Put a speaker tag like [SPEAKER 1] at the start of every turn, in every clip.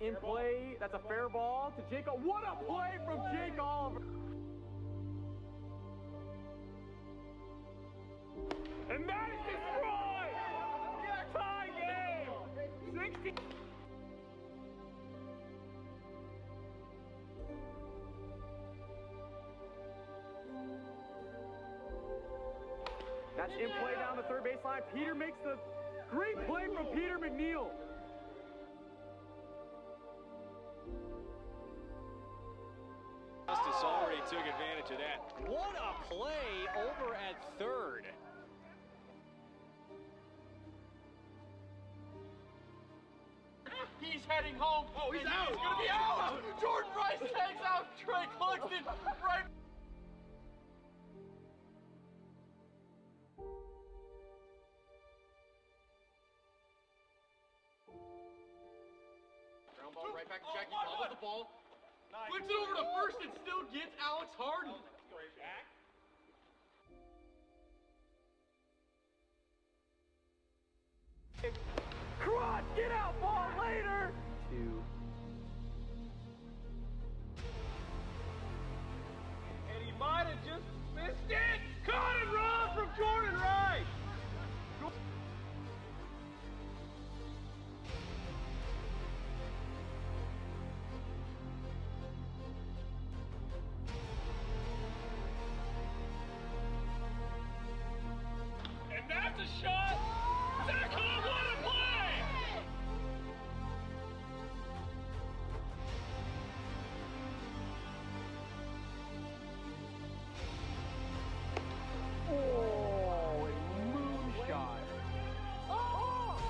[SPEAKER 1] In play, that's a fair ball to Jake. What a play from Jake Oliver! And that is destroyed! Tie game! 60. That's in play down the third baseline. Peter makes the great play from Peter McNeil.
[SPEAKER 2] Justice already took advantage of that. What a play over at third.
[SPEAKER 3] He's heading home. Oh, he's out. He's going to be out. Jordan Rice tags out Trey Cluxton right. Ground ball right back to Jackie. Bobbles the ball. Flips it over to first and still gets Alex Harden.
[SPEAKER 1] Crotch, get out, ball later! 2.
[SPEAKER 3] And he might have just missed it. Caught and run from Jordan Rice. And that's a shot. Zach, what a play!
[SPEAKER 1] Oh, a moonshot. Oh,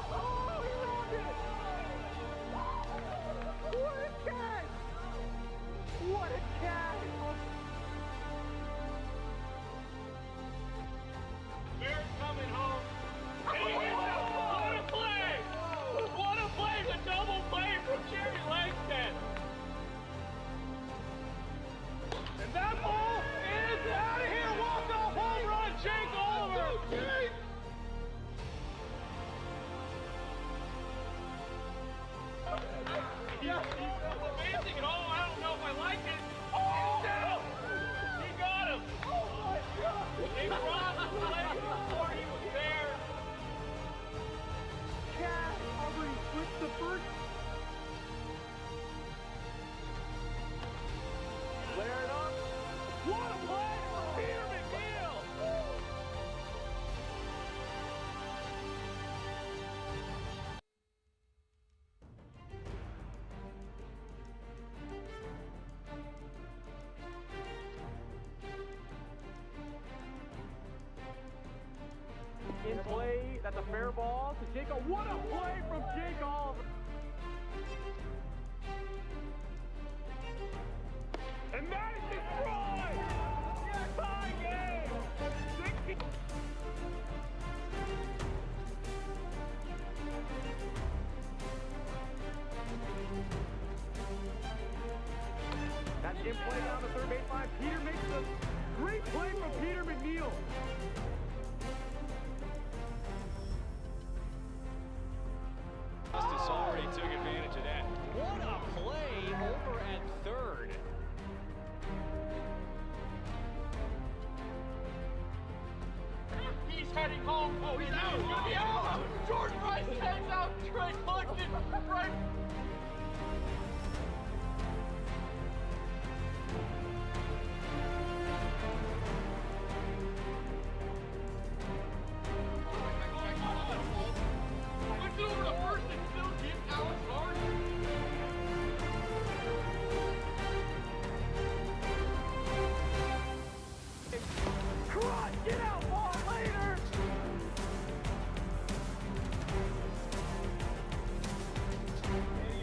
[SPEAKER 1] he rolled it! What a catch! What a catch!
[SPEAKER 3] Bears coming home. And he hits it. What a play! What a play! The double play from Jerry Langston. And that ball is out of here. Walk-off home run, Jake Oliver. He's advancing it all. I don't know if I like it. Oh! Down. He got him. Oh my God! He crossed the play before he was there.
[SPEAKER 1] Cat already switched the first. Flare it up. What a play from Peter McNeil! In play, that's a fair ball to Jake. What a play from Jake Oliver! And that is destroyed! Tie game! 60. That's in play down the third baseline. Peter makes the great play from Peter McNeil.
[SPEAKER 2] Justice already took advantage of that. What a play over at third.
[SPEAKER 3] He's heading home. Oh, he's out. He's going to be out. Jordan Rice tags out Trey Cluxton right. Flips it over to first and still gets Alex Harden.
[SPEAKER 1] Crotch, get out, ball later!
[SPEAKER 3] And he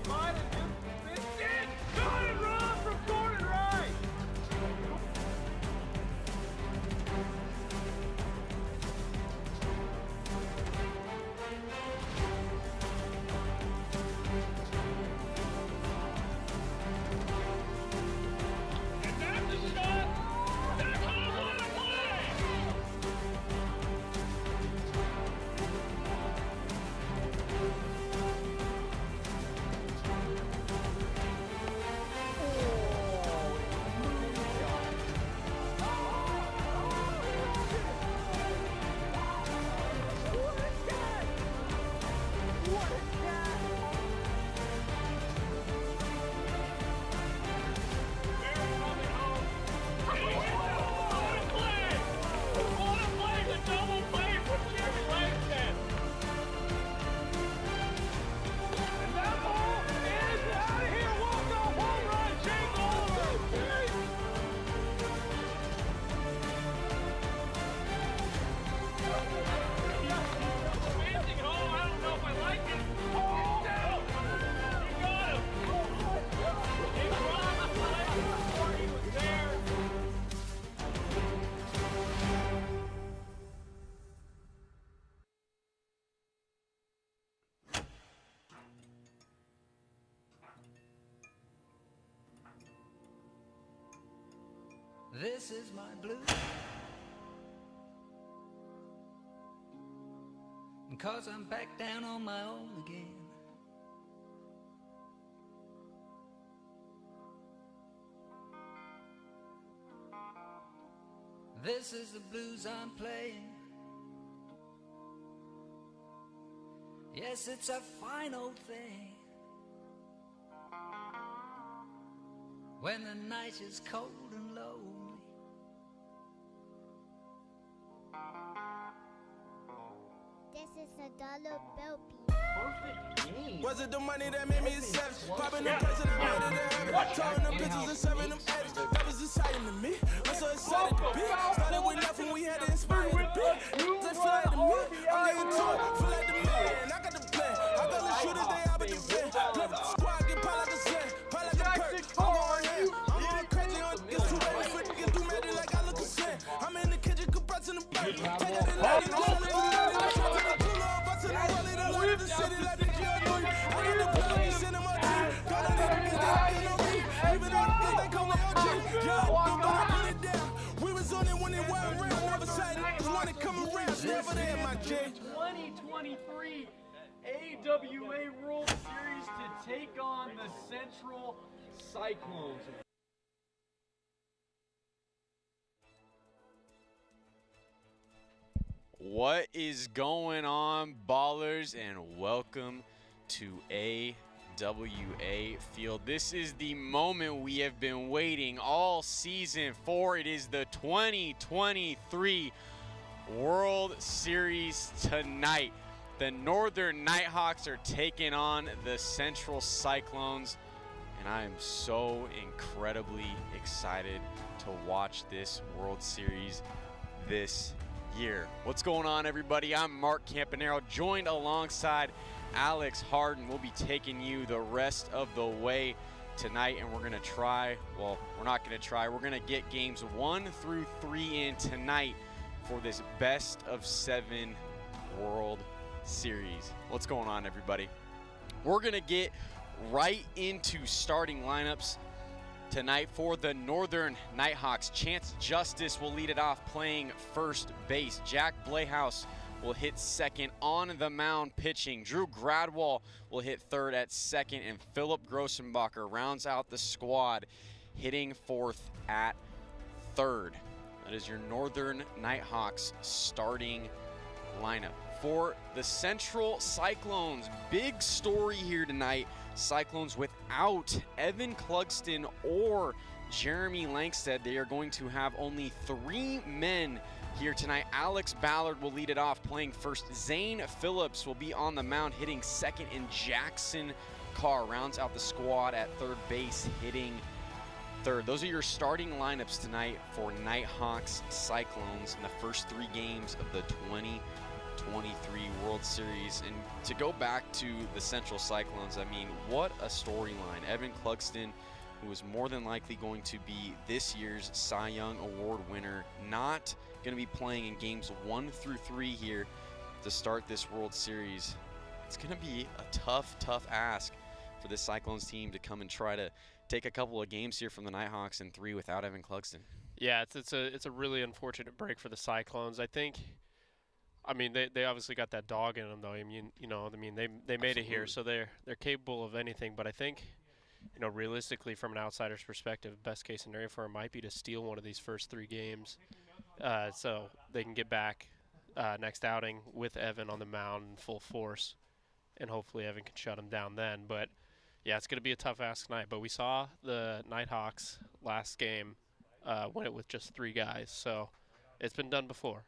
[SPEAKER 4] This is my blues. And 'cause I'm back down on my own again. This is the blues I'm playing. Yes, it's a fine old thing. When the night is cold and lonely.
[SPEAKER 5] This is $1 bill piece.
[SPEAKER 1] Perfect game.
[SPEAKER 6] Was it the money that made me a savage? Popping them plates and I made it a habit. Towing them pictures and serving them addicts. That was exciting to me. I'm so excited to be. Started with nothing, we had to inspire the beat. They fly to me. I'm getting to it. Feel like the man. I got the plan. I got the shooters, they out with the fan. Play with the squad, get pile like a sand. Pile like a perk. I'm going in. I'm going crazy on niggas. Too ready for niggas. Do magic like I look a sin. I'm in the kitchen, compressing the back. Take out the light and all the money. Pull up, bust in the wallet. I love the city like the G.O. I got the plug, you send them my team. Don't let niggas get no beef. Even though they call me OG. Yeah, I put it down. We was on it when it went around. Never said it was when it come around. Never there, my J.
[SPEAKER 1] 2023 AWA World Series to take on the Central Cyclones.
[SPEAKER 2] What is going on, ballers, and welcome to AWA Field. This is the moment we have been waiting all season for. It is the 2023 World Series tonight. The Northern Nighthawks are taking on the Central Cyclones, and I am so incredibly excited to watch this World Series this year. What's going on, everybody? I'm Mark Campanero, joined alongside Alex Harden. We'll be taking you the rest of the way tonight, and we're going to try, well, we're not going to try, we're going to get games 1 through 3 in tonight for this best of 7 World Series. What's going on, everybody? We're going to get right into starting lineups tonight for the Northern Nighthawks. Chance Justice will lead it off playing first base. Jack Blayhouse will hit second on the mound pitching. Drew Gradwall will hit third at second, and Philip Grossenbacher rounds out the squad hitting fourth at third. That is your Northern Nighthawks starting lineup. For the Central Cyclones, big story here tonight. Cyclones without Evan Clugston or Jeremy Langstead. They are going to have only 3 men here tonight. Alex Ballard will lead it off playing first. Zane Phillips will be on the mound hitting second, and Jackson Carr rounds out the squad at third base hitting third. Those are your starting lineups tonight for Nighthawks Cyclones in the first 3 games of the 2023 World Series. And to go back to the Central Cyclones, I mean, what a storyline. Evan Clugston, who is more than likely going to be this year's Cy Young Award winner, not going to be playing in games 1 through 3 here to start this World Series. It's going to be a tough ask for this Cyclones team to come and try to take a couple of games here from the Nighthawks in 3 without Evan Clugston.
[SPEAKER 7] Yeah, it's a really unfortunate break for the Cyclones. I mean, they obviously got that dog in them, though. I mean, they made it here, so they're capable of anything. But I think, realistically, from an outsider's perspective, best case scenario for them might be to steal one of these first 3 games, so they can get back next outing with Evan on the mound in full force, and hopefully Evan can shut him down then. But yeah, it's going to be a tough ask tonight. But we saw the Nighthawks last game win it with just 3 guys, so it's been done before.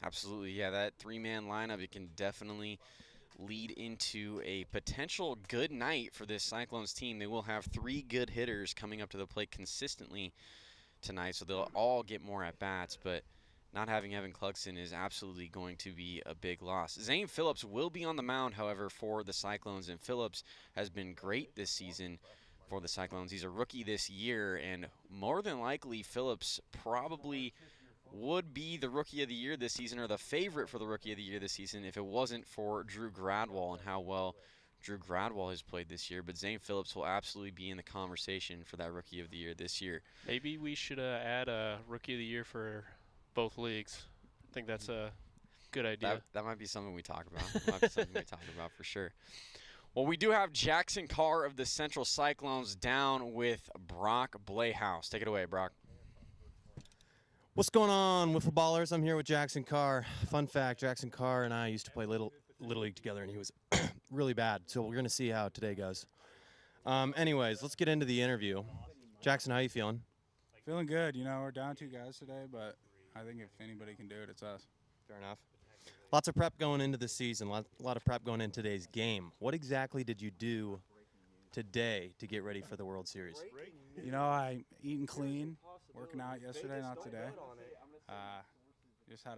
[SPEAKER 2] Absolutely, yeah, that 3-man lineup, it can definitely lead into a potential good night for this Cyclones team. They will have 3 good hitters coming up to the plate consistently tonight, so they'll all get more at-bats, but not having Evan Clugston is absolutely going to be a big loss. Zane Phillips will be on the mound, however, for the Cyclones, and Phillips has been great this season for the Cyclones. He's a rookie this year, and more than likely Phillips probably would be the Rookie of the Year this season, or the favorite for the Rookie of the Year this season, if it wasn't for Drew Gradwall and how well Drew Gradwell has played this year, but Zane Phillips will absolutely be in the conversation for that Rookie of the Year this year.
[SPEAKER 7] Maybe we should add a Rookie of the Year for both leagues. I think that's a good idea.
[SPEAKER 2] That might be something we talk about. That might be something we talk about for sure. Well, we do have Jackson Carr of the Central Cyclones down with Brock Blayhouse. Take it away, Brock.
[SPEAKER 8] What's going on, Wiffle Ballers? I'm here with Jackson Carr. Fun fact, Jackson Carr and I used to play Little League together, and he was really bad. So we're going to see how today goes. Anyways, let's get into the interview. Jackson, how you feeling?
[SPEAKER 9] Feeling good. You know, we're down 2 guys today, but I think if anybody can do it, it's us.
[SPEAKER 8] Fair enough. Lots of prep going into the season, a lot of prep going into today's game. What exactly did you do today to get ready for the World Series?
[SPEAKER 9] You know, I eating clean, working out yesterday, not today. Just had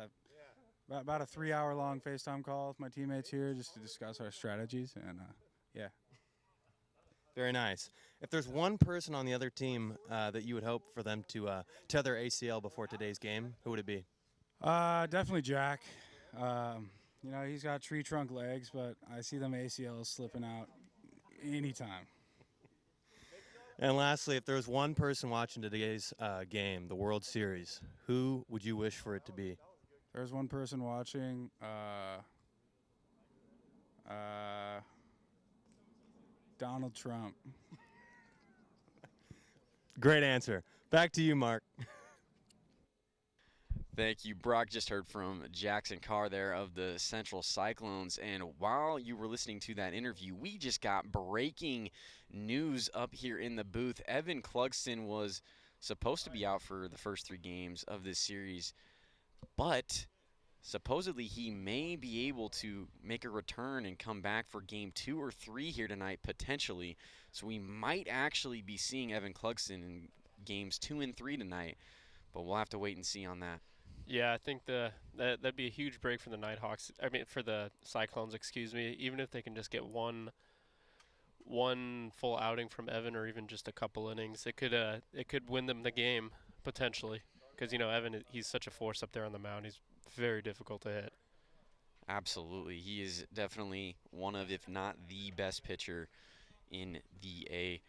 [SPEAKER 9] about a 3-hour-long FaceTime call with my teammates here just to discuss our strategies, and yeah.
[SPEAKER 8] Very nice. If there's one person on the other team that you would hope for them to tear their ACL before today's game, who would it be?
[SPEAKER 9] Definitely Jack. You know, he's got tree trunk legs, but I see them ACLs slipping out anytime.
[SPEAKER 8] And lastly, if there was one person watching today's game, the World Series, who would you wish for it to be?
[SPEAKER 9] There's one person watching. Donald Trump.
[SPEAKER 8] Great answer. Back to you, Mark.
[SPEAKER 2] Thank you. Brock just heard from Jackson Carr there of the Central Cyclones. And while you were listening to that interview, we just got breaking news up here in the booth. Evan Clugston was supposed to be out for the first 3 games of this series, but supposedly he may be able to make a return and come back for game 2 or 3 here tonight, potentially. So we might actually be seeing Evan Clugston in games 2 and 3 tonight, but we'll have to wait and see on that.
[SPEAKER 7] Yeah, I think that'd be a huge break for the Nighthawks. I mean, for the Cyclones, excuse me. Even if they can just get one full outing from Evan, or even just a couple innings, it could win them the game potentially. Because you know Evan, he's such a force up there on the mound. He's very difficult to hit.
[SPEAKER 2] Absolutely, he is definitely one of, if not the best pitcher in the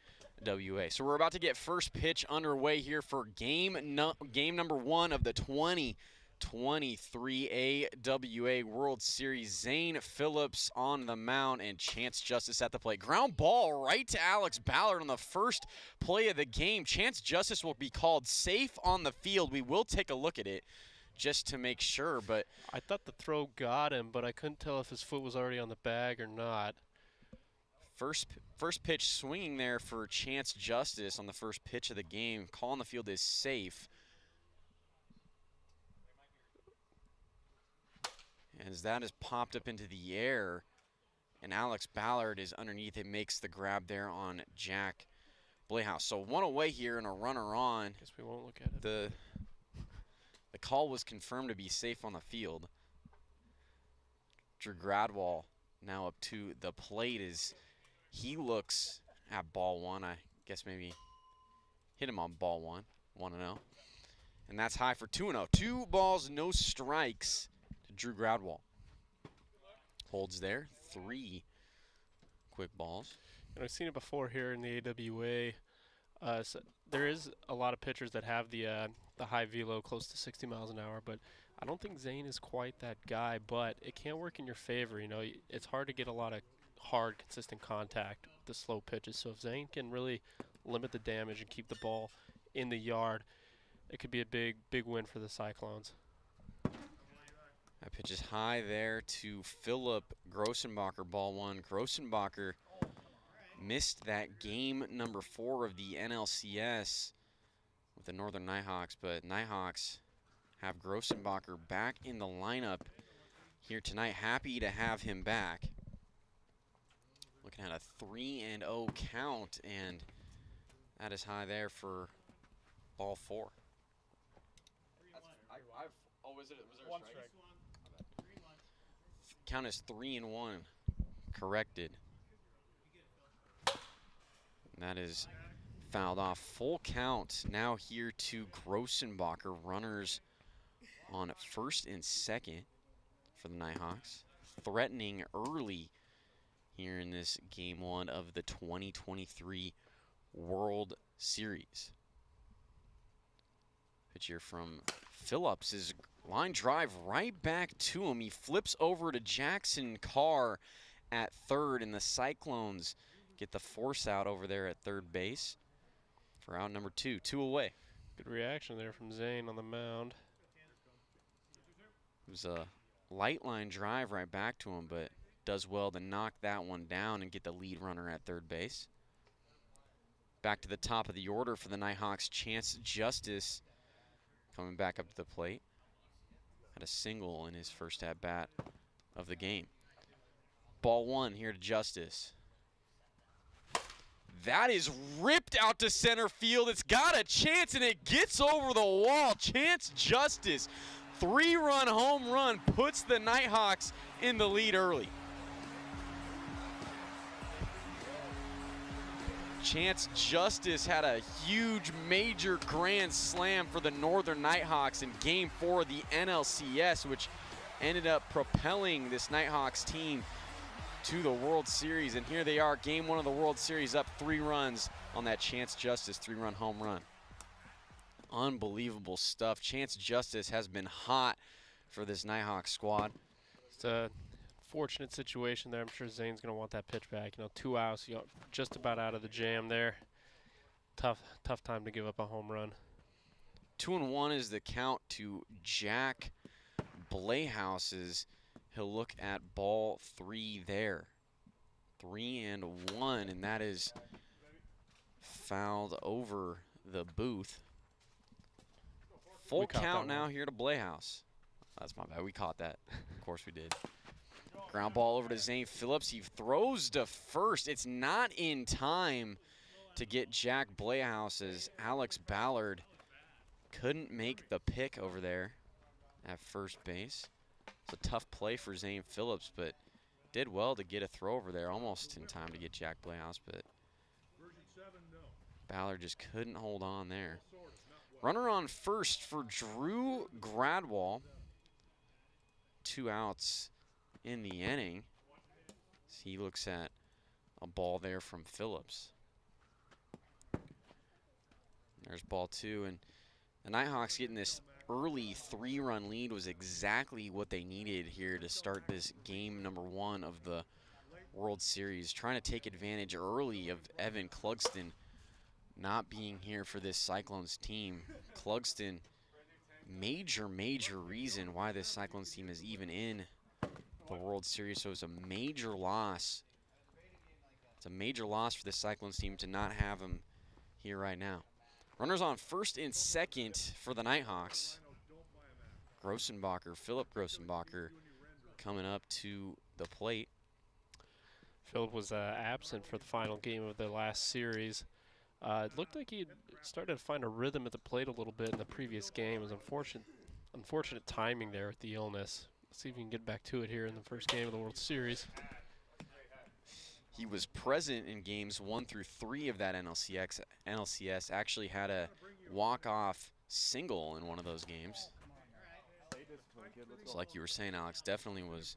[SPEAKER 2] AWA. So we're about to get first pitch underway here for game number 1 of the 2023 AWA World Series. Zane Phillips on the mound and Chance Justice at the plate. Ground ball right to Alex Ballard on the first play of the game. Chance Justice will be called safe on the field. We will take a look at it just to make sure, but
[SPEAKER 7] I thought the throw got him, but I couldn't tell if his foot was already on the bag or not.
[SPEAKER 2] First pitch swinging there for Chance Justice on the first pitch of the game. Call on the field is safe. As that is popped up into the air, and Alex Ballard is underneath it, makes the grab there on Jack Blayhouse. So 1 away here and a runner on.
[SPEAKER 7] Guess we won't look at it.
[SPEAKER 2] The call was confirmed to be safe on the field. Drew Gradwell now up to the plate as he looks at ball 1. I guess maybe hit him on ball 1, 1-0. And that's high for 2-0. 2 balls, no strikes to Drew Gradwell. Holds there, 3 quick balls.
[SPEAKER 7] And I've seen it before here in the AWA. So there is a lot of pitchers that have the high velo, close to 60 miles an hour, but I don't think Zane is quite that guy, but it can work in your favor. You know, it's hard to get a lot of hard, consistent contact with the slow pitches. So if Zane can really limit the damage and keep the ball in the yard, it could be a big win for the Cyclones.
[SPEAKER 2] That pitch is high there to Philip Grossenbacher, ball 1. Grossenbacher missed that game number 4 of the NLCS with the Northern Nighthawks, but Nighthawks have Grossenbacher back in the lineup here tonight. Happy to have him back. Looking at a 3-0 count, and that is high there for ball 4. Was there a strike? Count is 3-1. Corrected. And that is fouled off. Full count now here to Grossenbacher. Runners on first and second for the Nighthawks. Threatening early here in this Game 1 of the 2023 World Series. Pitch here from Phillips is line drive right back to him. He flips over to Jackson Carr at third, and the Cyclones get the force out over there at third base for out number 2. 2 away.
[SPEAKER 7] Good reaction there from Zane on the mound.
[SPEAKER 2] It was a light line drive right back to him, but does well to knock that one down and get the lead runner at third base. Back to the top of the order for the Nighthawks, Chance Justice coming back up to the plate. Had a single in his first at-bat of the game. Ball 1 here to Justice. That is ripped out to center field. It's got a chance, and it gets over the wall. Chance Justice, 3-run home run, puts the Nighthawks in the lead early. Chance Justice had a huge major grand slam for the Northern Nighthawks in Game 4 of the NLCS, which ended up propelling this Nighthawks team to the World Series. And here they are, Game 1 of the World Series, up 3 runs on that Chance Justice 3-run home run. Unbelievable stuff. Chance Justice has been hot for this Nighthawks squad.
[SPEAKER 7] It's a fortunate situation there. I'm sure Zane's going to want that pitch back. You know, 2 outs, you know, just about out of the jam there. Tough time to give up a home run.
[SPEAKER 2] 2-1 is the count to Jack Blahouses. He'll look at ball 3 there. 3-1, and that is fouled over the booth. Full count now here to Blahouse. That's my bad. We caught that. Of course we did. Ground ball over to Zane Phillips. He throws to first. It's not in time to get Jack Blahouses. Alex Ballard couldn't make the pick over there at first base. It's a tough play for Zane Phillips, but did well to get a throw over there, almost in time to get Jack Blahouse, but Ballard just couldn't hold on there. Runner on first for Drew Gradwall. 2 outs in the inning. He looks at a ball there from Phillips. There's ball 2, and the Nighthawks getting this early 3-run lead was exactly what they needed here to start this game number 1 of the World Series. Trying to take advantage early of Evan Clugston not being here for this Cyclones team. Clugston, major reason why this Cyclones team is even in the World Series. So it's a major loss. It's a major loss for the Cyclones team to not have him here right now. Runners on first and second for the Nighthawks. Philip Grossenbacher coming up to the plate.
[SPEAKER 7] Philip was absent for the final game of the last series. It looked like he started to find a rhythm at the plate a little bit in the previous game. It was unfortunate timing there with the illness. Let's see if we can get back to it here in the first game of the World Series.
[SPEAKER 2] He was present in games 1 through 3 of that NLCS. Actually had a walk-off single in one of those games. So like you were saying, Alex, definitely was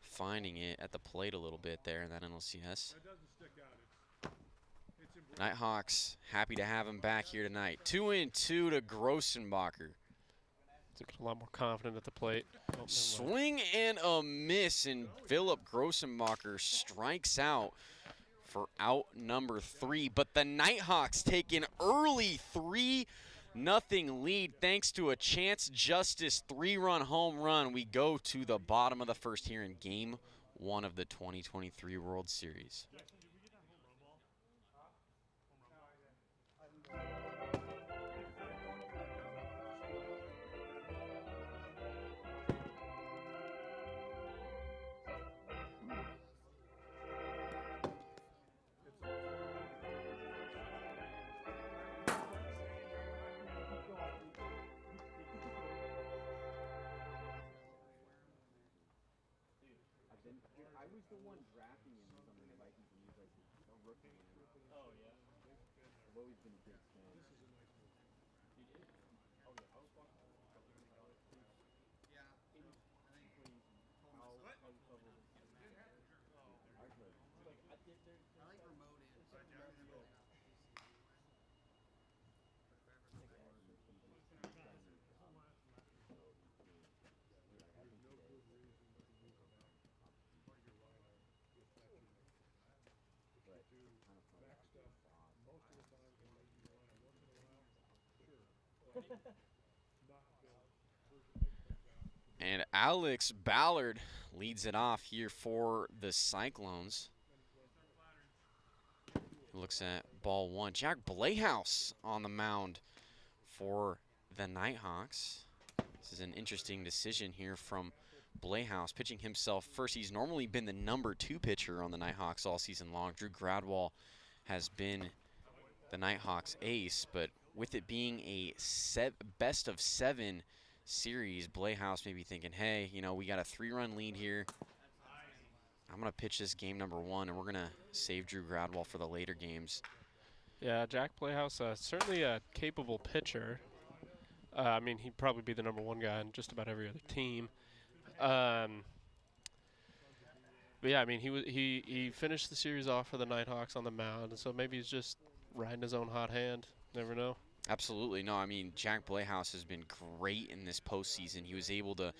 [SPEAKER 2] finding it at the plate a little bit there in that NLCS. Nighthawks happy to have him back here tonight. 2-2 to Grossenbacher.
[SPEAKER 7] Looking a lot more confident at the plate. Oh,
[SPEAKER 2] swing and a miss, and Philip Grossenbacher strikes out for out number 3. But the Nighthawks take an early 3-0 lead thanks to a Chance Justice 3-run home run. We go to the bottom of the first here in Game 1 of the 2023 World Series. And Alex Ballard leads it off here for the Cyclones. Looks at ball one. Jack Blehouse on the mound for the Nighthawks. This is an interesting decision here from Blehouse, pitching himself first. He's normally been the #2 pitcher on the Nighthawks all season long. Drew Gradwall has been the Nighthawks ace, but with it being a best-of-7 series, Blehouse may be thinking, hey, you know, we got a 3-run lead here. I'm going to pitch this game #1, and we're going to save Drew Gradwall for the later games.
[SPEAKER 7] Yeah, Jack Blehouse, certainly a capable pitcher. I mean, he'd probably be the #1 guy on just about every other team. But yeah, I mean, he finished the series off for the Nighthawks on the mound, and so maybe he's just riding his own hot hand. Never know.
[SPEAKER 2] Absolutely. No, I mean, Jack Blehouse has been great in this postseason. He was able to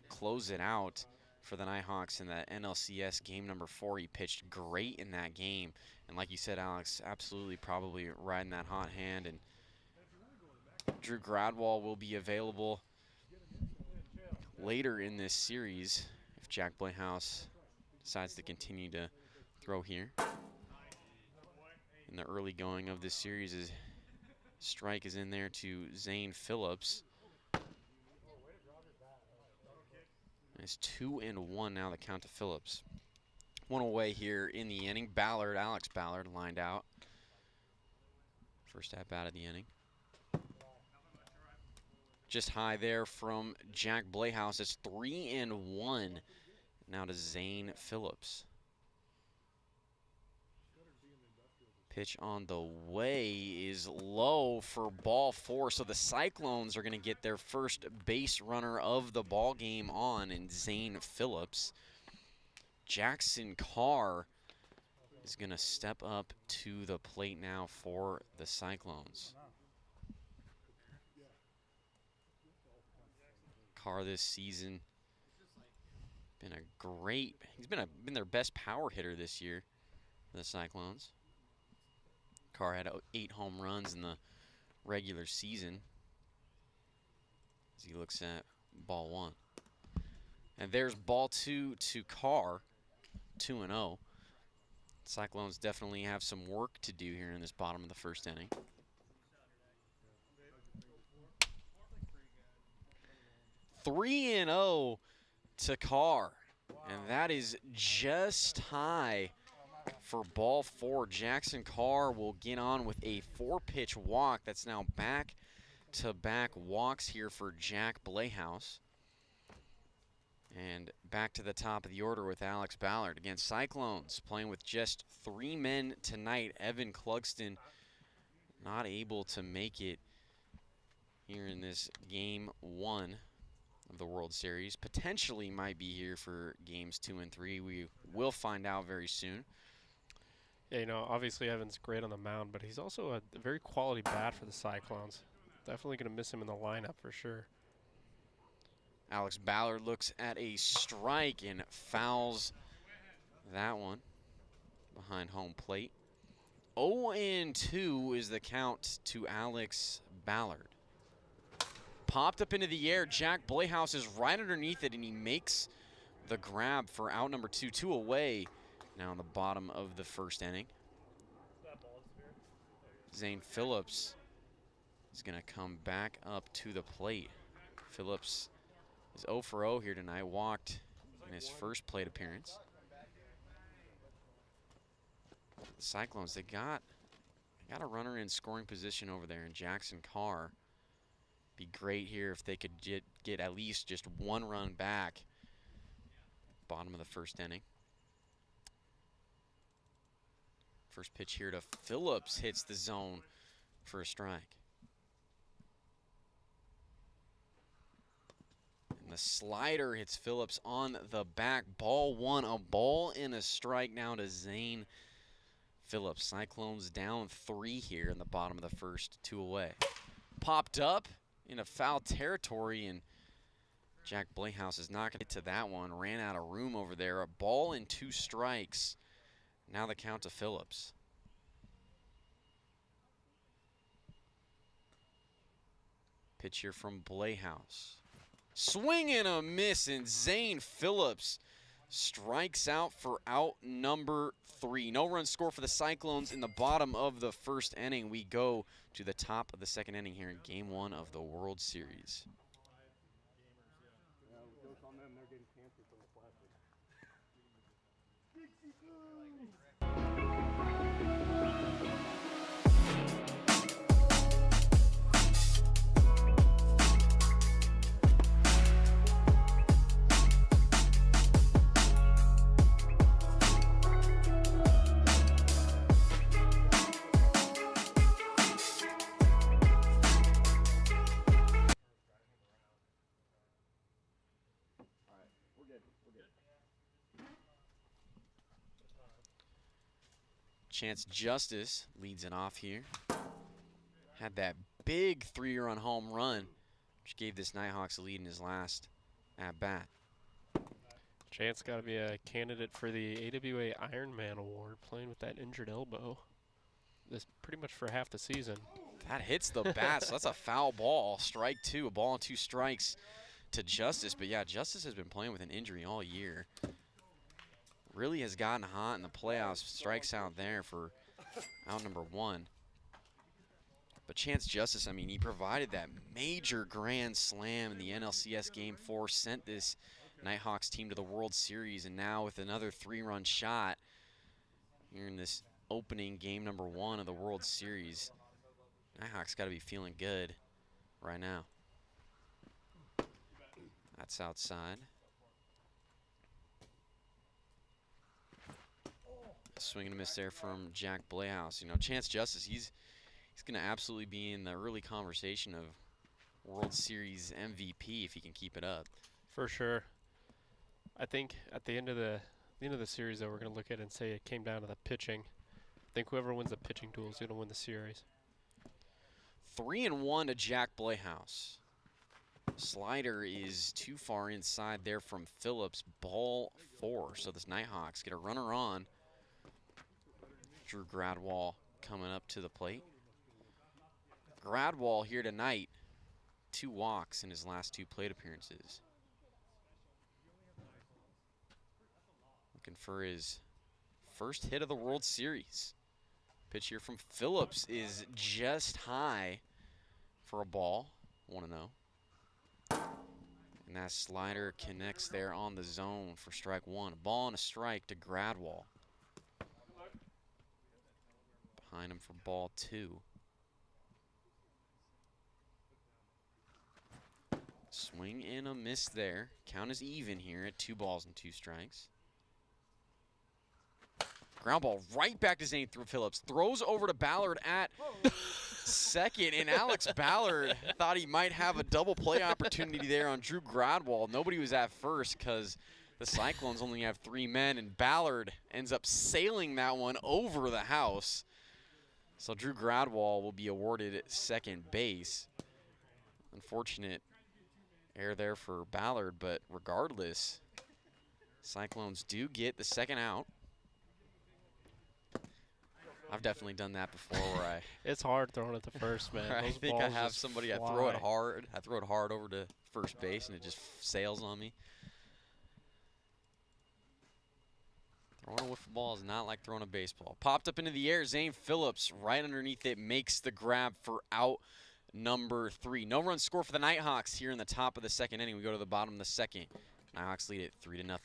[SPEAKER 2] close it out for the Nighthawks in that NLCS game #4. He pitched great in that game. And like you said, Alex, absolutely probably riding that hot hand. And Drew Gradwall will be available later in this series if Jack Blehouse decides to continue to throw here. In the early going of this series, his strike is in there to Zane Phillips. It's 2-1 now, the count to Phillips. One away here in the inning. Ballard, Alex Ballard, lined out. First at bat of the inning. Just high there from Jack Blehouse. It's 3-1 now to Zane Phillips. Pitch on the way is low for ball 4, so the Cyclones are going to get their first base runner of the ball game on in Zane Phillips. Jackson Carr is going to step up to the plate now for the Cyclones. Carr this season been he's been their best power hitter this year for the Cyclones. Carr had 8 home runs in the regular season as he looks at ball 1. And there's ball 2 to Carr, 2-0. Cyclones definitely have some work to do here in this bottom of the first inning. Three and 0 to Carr, and that is just high for ball 4. Jackson Carr will get on with a 4-pitch walk. That's now back-to-back walks here for Jack Blehouse. And back to the top of the order with Alex Ballard. Again, Cyclones playing with just 3 men tonight. Evan Clugston not able to make it here in this game 1 of the World Series. Potentially might be here for games 2 and 3. We will find out very soon.
[SPEAKER 7] Yeah, you know, obviously Evan's great on the mound, but he's also a very quality bat for the Cyclones. Definitely going to miss him in the lineup for sure.
[SPEAKER 2] Alex Ballard looks at a strike and fouls that one behind home plate. 0-2 is the count to Alex Ballard. Popped up into the air. Jack Blehouse is right underneath it, and he makes the grab for out number 2. 2 away now in the bottom of the first inning. Zane Phillips is going to come back up to the plate. Phillips is 0 for 0 here tonight. Walked in his first plate appearance. The Cyclones, they got a runner in scoring position over there in Jackson Carr. Be great here if they could get at least just 1 run back. Bottom of the first inning. First pitch here to Phillips, hits the zone for a strike. And the slider hits Phillips on the back. Ball 1, a ball and a strike now to Zane Phillips. Cyclones down 3 here in the bottom of the first, 2 away. Popped up into foul territory, and Jack Blehouse is not going to get to that one. Ran out of room over there. A ball and 2 strikes. Now the count to Phillips. Pitch here from Playhouse. Swing and a miss, and Zane Phillips strikes out for out number 3. No run score for the Cyclones in the bottom of the first inning. We go to the top of the second inning here in Game 1 of the World Series. Chance Justice leads it off here. Had that big 3-run home run, which gave this Nighthawks a lead in his last at-bat.
[SPEAKER 7] Chance got to be a candidate for the AWA Ironman Award, playing with that injured elbow. This pretty much for half the season.
[SPEAKER 2] That hits the bat, so that's a foul ball. Strike 2, a ball and 2 strikes to Justice. But yeah, Justice has been playing with an injury all year. Really has gotten hot in the playoffs. Strikes out there for out number 1. But Chance Justice, I mean, he provided that major grand slam in the NLCS Game 4, sent this Nighthawks team to the World Series, and now with another 3-run shot here in this opening game number 1 of the World Series, Nighthawks got to be feeling good right now. That's outside. Swing and a miss there from Jack Playhouse. You know, Chance Justice, he's going to absolutely be in the early conversation of World Series MVP if he can keep it up.
[SPEAKER 7] For sure. I think at the end of the series, though, we're going to look at it and say it came down to the pitching. I think whoever wins the pitching duel is going to win the series.
[SPEAKER 2] 3-1 to Jack Playhouse. Slider is too far inside there from Phillips. Ball 4. So this Nighthawks get a runner on. Drew Gradwall coming up to the plate. Gradwall here tonight, 2 walks in his last 2 plate appearances. Looking for his first hit of the World Series. Pitch here from Phillips is just high for a ball, 1-0. And that slider connects there on the zone for strike 1. A ball and a strike to Gradwall. Behind him for ball 2. Swing and a miss there. Count is even here at 2 balls and 2 strikes. Ground ball right back to Zane through Phillips. Throws over to Ballard at second, and Alex Ballard thought he might have a double play opportunity there on Drew Gradwall. Nobody was at first because the Cyclones only have 3 men, and Ballard ends up sailing that one over the house. So Drew Gradwall will be awarded at second base. Unfortunate error there for Ballard, but regardless, Cyclones do get the second out. I've definitely done that before where I...
[SPEAKER 7] It's hard throwing it to first, man.
[SPEAKER 2] I think I have somebody, I throw it hard over to first base, and it just sails on me. Throwing a wiffle ball is not like throwing a baseball. Popped up into the air. Zane Phillips right underneath it makes the grab for out number 3. No run score for the Nighthawks here in the top of the second inning. We go to the bottom of the second. Nighthawks lead it 3-0.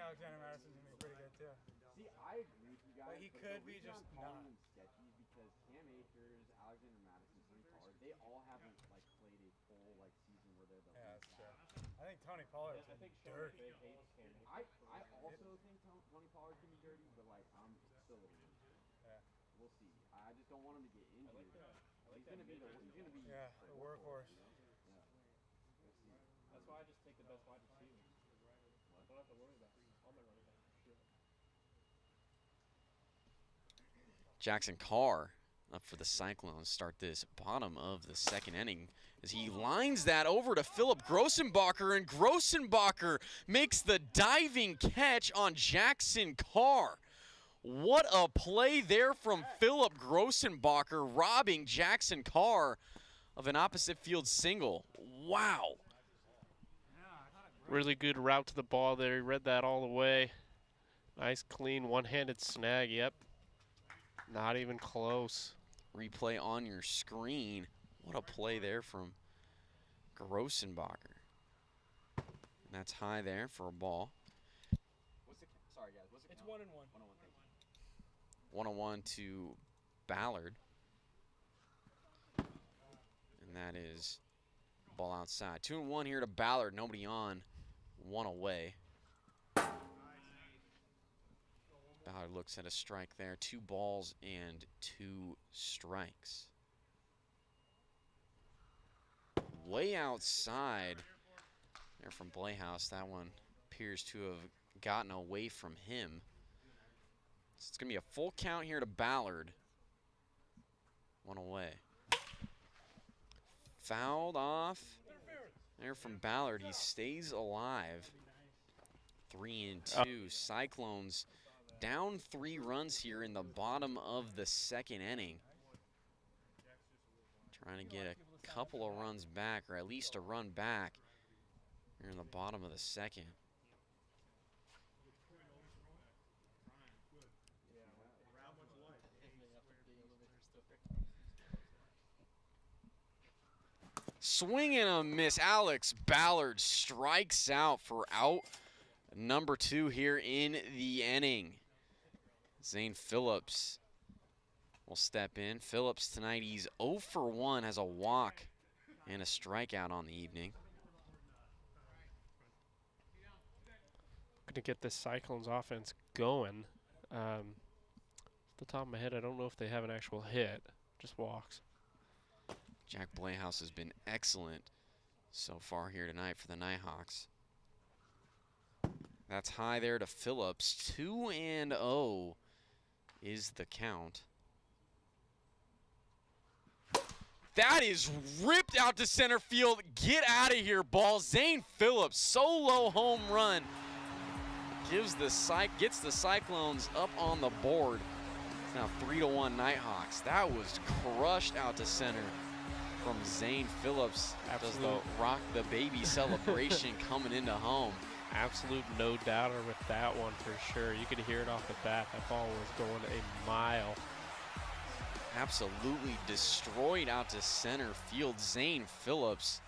[SPEAKER 9] Alexander Madison's going to be pretty good, too. See, I agree with you guys. But he could be just not. Sketchy because Cam Akers
[SPEAKER 2] Lakers, Alexander Madison, Tony Pollard, they all haven't like played a full like season where they're the
[SPEAKER 9] Yeah, that's true. I think Tony Pollard's been dirty.
[SPEAKER 2] I also think Tony Pollard can be dirty, but like I'm still a little worried.
[SPEAKER 9] Yeah.
[SPEAKER 2] We'll see. I just don't want him to get injured. He's gonna be the
[SPEAKER 9] workhorse.
[SPEAKER 2] You know? Yeah. We'll see.
[SPEAKER 3] That's why I just take the best wide receiver. I don't have to worry about all my running backs. Sure.
[SPEAKER 2] Jackson Carr up for the Cyclones start this bottom of the second inning as he lines that over to Philip Grossenbacher, and Grossenbacher makes the diving catch on Jackson Carr. What a play there from Philip Grossenbacher, robbing Jackson Carr of an opposite field single. Wow.
[SPEAKER 7] Really good route to the ball there. He read that all the way. Nice, clean, one-handed snag. Yep. Not even close.
[SPEAKER 2] Replay on your screen. What a play there from Grossenbacher. And that's high there for a ball. Sorry, guys. What's it?
[SPEAKER 3] It's 1-1.
[SPEAKER 2] 1-1 to Ballard. And that is ball outside. 2-1 here to Ballard. Nobody on. 1 away. Ballard looks at a strike there. 2 balls and 2 strikes. Way outside there from Playhouse. That one appears to have gotten away from him. So it's going to be a full count here to Ballard. 1 away. Fouled off there from Ballard. He stays alive. 3-2. Cyclones down 3 runs here in the bottom of the second inning. Trying to get a couple of runs back, or at least a run back here in the bottom of the second. Swing and a miss. Alex Ballard strikes out for out number 2 here in the inning. Zane Phillips will step in. Phillips tonight, he's 0 for 1, has a walk and a strikeout on the evening.
[SPEAKER 7] Going to get this Cyclones offense going. Off the top of my head, I don't know if they have an actual hit. Just walks.
[SPEAKER 2] Jack Playhouse has been excellent so far here tonight for the Nighthawks. That's high there to Phillips. 2-0 is the count. That is ripped out to center field. Get out of here, ball. Zane Phillips, solo home run. Gets the Cyclones up on the board. It's now 3-1 Nighthawks. That was crushed out to center from Zane Phillips. Does the rock the baby celebration coming into home.
[SPEAKER 7] Absolute no doubter with that one for sure. You could hear it off the bat. That ball was going a mile.
[SPEAKER 2] Absolutely destroyed out to center field. Zane Phillips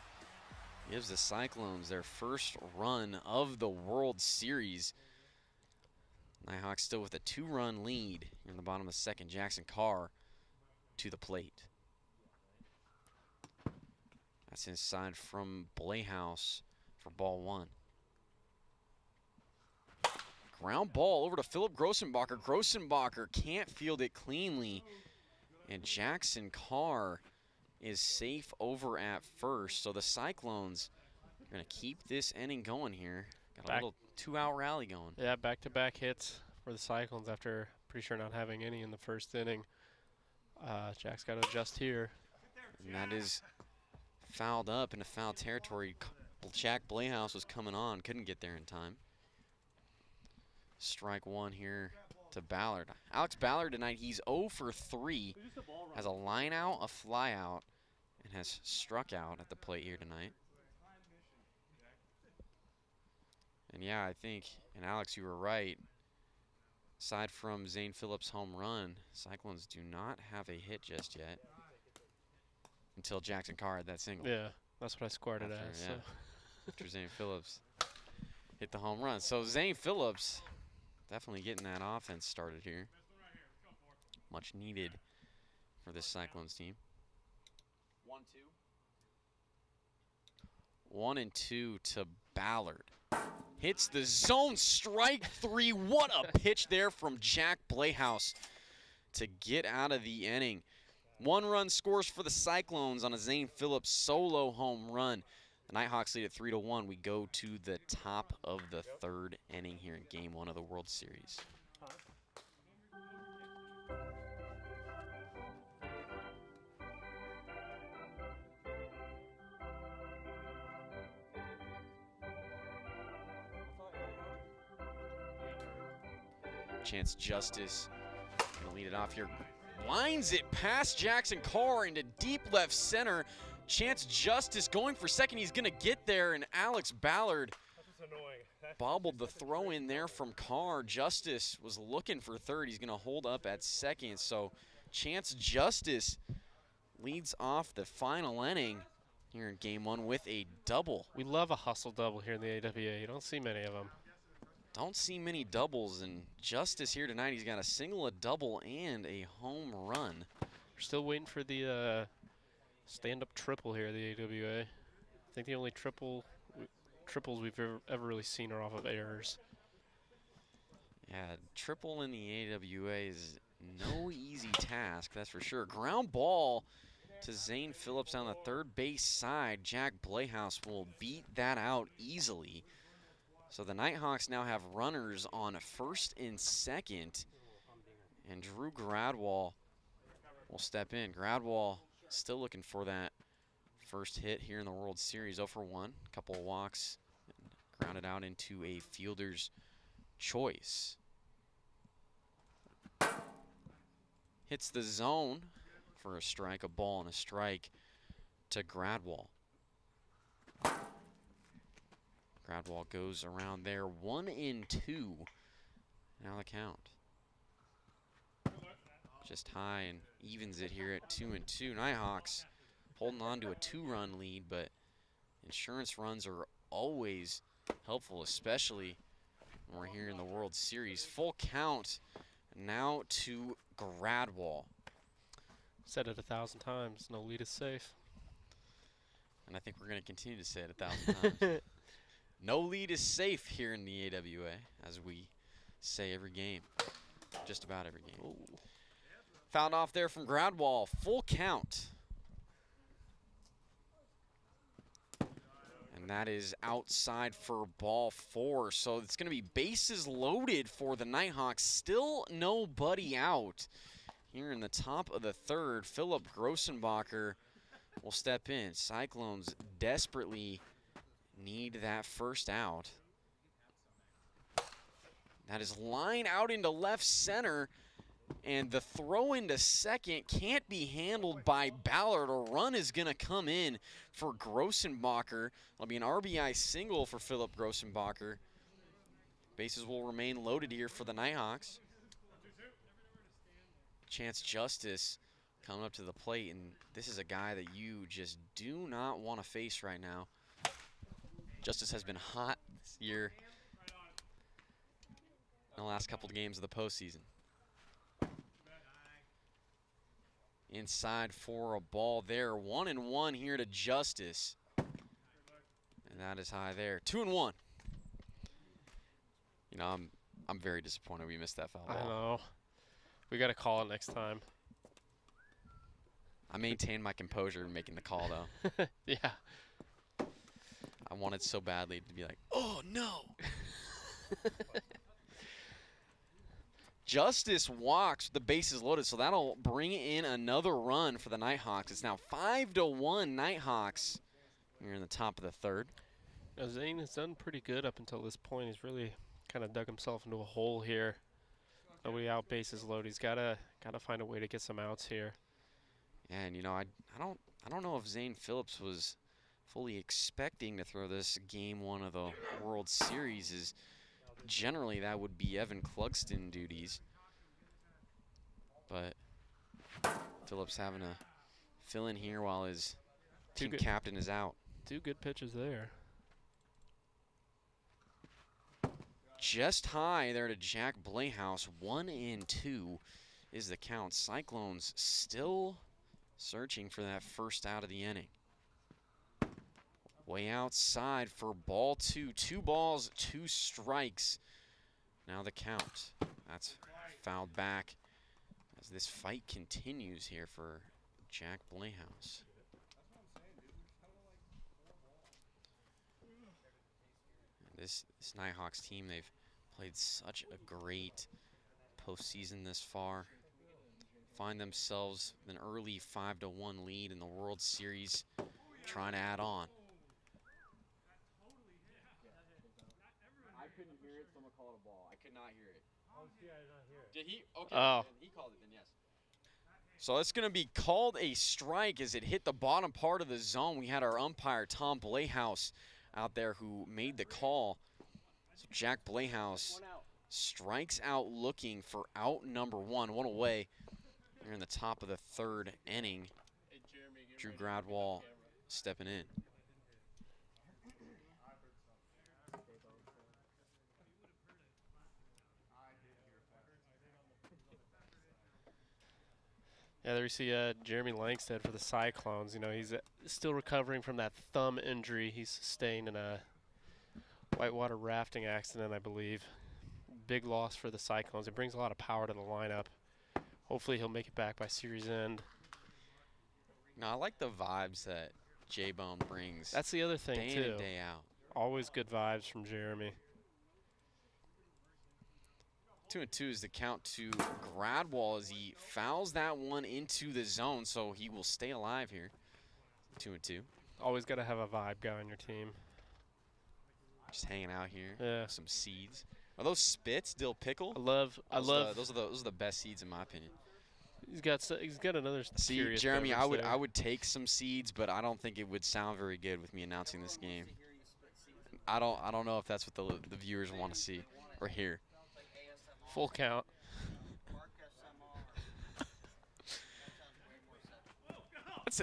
[SPEAKER 2] gives the Cyclones their first run of the World Series. Nighthawks still with a 2-run lead in the bottom of the second. Jackson Carr to the plate. That's inside from Playhouse for ball 1. Ground ball over to Philip Grossenbacher. Grossenbacher can't field it cleanly. And Jackson Carr is safe over at first. So the Cyclones are going to keep this inning going here. Got a little 2-out rally going.
[SPEAKER 7] Yeah, back-to-back hits for the Cyclones after pretty sure not having any in the first inning. Jack's got to adjust here.
[SPEAKER 2] And that is fouled up into foul territory. Jack Playhouse was coming on, couldn't get there in time. Strike 1 here to Ballard. Alex Ballard tonight, he's 0 for 3. Has a line out, a fly out, and has struck out at the plate here tonight. And yeah, I think, and Alex, you were right. Aside from Zane Phillips' home run, Cyclones do not have a hit just yet. Until Jackson Carr had that single.
[SPEAKER 7] Yeah, that's what I scored it as.
[SPEAKER 2] Yeah.
[SPEAKER 7] So.
[SPEAKER 2] After Zane Phillips hit the home run. So Zane Phillips definitely getting that offense started here. Much needed for this Cyclones team. 1-2. 1-2 to Ballard. Hits the zone, strike 3. What a pitch there from Jack Playhouse to get out of the inning. 1 run scores for the Cyclones on a Zane Phillips solo home run. The Nighthawks lead at 3-1. We go to the top of the 3rd inning here in Game 1 of the World Series. Chance Justice gonna lead it off here. Lines it past Jackson Carr into deep left center. Chance Justice going for second. He's gonna get there, and Alex Ballard bobbled the throw in there from Carr. Justice was looking for third. He's gonna hold up at second. So Chance Justice leads off the final inning here in Game 1 with a double.
[SPEAKER 7] We love a hustle double here in the AWA. You don't see many of them.
[SPEAKER 2] Don't see many doubles, and Justice here tonight, he's got a single, a double, and a home run.
[SPEAKER 7] We're still waiting for the stand-up triple here at the AWA. I think the only triples we've ever really seen are off of errors.
[SPEAKER 2] Yeah, triple in the AWA is no easy task, that's for sure. Ground ball to Zane Phillips on the third base side. Jack Playhouse will beat that out easily. So the Nighthawks now have runners on first and second, and Drew Gradwall will step in. Gradwall still looking for that first hit here in the World Series. 0 for 1, a couple of walks, and grounded out into a fielder's choice. Hits the zone for a strike, a ball and a strike to Gradwall. Gradwall goes around there, 1-2. Now the count. Just high and evens it here at 2-2. Nighthawks holding on to a 2-run lead, but insurance runs are always helpful, especially when we're here in the World Series. Full count now to Gradwall.
[SPEAKER 7] Said it 1,000 times, no lead is safe.
[SPEAKER 2] And I think we're going to continue to say it 1,000 times. No lead is safe here in the AWA, as we say every game, just about every game. Ooh. Fouled off there from Gradwall, full count. And that is outside for ball 4, so it's going to be bases loaded for the Nighthawks. Still nobody out here in the top of the 3rd. Philip Grossenbacher will step in. Cyclones desperately need that first out. That is line out into left center, and the throw into second can't be handled by Ballard. A run is going to come in for Grossenbacher. It'll be an RBI single for Philip Grossenbacher. Bases will remain loaded here for the Nighthawks. Chance Justice coming up to the plate, and this is a guy that you just do not want to face right now. Justice has been hot this year in the last couple of games of the postseason. Inside for a ball there. 1-1 here to Justice. And that is high there. 2-1. You know, I'm very disappointed we missed that foul ball.
[SPEAKER 7] I know. We got to call it next time.
[SPEAKER 2] I maintained my composure in making the call, though.
[SPEAKER 7] Yeah.
[SPEAKER 2] I wanted so badly to be like, oh, no. Justice walks, the bases loaded, so that'll bring in another run for the Nighthawks. It's now 5-1 Nighthawks here in the top of the 3rd.
[SPEAKER 7] Now Zane has done pretty good up until this point. He's really kind of dug himself into a hole here. Nobody out, bases loaded. He's gotta find a way to get some outs here.
[SPEAKER 2] Yeah, and you know, I don't know if Zane Phillips was fully expecting to throw this Game 1 of the World Series. Is generally that would be Evan Clugston duties, but Phillips having to fill in here while his team captain is out.
[SPEAKER 7] 2 good pitches there.
[SPEAKER 2] Just high there to Jack Playhouse, 1-2. is the count. Cyclones still searching for that first out of the inning. Way outside for ball 2. 2 balls, 2 strikes. Now the count. That's fouled back as this fight continues here for Jack Playhouse. This Nighthawks team, they've played such a great postseason this far. Find themselves with an early 5-1 lead in the World Series, trying to add on.
[SPEAKER 1] I couldn't hear it. Someone called a ball. I could not hear it. Oh, yeah, I did not hear it. Did he? Okay.
[SPEAKER 7] Oh.
[SPEAKER 1] He called it then, yes.
[SPEAKER 2] So it's going to be called a strike as it hit the bottom part of the zone. We had our umpire, Tom Playhouse, out there who made the call. So Jack Playhouse strikes out looking for out number 1. One away. Here in the top of the 3rd inning. Drew Gradwall stepping in.
[SPEAKER 7] Yeah, there you see Jeremy Langstead for the Cyclones. You know, he's still recovering from that thumb injury he sustained in a whitewater rafting accident, I believe. Big loss for the Cyclones. It brings a lot of power to the lineup. Hopefully he'll make it back by series end.
[SPEAKER 2] Now, I like the vibes that J-Bone brings.
[SPEAKER 7] That's the other thing,
[SPEAKER 2] day
[SPEAKER 7] too.
[SPEAKER 2] in and day out.
[SPEAKER 7] Always good vibes from Jeremy.
[SPEAKER 2] 2-2 is the count to Gradwall as he fouls that one into the zone, so he will stay alive here. 2-2.
[SPEAKER 7] Always got to have a vibe guy on your team.
[SPEAKER 2] Just hanging out here.
[SPEAKER 7] Yeah.
[SPEAKER 2] Some seeds. Are those spits, dill pickle?
[SPEAKER 7] I love.
[SPEAKER 2] Those are the best seeds in my opinion.
[SPEAKER 7] He's got another.
[SPEAKER 2] See, Jeremy, I would take some seeds, but I don't think it would sound very good with me announcing this game. I don't know if that's what the viewers want to see or hear.
[SPEAKER 7] Full count.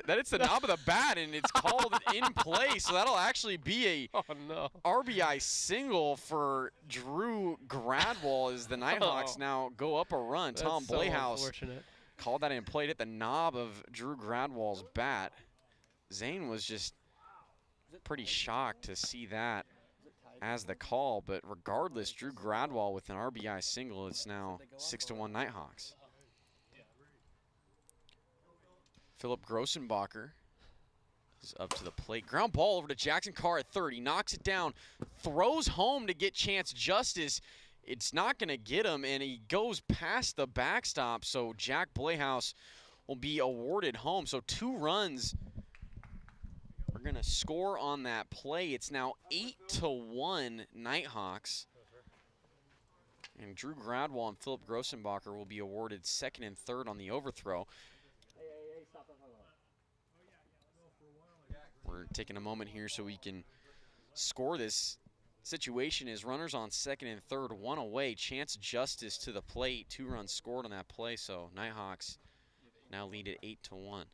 [SPEAKER 2] That it's the knob of the bat, and it's called in play, so that'll actually be a RBI single for Drew Gradwall as the Nighthawks now go up a run.
[SPEAKER 7] That's
[SPEAKER 2] Tom
[SPEAKER 7] so
[SPEAKER 2] Playhouse
[SPEAKER 7] unfortunate.
[SPEAKER 2] called that in play, hit the knob of Drew Gradwall's bat. Zane was just pretty shocked to see that as the call, but regardless, Drew Gradwall with an RBI single. It's now 6-1 Nighthawks. Philip Grossenbacher is up to the plate. Ground ball over to Jackson Carr at third. He knocks it down, throws home to get Chance Justice. It's not going to get him, and he goes past the backstop, so Jack Playhouse will be awarded home. So 2 runs are going to score on that play. It's now 8-1 Nighthawks. And Drew Gradwall and Philip Grossenbacher will be awarded second and third on the overthrow. We're taking a moment here so we can score this situation. Is runners on second and third, 1 away. Chance Justice to the plate. 2 runs scored on that play, so Nighthawks now lead at 8-1.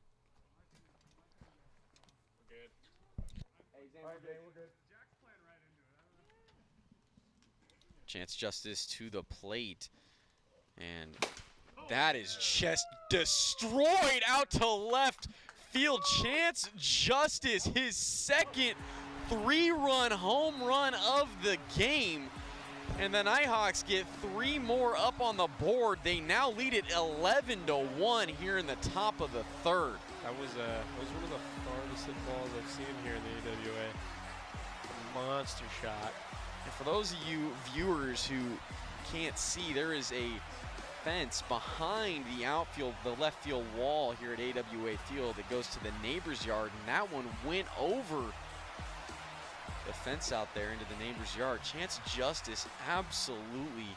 [SPEAKER 2] Chance Justice to the plate, and that is just destroyed out to left field. Chance Justice, his second 3-run home run of the game, and the Nighthawks get 3 more up on the board. They now lead it 11-1 here in the top of the 3rd.
[SPEAKER 7] That was one of the farthest hit balls I've seen here in the AWA. A monster shot.
[SPEAKER 2] And for those of you viewers who can't see, there is a fence behind the outfield, the left field wall here at AWA Field that goes to the neighbor's yard, and that one went over the fence out there into the neighbor's yard. Chance Justice absolutely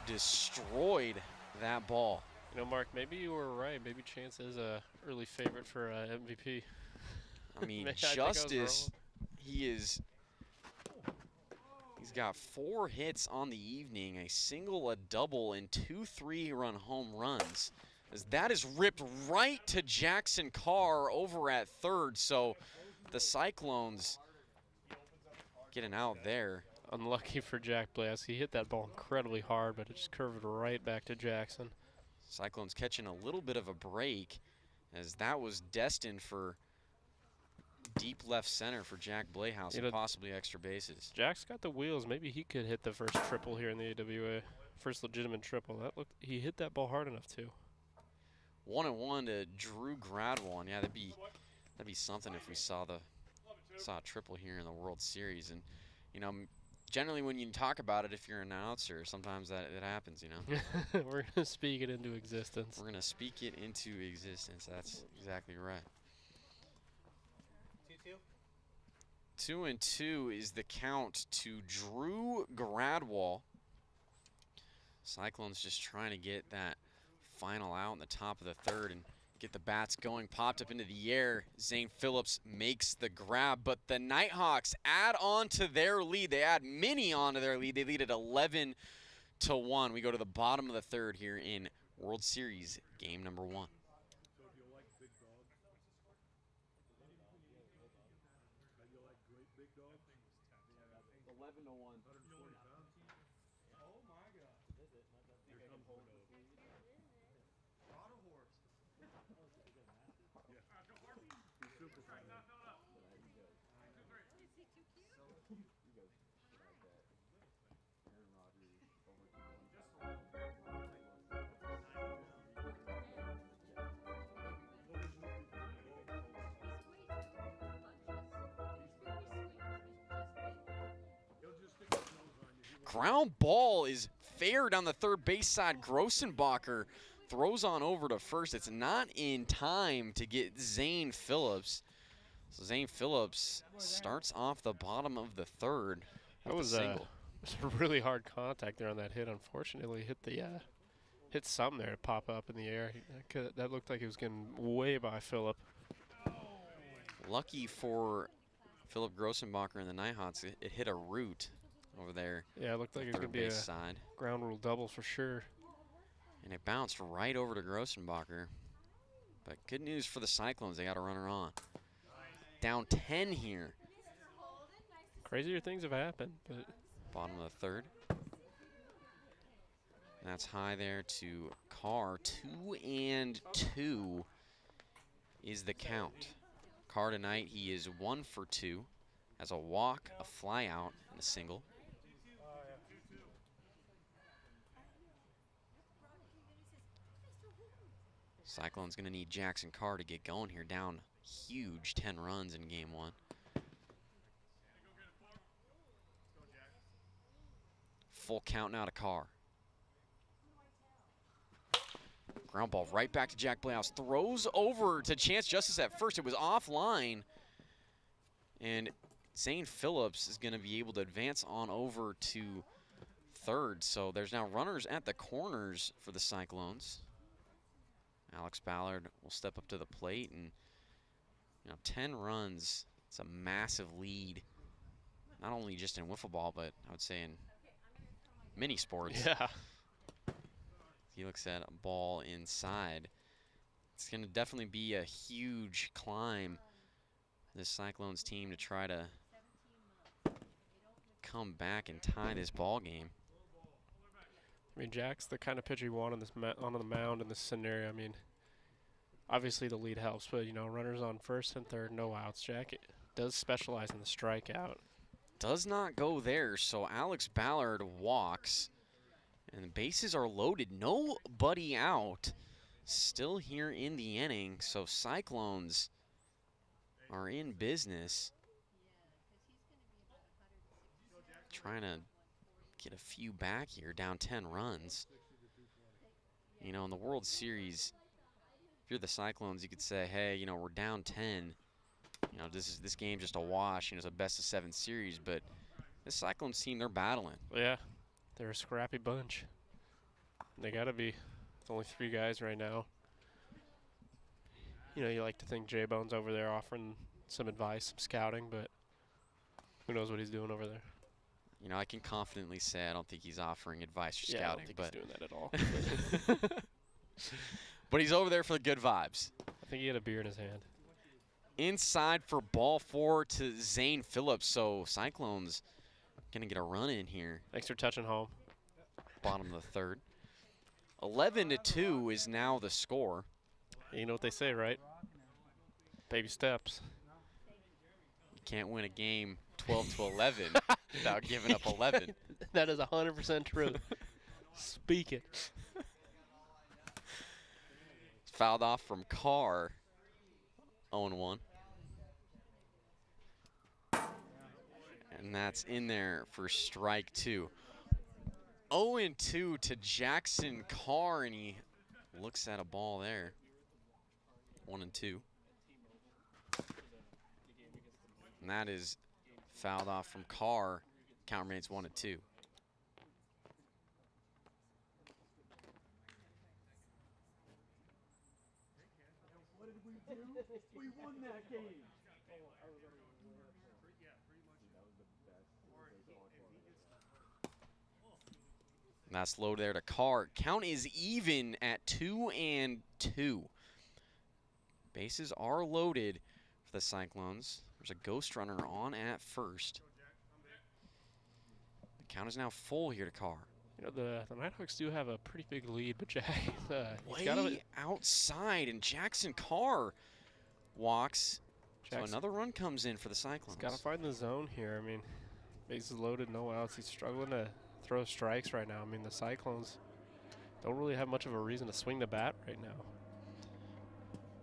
[SPEAKER 2] destroyed that ball.
[SPEAKER 7] You know, Mark, maybe you were right. Maybe Chance is a early favorite for MVP.
[SPEAKER 2] I mean, Justice, he's got 4 hits on the evening, a single, a double, and 2 3-run home runs. As that is ripped right to Jackson Carr over at third, so the Cyclones getting out there.
[SPEAKER 7] Unlucky for Jack Blass. He hit that ball incredibly hard, but it just curved right back to Jackson.
[SPEAKER 2] Cyclones catching a little bit of a break, as that was destined for deep left center for Jack Blayhouse and possibly extra bases.
[SPEAKER 7] Jack's got the wheels. Maybe he could hit the first triple here in the AWA. First legitimate triple. He hit that ball hard enough too.
[SPEAKER 2] 1-1 to Drew Gradwell, and yeah, that'd be something if we saw a triple here in the World Series. And you know, generally when you talk about it, if you're an announcer, sometimes it happens. You know.
[SPEAKER 7] We're gonna speak it into existence.
[SPEAKER 2] We're gonna speak it into existence. That's exactly right. 2-2 is the count to Drew Gradwell. Cyclones just trying to get that final out in the top of the third and get the bats going. Popped up into the air. Zane Phillips makes the grab, but the Nighthawks add on to their lead. They add many on to their lead. They lead at 11-1. We go to the bottom of the third here in World Series game number 1.
[SPEAKER 1] 11-1.
[SPEAKER 2] Ground ball is fair down the third base side. Grossenbacher throws on over to first. It's not in time to get Zane Phillips. So Zane Phillips starts off the bottom of the third.
[SPEAKER 7] That was a really hard contact there on that hit. Unfortunately, hit something there to pop up in the air. That looked like he was getting way by Phillip.
[SPEAKER 2] Lucky for Philip Grossenbacher and the Nighthawks, it hit a root over there.
[SPEAKER 7] Yeah, it looked like it was going to be a ground rule double for sure.
[SPEAKER 2] And it bounced right over to Grossenbacher. But good news for the Cyclones, they got a runner on. Down 10 here.
[SPEAKER 7] Crazier things have happened, but
[SPEAKER 2] bottom of the third. That's high there to Carr. 2-2 is the count. Carr tonight, he is 1 for 2. Has a walk, a fly out, and a single. Cyclone's going to need Jackson Carr to get going here. Down huge 10 runs in game 1. Full count now to Carr. Ground ball right back to Jack Blayhouse. Throws over to Chance Justice at first. It was offline. And Zane Phillips is going to be able to advance on over to third. So there's now runners at the corners for the Cyclones. Alex Ballard will step up to the plate, and 10 runs. It's a massive lead, not only just in wiffle ball, but I would say in many sports.
[SPEAKER 7] Yeah.
[SPEAKER 2] He looks at a ball inside. It's going to definitely be a huge climb for this Cyclones team to try to come back and tie this ball game.
[SPEAKER 7] I mean, Jack's the kind of pitcher you want on this on the mound in this scenario. I mean, obviously the lead helps, but runners on first and third, no outs. Jack does specialize in the strikeout.
[SPEAKER 2] Does not go there, so Alex Ballard walks, and the bases are loaded. Nobody out. Still here in the inning, so Cyclones are in business. Trying to get a few back here, down 10 runs. In the World Series, if you're the Cyclones, you could say, hey, we're down 10. This game's just a wash. It's a best-of-7 series, but this Cyclones team, they're battling.
[SPEAKER 7] Yeah, they're a scrappy bunch. They got to be. It's only 3 guys right now. You like to think J-Bone's over there offering some advice, some scouting, but who knows what he's doing over there.
[SPEAKER 2] I can confidently say I don't think he's offering advice or scouting.
[SPEAKER 7] I don't think he's doing that at all.
[SPEAKER 2] But he's over there for the good vibes.
[SPEAKER 7] I think he had a beer in his hand.
[SPEAKER 2] Inside for ball 4 to Zane Phillips. So Cyclones going to get a run in here.
[SPEAKER 7] Thanks for touching home.
[SPEAKER 2] Bottom of the third. 11-2 is now the score.
[SPEAKER 7] You know what they say, right? Baby steps.
[SPEAKER 2] You can't win a game 12-11 without giving up 11.
[SPEAKER 7] That is 100% true. Speak it.
[SPEAKER 2] Fouled off from Carr. 0-1. And that's in there for strike 2. 0-2 to Jackson Carr, and he looks at a ball there. 1-2. And that is fouled off from Carr. Count remains 1-2.
[SPEAKER 1] What did we do? We won that game.
[SPEAKER 2] And that's low there to Carr. Count is even at 2-2. Bases are loaded for the Cyclones. There's a ghost runner on at first. The count is now full here to Carr.
[SPEAKER 7] You know, the Nighthawks do have a pretty big lead, but Jack,
[SPEAKER 2] way outside, and Jackson Carr walks. So another run comes in for the Cyclones.
[SPEAKER 7] He's got to find the zone here. I mean, bases loaded, no outs. He's struggling to throw strikes right now. I mean, the Cyclones don't really have much of a reason to swing the bat right now.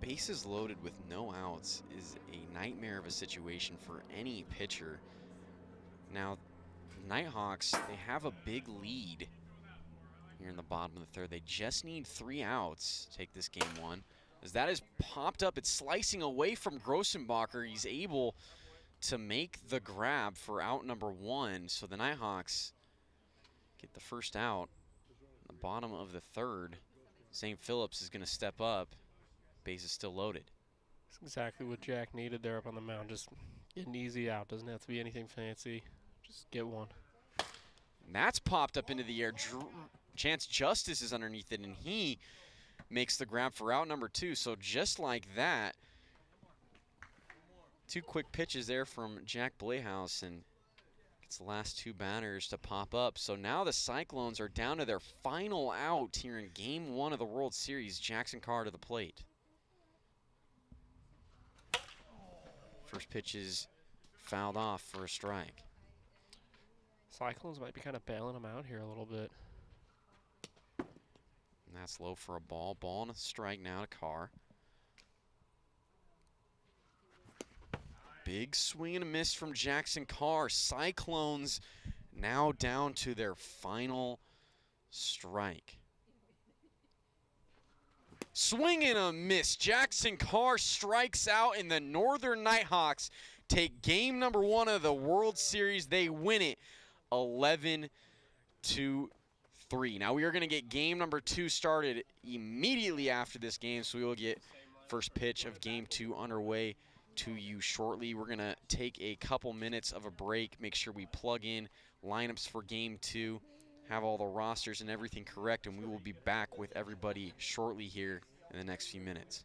[SPEAKER 2] Bases loaded with no outs is a nightmare of a situation for any pitcher. Now, Nighthawks, they have a big lead here in the bottom of the third. They just need 3 outs to take this game 1. As that is popped up, it's slicing away from Grossenbacher. He's able to make the grab for out number 1. So the Nighthawks get the first out. The bottom of the third. St. Phillips is going to step up. Base is still loaded.
[SPEAKER 7] That's exactly what Jack needed there up on the mound. Just get an easy out. Doesn't have to be anything fancy. Just get one.
[SPEAKER 2] And that's popped up into the air. Chance Justice is underneath it, and he makes the grab for out number 2. So just like that, 2 quick pitches there from Jack Blehaus, and gets the last 2 batters to pop up. So now the Cyclones are down to their final out here in game 1 of the World Series. Jackson Carr to the plate. First pitch is fouled off for a strike.
[SPEAKER 7] Cyclones might be kind of bailing them out here a little bit.
[SPEAKER 2] And that's low for a ball. Ball and a strike now to Carr. Big swing and a miss from Jackson Carr. Cyclones now down to their final strike. Swing and a miss. Jackson Carr strikes out, and the Northern Nighthawks take game number 1 of the World Series. They win it 11-3. Now we are going to get game number 2 started immediately after this game, so we will get first pitch of game 2 underway to you shortly. We're going to take a couple minutes of a break, make sure we plug in lineups for game 2, have all the rosters and everything correct, and we will be back with everybody shortly here in the next few minutes.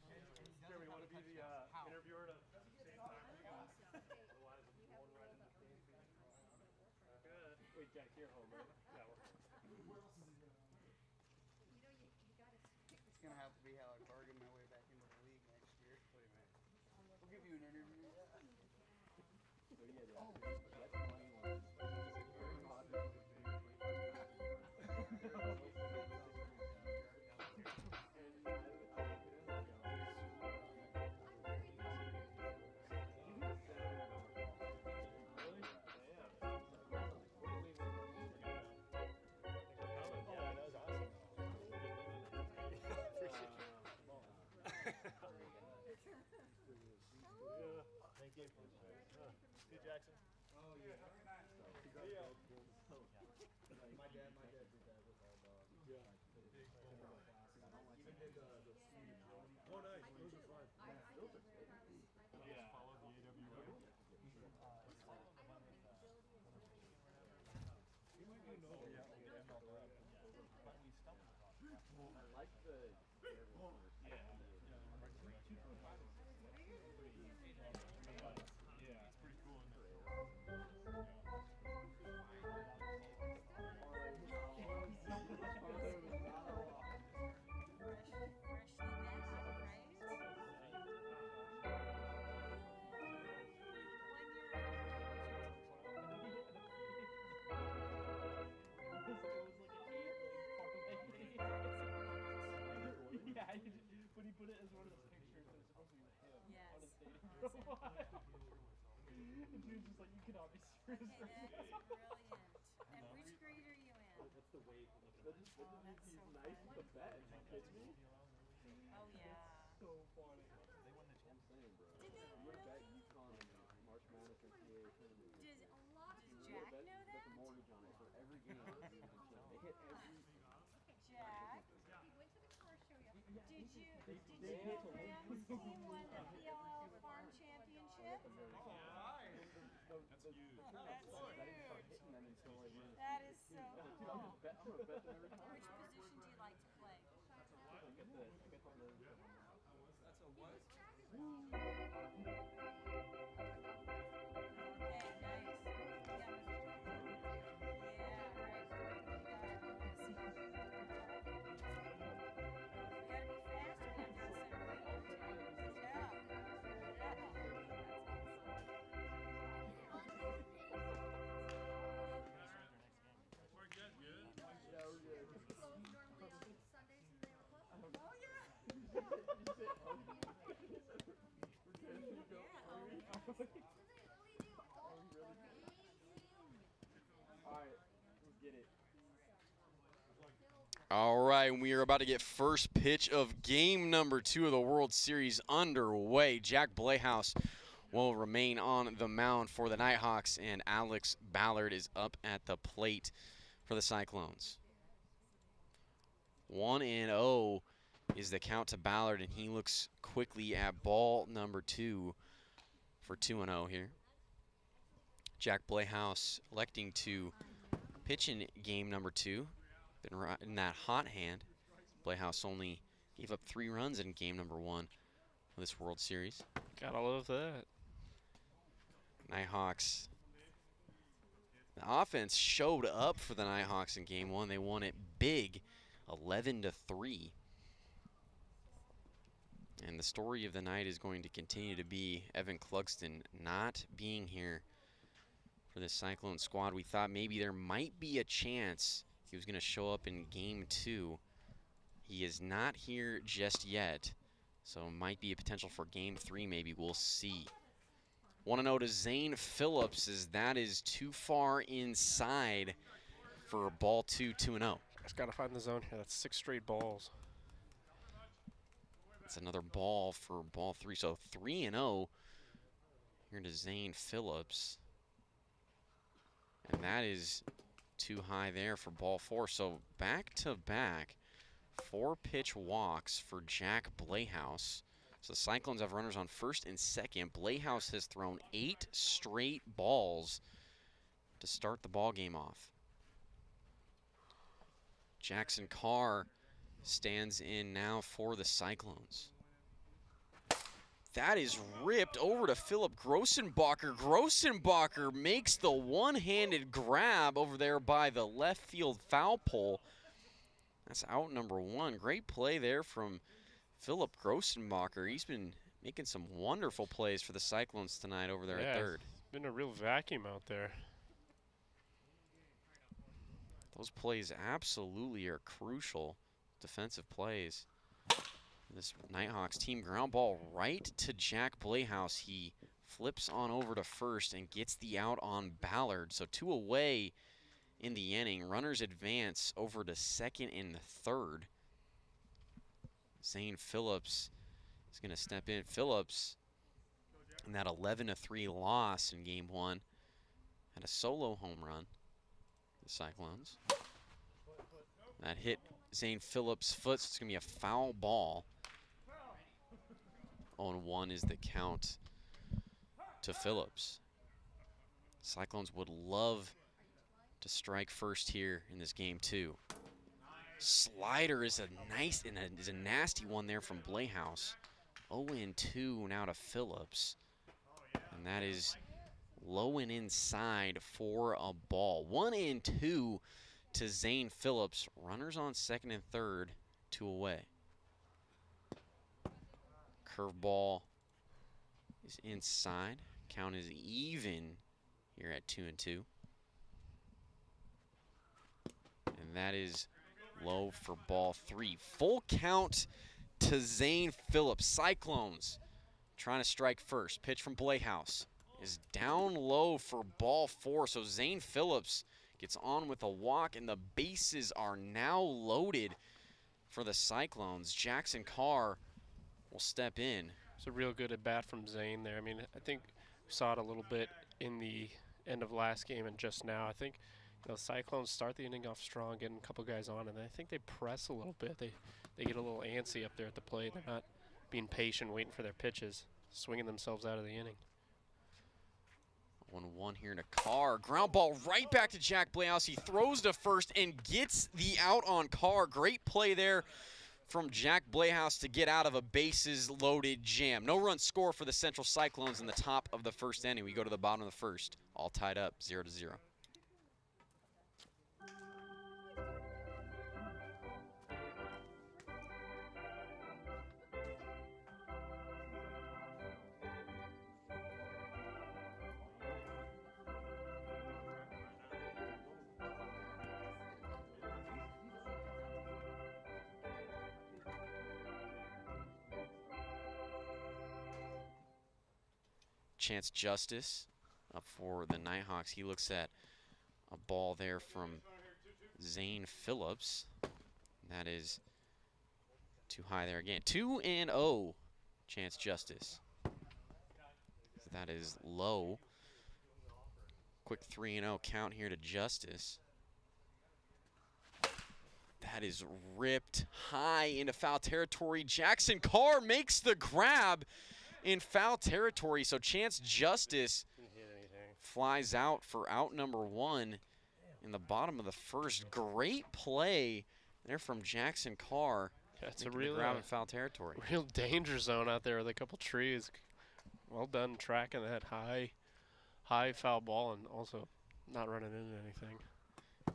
[SPEAKER 1] Dude's just like, you cannot be serious.
[SPEAKER 10] Okay, that is brilliant. And which grade are you in?
[SPEAKER 1] That's the way he's nice with the bet. Are you kidding me?
[SPEAKER 10] Oh, yeah.
[SPEAKER 1] So funny. I'm saying, bro.
[SPEAKER 10] Did they
[SPEAKER 1] You
[SPEAKER 10] really?
[SPEAKER 1] bet UConn in the March Madness or CAA tournament.
[SPEAKER 10] Does Jack know
[SPEAKER 1] Bet
[SPEAKER 10] that?
[SPEAKER 1] the mortgage on it for every game. They hit every.
[SPEAKER 10] Jack? Did you know Graham's team won the PLL Farm Championship?
[SPEAKER 1] That's huge.
[SPEAKER 10] That's huge. That is so cool.
[SPEAKER 1] I'm gonna bet them every time.
[SPEAKER 10] Which position do you like to play?
[SPEAKER 1] That's a what?
[SPEAKER 2] All right, we are about to get first pitch of game number 2 of the World Series underway. Jack Playhouse will remain on the mound for the Nighthawks, and Alex Ballard is up at the plate for the Cyclones. 1-0 is the count to Ballard, and he looks quickly at ball number 2 for 2-0 here. Jack Playhouse electing to pitch in game number 2. Been riding that hot hand. Playhouse only gave up 3 runs in game number 1 of this World Series.
[SPEAKER 7] Gotta love that.
[SPEAKER 2] Nighthawks. The offense showed up for the Nighthawks in game 1. They won it big, 11-3. And the story of the night is going to continue to be Evan Clugston not being here for this Cyclone squad. We thought maybe there might be a chance he was going to show up in game 2. He is not here just yet, so might be a potential for game 3 maybe. We'll see. 1-0 to Zane Phillips, as that is too far inside for ball 2, 2-0.
[SPEAKER 7] Just got to find the zone here. That's 6 straight balls.
[SPEAKER 2] That's another ball for ball 3. So 3-0 here to Zane Phillips. And that is too high there for ball 4. So back-to-back 4-pitch walks for Jack Playhouse. So the Cyclones have runners on first and second. Playhouse has thrown 8 straight balls to start the ball game off. Jackson Carr stands in now for the Cyclones. That is ripped over to Philip Grossenbacher. Grossenbacher makes the one-handed grab over there by the left field foul pole. That's out number 1. Great play there from Philip Grossenbacher. He's been making some wonderful plays for the Cyclones tonight over there at third.
[SPEAKER 7] It's been a real vacuum out there.
[SPEAKER 2] Those plays absolutely are crucial defensive plays. This Nighthawks team, ground ball right to Jack Playhouse. He flips on over to first and gets the out on Ballard. So 2 away in the inning. Runners advance over to second and third. Zane Phillips is going to step in. Phillips, in that 11-3 loss in game 1, had a solo home run. The Cyclones. That hit Zane Phillips' foot, so it's going to be a foul ball. 0-1 is the count to Phillips. Cyclones would love to strike first here in this game 2. Slider is a nice and is a nasty one there from Playhouse. 0-2 now to Phillips. And that is low and inside for a ball. 1-2 to Zane Phillips. Runners on second and third, 2 away. Curveball is inside. Count is even here at 2-2. And that is low for ball 3. Full count to Zane Phillips. Cyclones trying to strike first. Pitch from Playhouse is down low for ball 4. So Zane Phillips gets on with a walk, and the bases are now loaded for the Cyclones. Jackson Carr will step in.
[SPEAKER 7] It's a real good at bat from Zane there. I mean, I think we saw it a little bit in the end of last game and just now. I think Cyclones start the inning off strong, getting a couple guys on, and I think they press a little bit. They get a little antsy up there at the plate. They're not being patient, waiting for their pitches, swinging themselves out of the inning.
[SPEAKER 2] 1-1 here to Carr. Ground ball right back to Jack Playhouse. He throws to first and gets the out on Carr. Great play there from Jack Playhouse to get out of a bases-loaded jam. No run score for the Central Cyclones in the top of the first inning. We go to the bottom of the first, all tied up 0-0. Chance Justice up for the Nighthawks. He looks at a ball there from Zane Phillips. That is too high there again. 2-0, Chance Justice. That is low. Quick 3-0 count here to Justice. That is ripped high into foul territory. Jackson Carr makes the grab in foul territory, so Chance Justice flies out for out number 1 in the bottom of the first. Great play there from Jackson Carr.
[SPEAKER 7] Yeah, it's a real
[SPEAKER 2] grab in foul territory.
[SPEAKER 7] Real danger zone out there with a couple trees. Well done tracking that high foul ball and also not running into anything.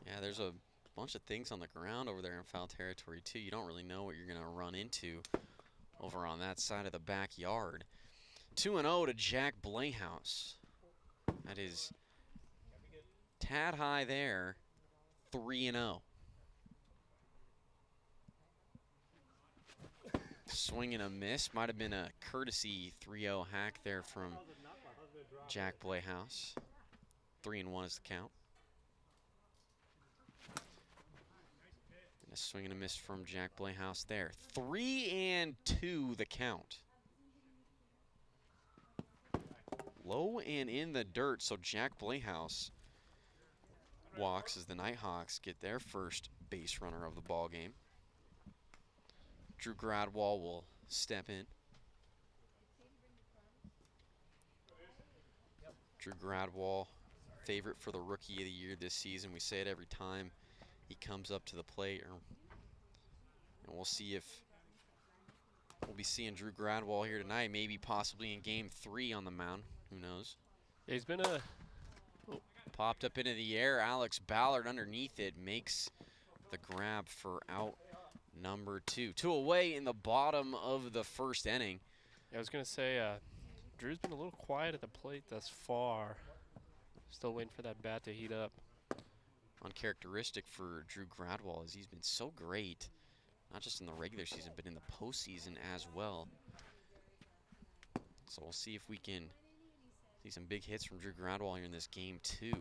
[SPEAKER 2] Yeah, there's a bunch of things on the ground over there in foul territory too. You don't really know what you're going to run into over on that side of the backyard. 2-0 to Jack Playhouse. That is tad high there. 3-0. Swing and a miss. Might have been a courtesy 3-0 hack there from Jack Playhouse. 3-1 is the count. And a swing and a miss from Jack Playhouse there. 3-2 the count. Low and in the dirt, so Jack Playhouse walks as the Nighthawks get their first base runner of the ball game. Drew Gradwall will step in. Drew Gradwall, favorite for the Rookie of the Year this season. We say it every time he comes up to the plate. And we'll see if we'll be seeing Drew Gradwall here tonight, maybe possibly in Game 3 on the mound. Who knows?
[SPEAKER 7] He's been
[SPEAKER 2] popped up into the air. Alex Ballard underneath it makes the grab for out number 2. 2 away in the bottom of the first inning.
[SPEAKER 7] Yeah, I was going to say, Drew's been a little quiet at the plate thus far. Still waiting for that bat to heat up.
[SPEAKER 2] Uncharacteristic for Drew Gradwall is he's been so great, not just in the regular season, but in the postseason as well. So we'll see if we can see some big hits from Drew Gradwall here in this game 2,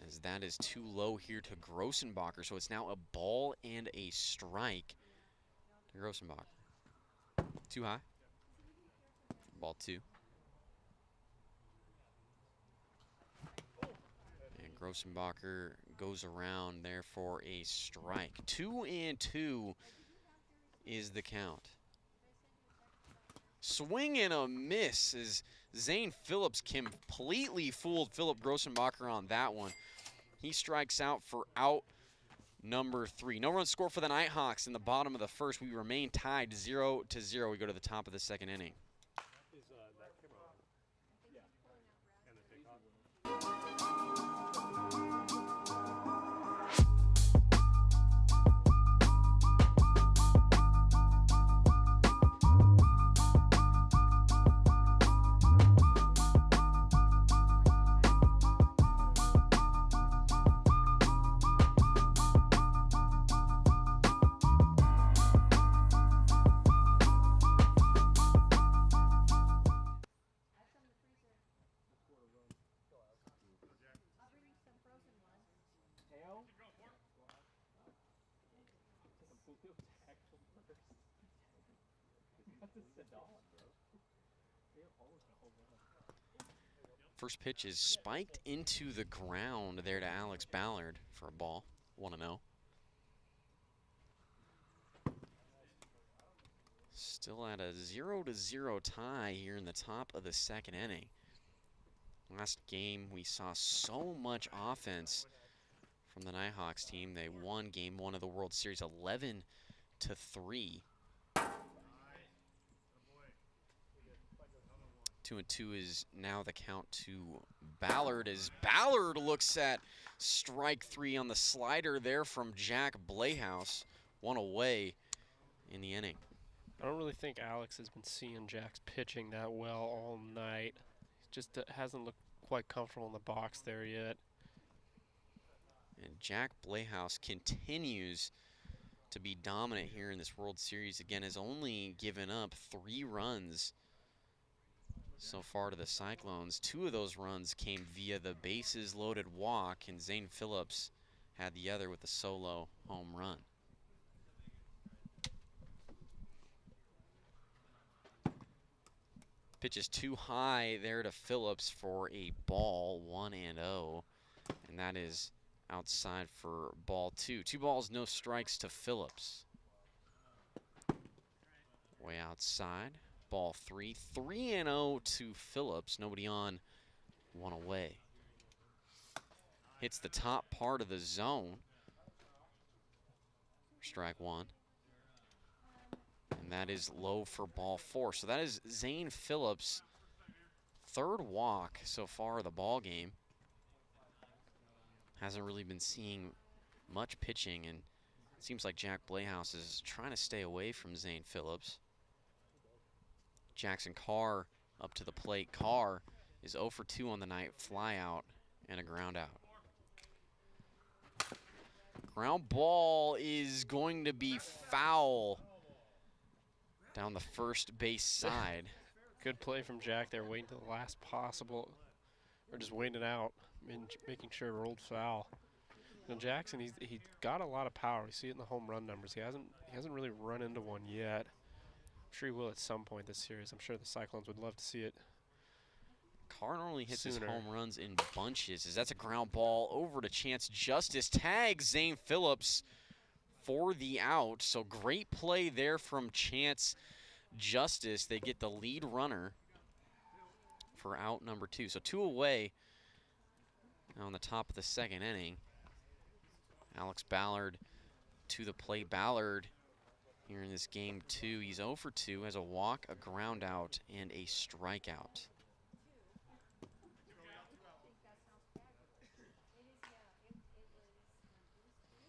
[SPEAKER 2] as that is too low here to Grossenbacher. So it's now a ball and a strike to Grossenbacher. Too high. Ball 2. And Grossenbacher goes around there for a strike. 2-2 is the count. Swing and a miss as Zane Phillips completely fooled Philip Grossenbacher on that one. He strikes out for out number 3. No run score for the Nighthawks in the bottom of the first. We remain tied 0-0. We go to the top of the second inning. First pitch is spiked into the ground there to Alex Ballard for a ball, 1-0. Still at a 0-0 tie here in the top of the second inning. Last game we saw so much offense from the Nighthawks team. They won game 1 of the World Series 11-3. 2-2 is now the count to Ballard as Ballard looks at strike 3 on the slider there from Jack Blehouse. One away in the inning.
[SPEAKER 7] I don't really think Alex has been seeing Jack's pitching that well all night. He just hasn't looked quite comfortable in the box there yet.
[SPEAKER 2] And Jack Blehouse continues to be dominant here in this World Series. Again, has only given up 3 runs so far to the Cyclones. 2 of those runs came via the bases loaded walk, and Zane Phillips had the other with a solo home run. Pitch is too high there to Phillips for a ball, 1-0, and that is outside for ball 2. 2 balls, no strikes to Phillips. Way outside, ball 3. 3-0 to Phillips, nobody on, 1 away. Hits the top part of the zone. Strike 1. And that is low for ball 4. So that is Zane Phillips' 3rd walk so far of the ball game. Hasn't really been seeing much pitching, and it seems like Jack Blehouse is trying to stay away from Zane Phillips. Jackson Carr up to the plate. Carr is 0 for 2 on the night, fly out and a ground out. Ground ball is going to be foul down the first base side.
[SPEAKER 7] Good play from Jack there, waiting to the last possible, or just waiting it out, making sure it rolled foul. Now Jackson, he's got a lot of power. You see it in the home run numbers. He hasn't really run into one yet. I'm sure he will at some point this series. I'm sure the Cyclones would love to see it.
[SPEAKER 2] Carr normally hits his home runs in bunches. As that's a ground ball over to Chance Justice. Tags Zane Phillips for the out. So great play there from Chance Justice. They get the lead runner for out number 2. So 2 away now on the top of the second inning. Alex Ballard to the plate. Ballard here in this game 2. He's 0 for 2, has a walk, a ground out, and a strikeout.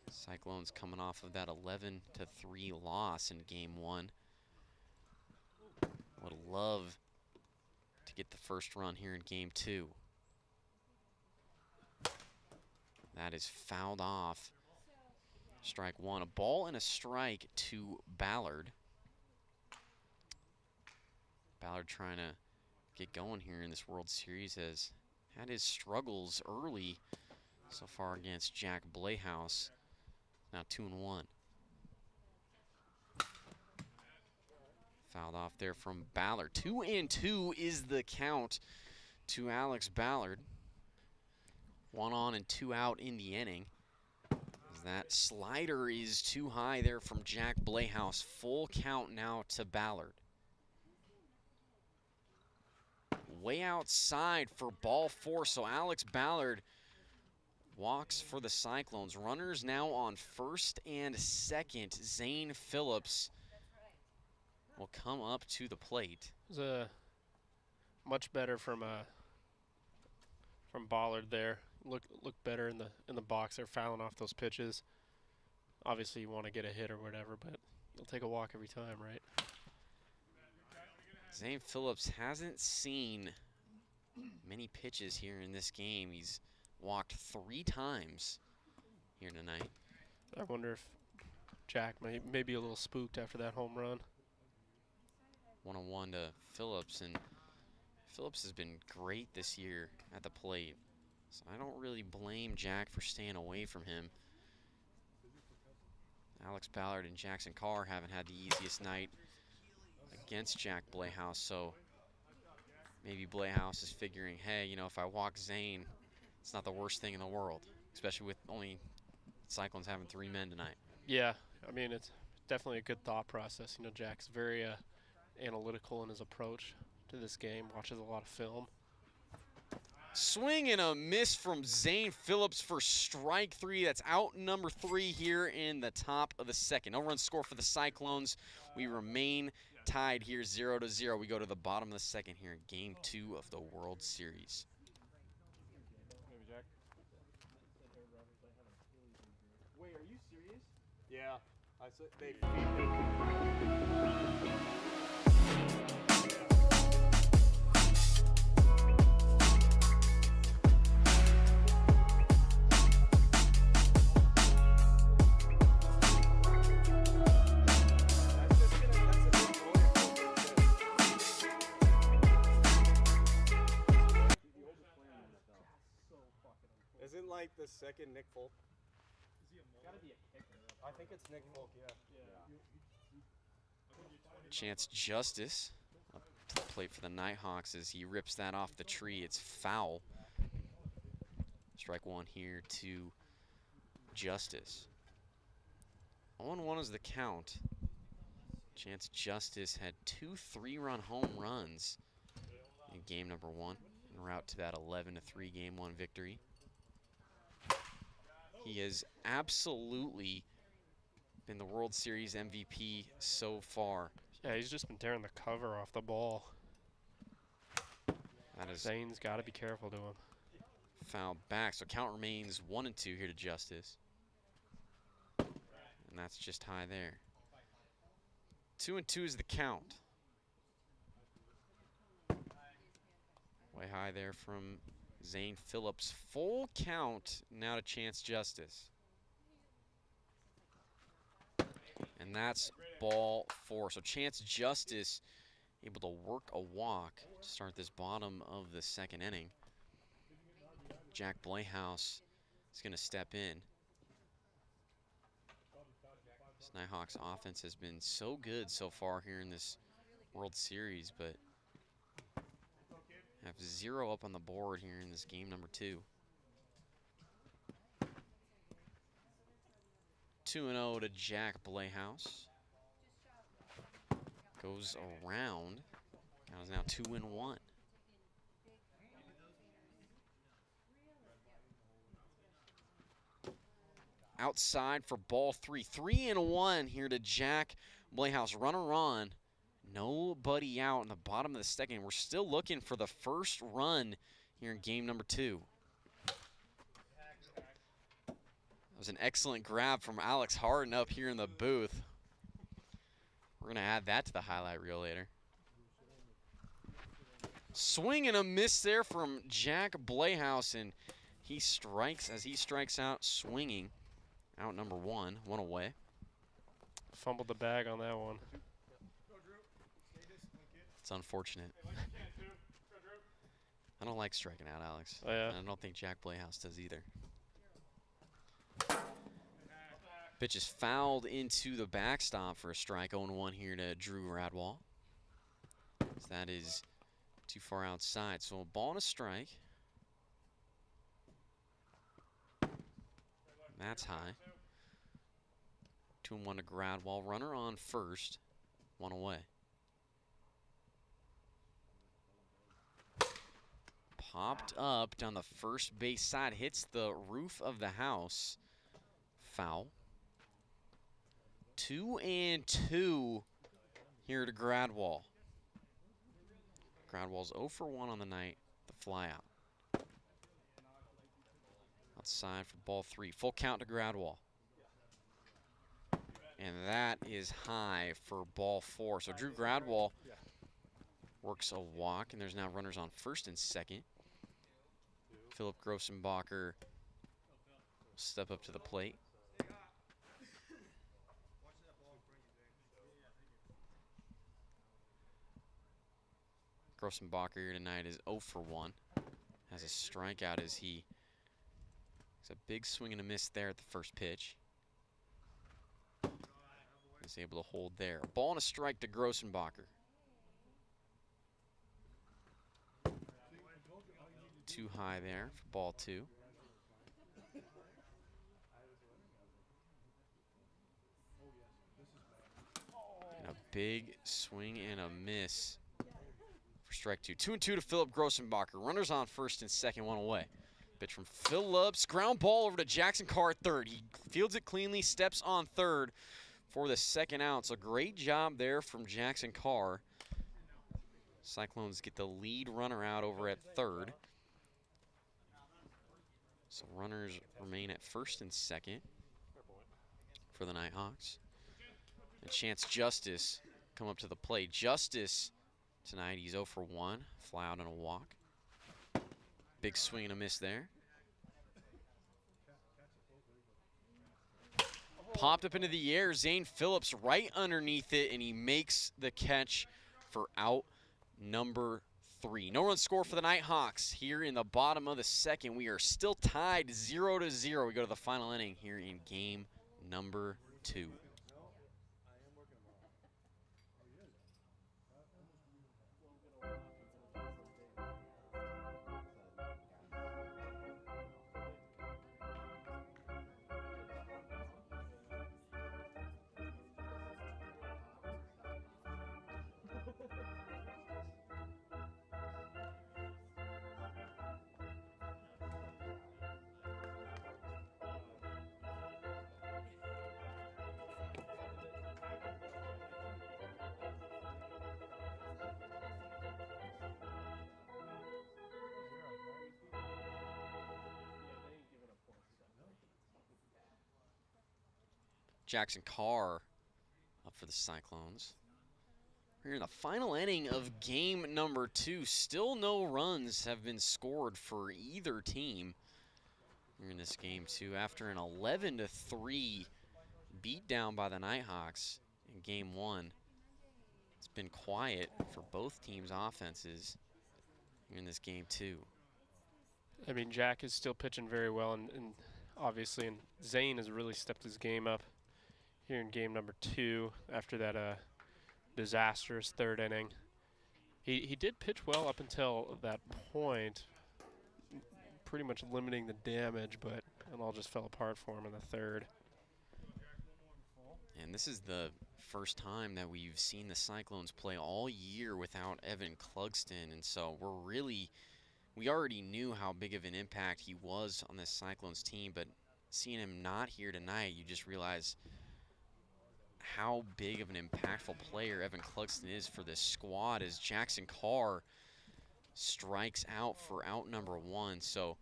[SPEAKER 2] Cyclones coming off of that 11-3 loss in game 1. Would love to get the first run here in game 2. That is fouled off. Strike 1. A ball and a strike to Ballard. Ballard trying to get going here in this World Series, has had his struggles early so far against Jack Blehouse. Now 2-1. Fouled off there from Ballard. 2-2 is the count to Alex Ballard. 1 on and 2 out in the inning. As that slider is too high there from Jack Blehouse. Full count now to Ballard. Way outside for ball 4, so Alex Ballard walks for the Cyclones. Runners now on first and second. Zane Phillips will come up to the plate.
[SPEAKER 7] It was much better from Ballard there. Looked better in the box. They're fouling off those pitches. Obviously, you want to get a hit or whatever, but you'll take a walk every time, right?
[SPEAKER 2] Zane Phillips hasn't seen many pitches here in this game. He's walked 3 times here tonight.
[SPEAKER 7] I wonder if Jack may be a little spooked after that home run.
[SPEAKER 2] 1-1 to Phillips, and Phillips has been great this year at the plate. So I don't really blame Jack for staying away from him. Alex Ballard and Jackson Carr haven't had the easiest night against Jack Blehouse, so maybe Blehouse is figuring, hey, you know, if I walk Zane, it's not the worst thing in the world, especially with only Cyclones having 3 men tonight.
[SPEAKER 7] Yeah, I mean, it's definitely a good thought process. You know, Jack's very analytical in his approach to this game, watches a lot of film.
[SPEAKER 2] Swing and a miss from Zane Phillips for strike 3. That's out number 3 here in the top of the second. No run score for the Cyclones. We remain tied here 0-0. We go to the bottom of the second here in game 2 of the World Series.
[SPEAKER 1] Wait, are you serious? Yeah. I said they Isn't like the second Nick Folk? Gotta be a kicker. I think it's Nick Folk, yeah.
[SPEAKER 2] Chance Justice up to the plate for the Nighthawks as he rips that off the tree. It's foul. Strike 1 here to Justice. 0-1 is the count. Chance Justice had 2 3-run home runs in game number 1 en route to that 11-3 game 1 victory. He has absolutely been the World Series MVP so far.
[SPEAKER 7] Yeah, he's just been tearing the cover off the ball.
[SPEAKER 2] That is
[SPEAKER 7] Zane's got to be careful to him.
[SPEAKER 2] Foul back, so count remains 1-2 here to Justice. And that's just high there. 2-2 is the count. Way high there from Zane Phillips. Full count now to Chance Justice. And that's ball 4. So Chance Justice able to work a walk to start this bottom of the second inning. Jack Blehouse is going to step in. This Nighthawks offense has been so good so far here in this World Series, but have 0 up on the board here in this game number 2. 2-0 to Jack Blehouse. Goes around. Count is now 2-1. Outside for ball 3. 3-1 here to Jack Blehouse. Runner on. Nobody out in the bottom of the second. We're still looking for the first run here in game number 2. That was an excellent grab from Alex Harden up here in the booth. We're going to add that to the highlight reel later. Swing and a miss there from Jack Blehouse, and he strikes as he strikes out swinging. Out number 1, 1 away.
[SPEAKER 7] Fumbled the bag on that one.
[SPEAKER 2] It's unfortunate. I don't like striking out, Alex.
[SPEAKER 7] Oh, yeah?
[SPEAKER 2] And I don't think Jack Blehouse does either. Pitch is fouled into the backstop for a strike. 0-1 here to Drew Radwall. So that is too far outside. So a ball and a strike. That's high. 2-1 to Gradwall. Runner on first. 1 away. Popped up down the first base side. Hits the roof of the house. Foul. 2-2 here to Gradwall. Gradwall's 0 for 1 on the night. The fly out. Outside for ball 3. Full count to Gradwall. And that is high for ball 4. So Drew Gradwall works a walk, and there's now runners on first and second. Philip Grossenbacher will step up to the plate. Grossenbacher here tonight is 0 for 1. Has a strikeout as he has a big swing and a miss there at the first pitch. He's able to hold there. A ball and a strike to Grossenbacher. too high there for ball 2. And a big swing and a miss for strike 2. 2-2 to Philip Grossenbacher. Runners on first and second, 1 away. Pitch from Phillips. Ground ball over to Jackson Carr at third. He fields it cleanly, steps on third for the second out. So great job there from Jackson Carr. Cyclones get the lead runner out over at third. So runners remain at first and second for the Nighthawks. And Chance Justice come up to the plate. Justice tonight, he's 0 for 1, fly out and a walk. Big swing and a miss there. Popped up into the air, Zane Phillips right underneath it, and he makes the catch for out number 3. No run score for the Nighthawks here in the bottom of the second. We are still tied 0-0. We go to the final inning here in game number 2. Jackson Carr up for the Cyclones. We're in the final inning of game number 2. Still no runs have been scored for either team here in this game 2 after an 11-3 beatdown by the Nighthawks in game 1. It's been quiet for both teams' offenses here in this game 2.
[SPEAKER 7] I mean, Jack is still pitching very well, and obviously, and Zane has really stepped his game up here in game number 2 after that disastrous third inning. He did pitch well up until that point, pretty much limiting the damage, but it all just fell apart for him in the third.
[SPEAKER 2] And this is the first time that we've seen the Cyclones play all year without Evan Clugston, and so we already knew how big of an impact he was on this Cyclones team, but seeing him not here tonight, you just realize how big of an impactful player Evan Clugston is for this squad as Jackson Carr strikes out for out number 1. So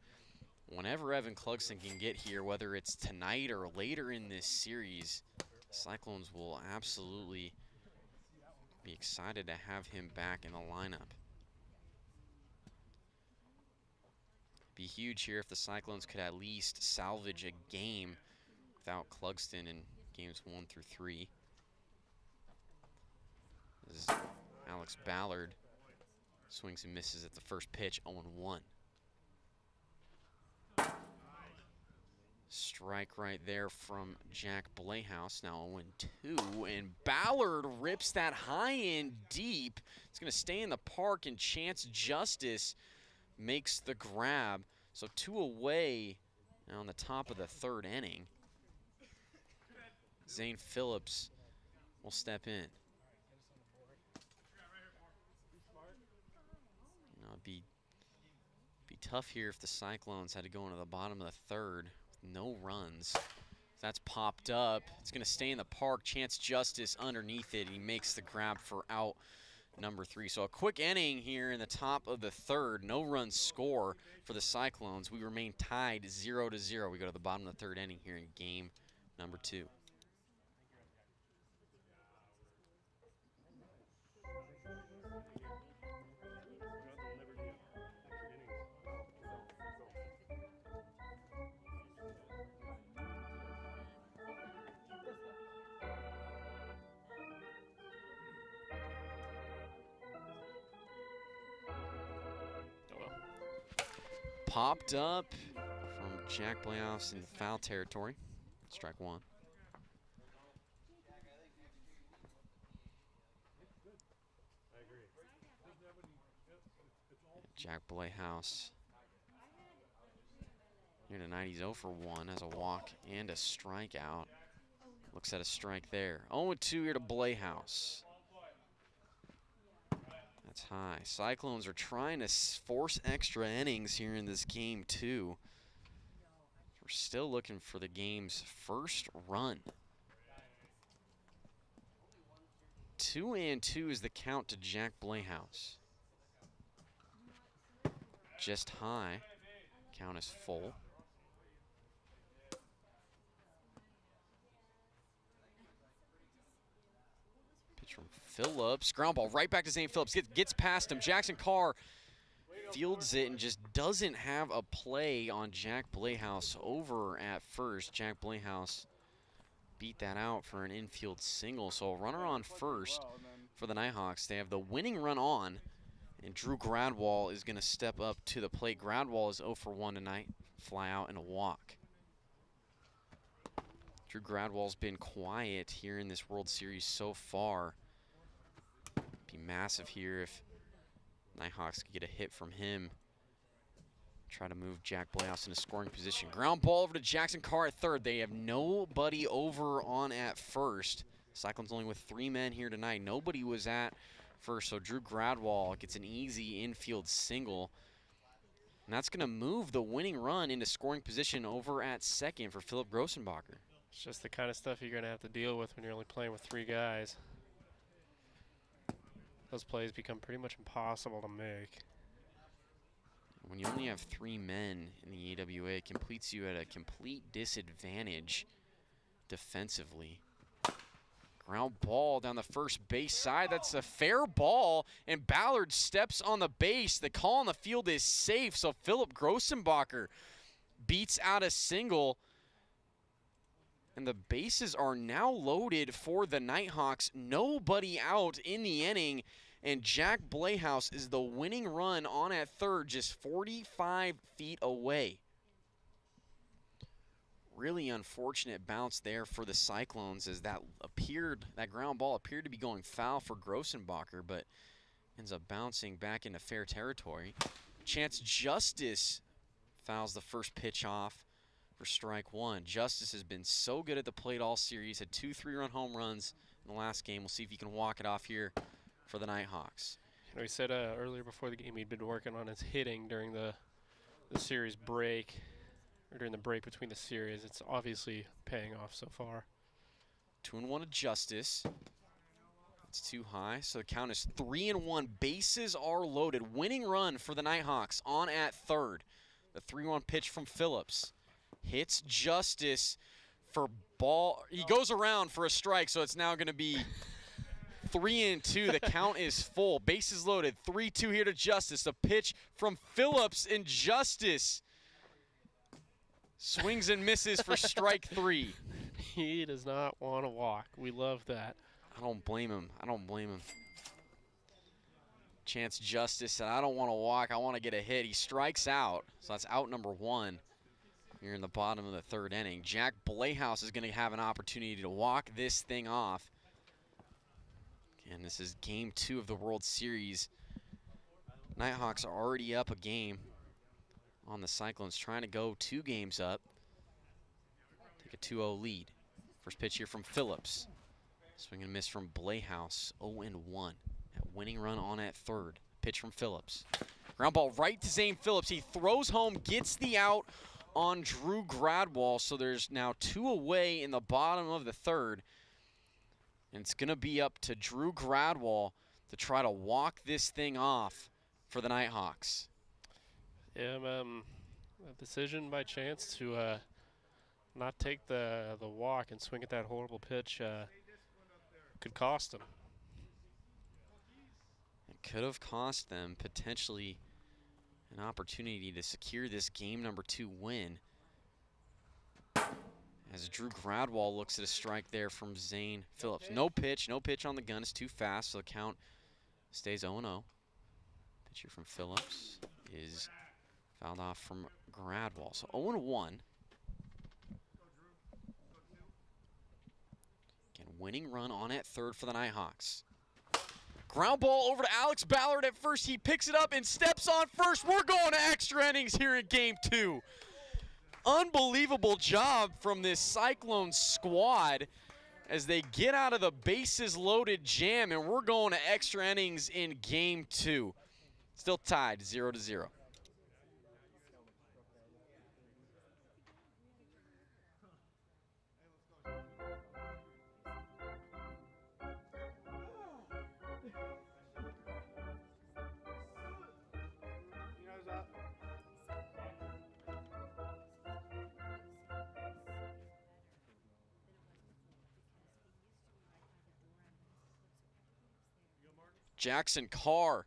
[SPEAKER 2] whenever Evan Clugston can get here, whether it's tonight or later in this series, Cyclones will absolutely be excited to have him back in the lineup. Be huge here if the Cyclones could at least salvage a game without Clugston in games 1 through 3. This is Alex Ballard. Swings and misses at the first pitch, 0-1. Strike right there from Jack Blehouse, now 0-2. And Ballard rips that high and deep. It's going to stay in the park, and Chance Justice makes the grab. So 2 away now on the top of the third inning. Zane Phillips will step in. You know, it'd be tough here if the Cyclones had to go into the bottom of the third with no runs. That's popped up. It's going to stay in the park. Chance Justice underneath it. He makes the grab for out number 3. So a quick inning here in the top of the third. No run score for the Cyclones. We remain tied 0-0. We go to the bottom of the third inning here in game number 2. Popped up from Jack Blehouse in foul territory. Strike 1. Jack Blehouse Here tonight, he's 0 for 1 as a walk and a strikeout. Looks at a strike there. 0-2 here to Blayhouse. That's high. Cyclones are trying to force extra innings here in this game, too. We're still looking for the game's first run. 2-2 is the count to Jack Blayhouse. Just high. Count is full. Pitch from Phillips. Ground ball right back to Zane Phillips. Gets past him. Jackson Carr fields it and just doesn't have a play on Jack Blayhouse over at first. Jack Blayhouse beat that out for an infield single. So a runner on first for the Nighthawks. They have the winning run on, and Drew Gradwall is going to step up to the plate. Gradwall is 0 for 1 tonight. Fly out and a walk. Drew Gradwall's been quiet here in this World Series so far. Be massive here if Nighthawks could get a hit from him. Try to move Jack Blayhouse into scoring position. Ground ball over to Jackson Carr at third. They have nobody over on at first. Cyclones only with 3 men here tonight. Nobody was at first, so Drew Gradwall gets an easy infield single. And that's going to move the winning run into scoring position over at second for Philip Grossenbacher.
[SPEAKER 7] It's just the kind of stuff you're going to have to deal with when you're only playing with 3 guys. Those plays become pretty much impossible to make.
[SPEAKER 2] When you only have 3 men in the AWA, it completes you at a complete disadvantage defensively. Ground ball down the first base side. That's a fair ball, and Ballard steps on the base. The call on the field is safe, so Philip Grossenbacher beats out a single. And the bases are now loaded for the Nighthawks. Nobody out in the inning, and Jack Blayhouse is the winning run on at third, just 45 feet away. Really unfortunate bounce there for the Cyclones, as that ground ball appeared to be going foul for Grossenbacher, but ends up bouncing back into fair territory. Chance Justice fouls the first pitch off for strike 1. Justice has been so good at the plate all series, had 2 3-run home runs in the last game. We'll see if he can walk it off here for the Nighthawks.
[SPEAKER 7] You know, he said earlier before the game he'd been working on his hitting during the series break, or during the break between the series. It's obviously paying off so far.
[SPEAKER 2] 2-1 to Justice. It's too high, so the count is 3-1. Bases are loaded. Winning run for the Nighthawks on at third. The 3-1 pitch from Phillips. Hits Justice for ball. He goes around for a strike, so it's now going to be 3-2. The count is full. Bases loaded. 3-2 here to Justice. A pitch from Phillips, and Justice swings and misses for strike 3.
[SPEAKER 7] He does not want to walk. We love that.
[SPEAKER 2] I don't blame him. I don't blame him. Chance Justice said, I don't want to walk. I want to get a hit. He strikes out. So that's out number 1 here in the bottom of the third inning. Jack Blayhouse is going to have an opportunity to walk this thing off. And this is game 2 of the World Series. Nighthawks are already up a game on the Cyclones, trying to go 2 games up. Take a 2-0 lead. First pitch here from Phillips. Swing and miss from Blayhouse. 0-1. That winning run on at third. Pitch from Phillips. Ground ball right to Zane Phillips. He throws home, gets the out on Drew Gradwall. So there's now 2 away in the bottom of the third. And it's going to be up to Drew Gradwall to try to walk this thing off for the Nighthawks.
[SPEAKER 7] Yeah, a decision by Chance to not take the walk and swing at that horrible pitch could cost them.
[SPEAKER 2] It could have cost them potentially an opportunity to secure this game number 2 win. As Drew Gradwall looks at a strike there from Zane Phillips. No pitch on the gun. It's too fast, so the count stays 0-0. Pitch here from Phillips is fouled off from Gradwall. So 0-1. Again, winning run on at third for the Nighthawks. Ground ball over to Alex Ballard at first. He picks it up and steps on first. We're going to extra innings here in game 2. Unbelievable job from this Cyclone squad as they get out of the bases loaded jam, and we're going to extra innings in game 2. Still tied 0-0. Jackson Carr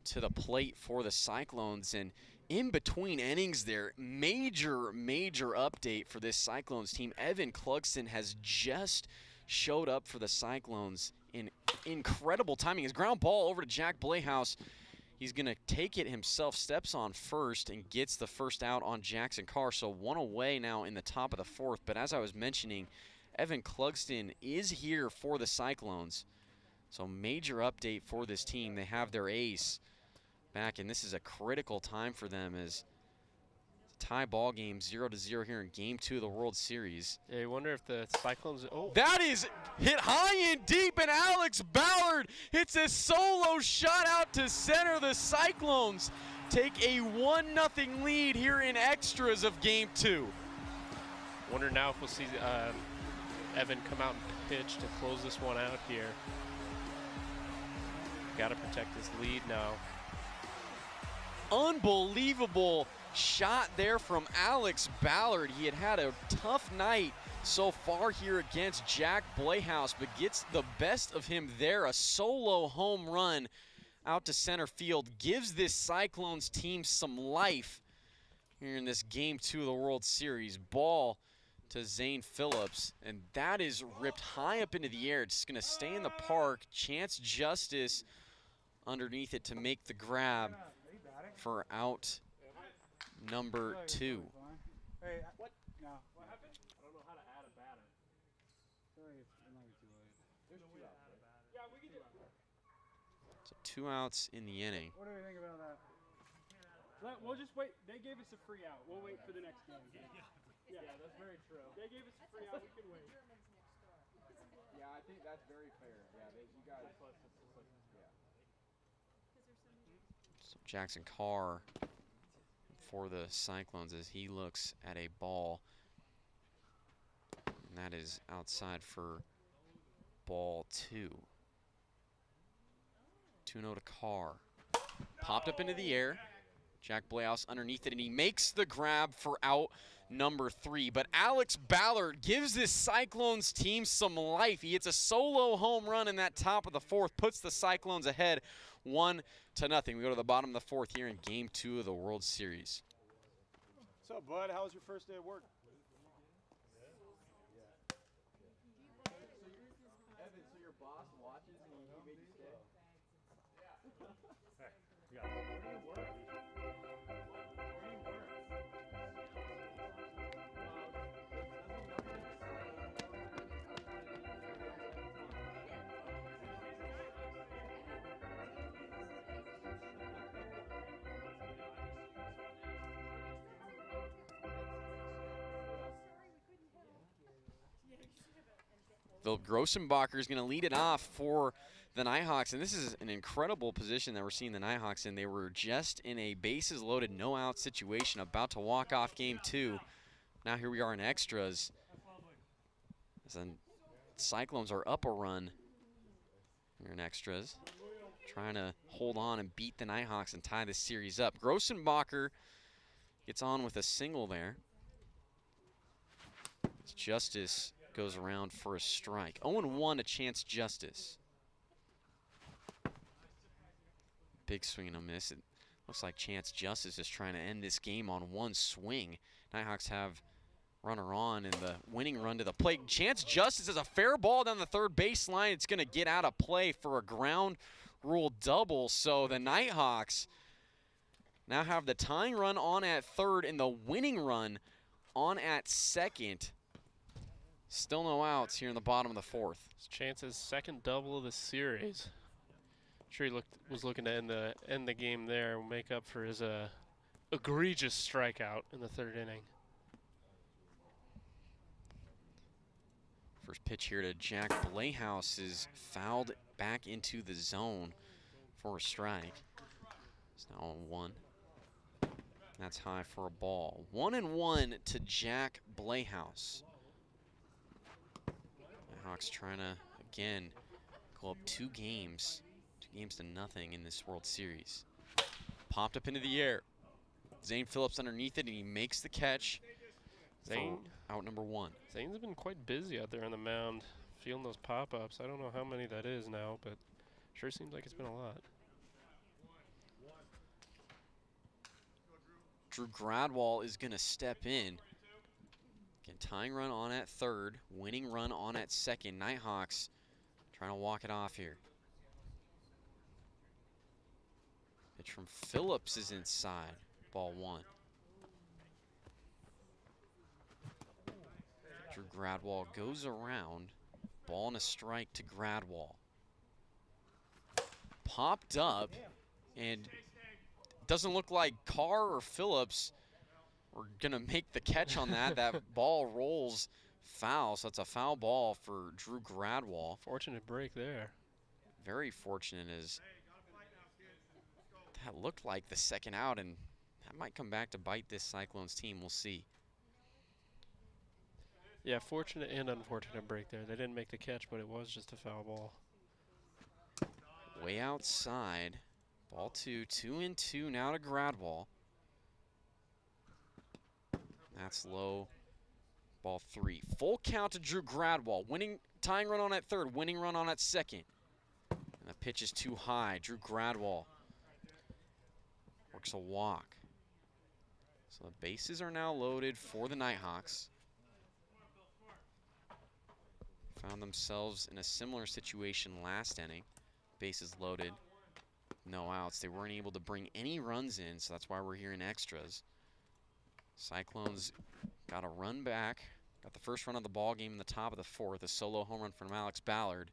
[SPEAKER 2] to the plate for the Cyclones, and in between innings there, major update for this Cyclones team. Evan Clugston has just showed up for the Cyclones in incredible timing. His ground ball over to Jack Blayhouse. He's going to take it himself, steps on first, and gets the first out on Jackson Carr. So 1 away now in the top of the 4th. But as I was mentioning, Evan Clugston is here for the Cyclones. So major update for this team. They have their ace back, and this is a critical time for them as it's a tie ball game, 0-0 here in game 2 of the World Series.
[SPEAKER 7] Yeah, you wonder if the Cyclones,
[SPEAKER 2] That is hit high and deep, and Alex Ballard hits a solo shot out to center. The Cyclones take a 1-0 lead here in extras of game 2.
[SPEAKER 7] Wonder now if we'll see Evan come out and pitch to close this one out here. Got to protect this lead now.
[SPEAKER 2] Unbelievable shot there from Alex Ballard. He had a tough night so far here against Jack Blayhouse, but gets the best of him there. A solo home run out to center field gives this Cyclones team some life here in this game 2 of the World Series. Ball to Zane Phillips, and that is ripped high up into the air. It's going to stay in the park. Chance Justice underneath it to make the grab for out number 2.
[SPEAKER 9] Hey, what? No. What happened? I don't know how to add a batter. Sorry, it might be too late. There's 2 outs. Yeah, we can do it.
[SPEAKER 2] So 2 outs in the inning.
[SPEAKER 9] What do we think about that?
[SPEAKER 11] We'll just wait. They gave us a free out. We'll wait for the next game. Yeah, that's very true. They gave us a free out. We can wait.
[SPEAKER 1] Yeah, I think that's very fair. Yeah, you guys. Yeah.
[SPEAKER 2] So Jackson Carr for the Cyclones as he looks at a ball, and that is outside for ball 2. 2-0 to Carr. Popped up into the air. Jack Blayhouse underneath it, and he makes the grab for out number 3. But Alex Ballard gives this Cyclones team some life. He hits a solo home run in that top of the 4th, puts the Cyclones ahead 1-0. We go to the bottom of the 4th here in game 2 of the World Series.
[SPEAKER 12] What's up, bud? How was your first day at work?
[SPEAKER 1] Evan, so your boss watches and he made you stay?
[SPEAKER 12] Hey, you got it. Where do you work?
[SPEAKER 2] Bill Grossenbacher is going to lead it off for the Nighthawks, and this is an incredible position that we're seeing the Nighthawks in. They were just in a bases loaded, no out situation, about to walk off game 2. Now here we are in extras. As the Cyclones are up a run here in extras, trying to hold on and beat the Nighthawks and tie this series up. Grossenbacher gets on with a single there. As Justice goes around for a strike. 0-1 to Chance Justice. Big swing and a miss. It looks like Chance Justice is trying to end this game on one swing. Nighthawks have runner on in the winning run to the plate. Chance Justice has a fair ball down the third baseline. It's going to get out of play for a ground rule double. So the Nighthawks now have the tying run on at third and the winning run on at second. Still no outs here in the bottom of the 4th.
[SPEAKER 7] It's Chance's second double of the series. I'm sure he was looking to end the game there, make up for his egregious strikeout in the 3rd inning.
[SPEAKER 2] First pitch here to Jack Blayhouse is fouled back into the zone for a strike. It's now on 1. That's high for a ball. 1-1 to Jack Blayhouse. Nighthawks trying to, again, go up 2 games. 2 games to nothing in this World Series. Popped up into the air. Zane Phillips underneath it, and he makes the catch.
[SPEAKER 7] Zane,
[SPEAKER 2] out number 1.
[SPEAKER 7] Zane's been quite busy out there on the mound, fielding those pop-ups. I don't know how many that is now, but sure seems like it's been a lot.
[SPEAKER 2] Drew Gradwall is going to step in. Again, tying run on at 3rd, winning run on at 2nd. Nighthawks trying to walk it off here. Pitch from Phillips is inside. Ball 1. Drew Gradwall goes around. Ball and a strike to Gradwall. Popped up, and doesn't look like Carr or Phillips were going to make the catch on that. That ball rolls foul, so it's a foul ball for Drew Gradwall.
[SPEAKER 7] Fortunate break there.
[SPEAKER 2] Very fortunate, as that looked like the second out, and that might come back to bite this Cyclones team. We'll see.
[SPEAKER 7] Yeah, fortunate and unfortunate break there. They didn't make the catch, but it was just a foul ball.
[SPEAKER 2] Way outside. Ball 2, 2-2 now to Gradwall. That's low. Ball 3. Full count to Drew Gradwall. Tying run on at 3rd, winning run on at 2nd. And the pitch is too high. Drew Gradwall works a walk. So the bases are now loaded for the Nighthawks. Found themselves in a similar situation last inning. Bases loaded. No outs. They weren't able to bring any runs in, so that's why we're here in extras. Cyclones got a run back. Got the first run of the ball game in the top of the 4th. A solo home run from Alex Ballard.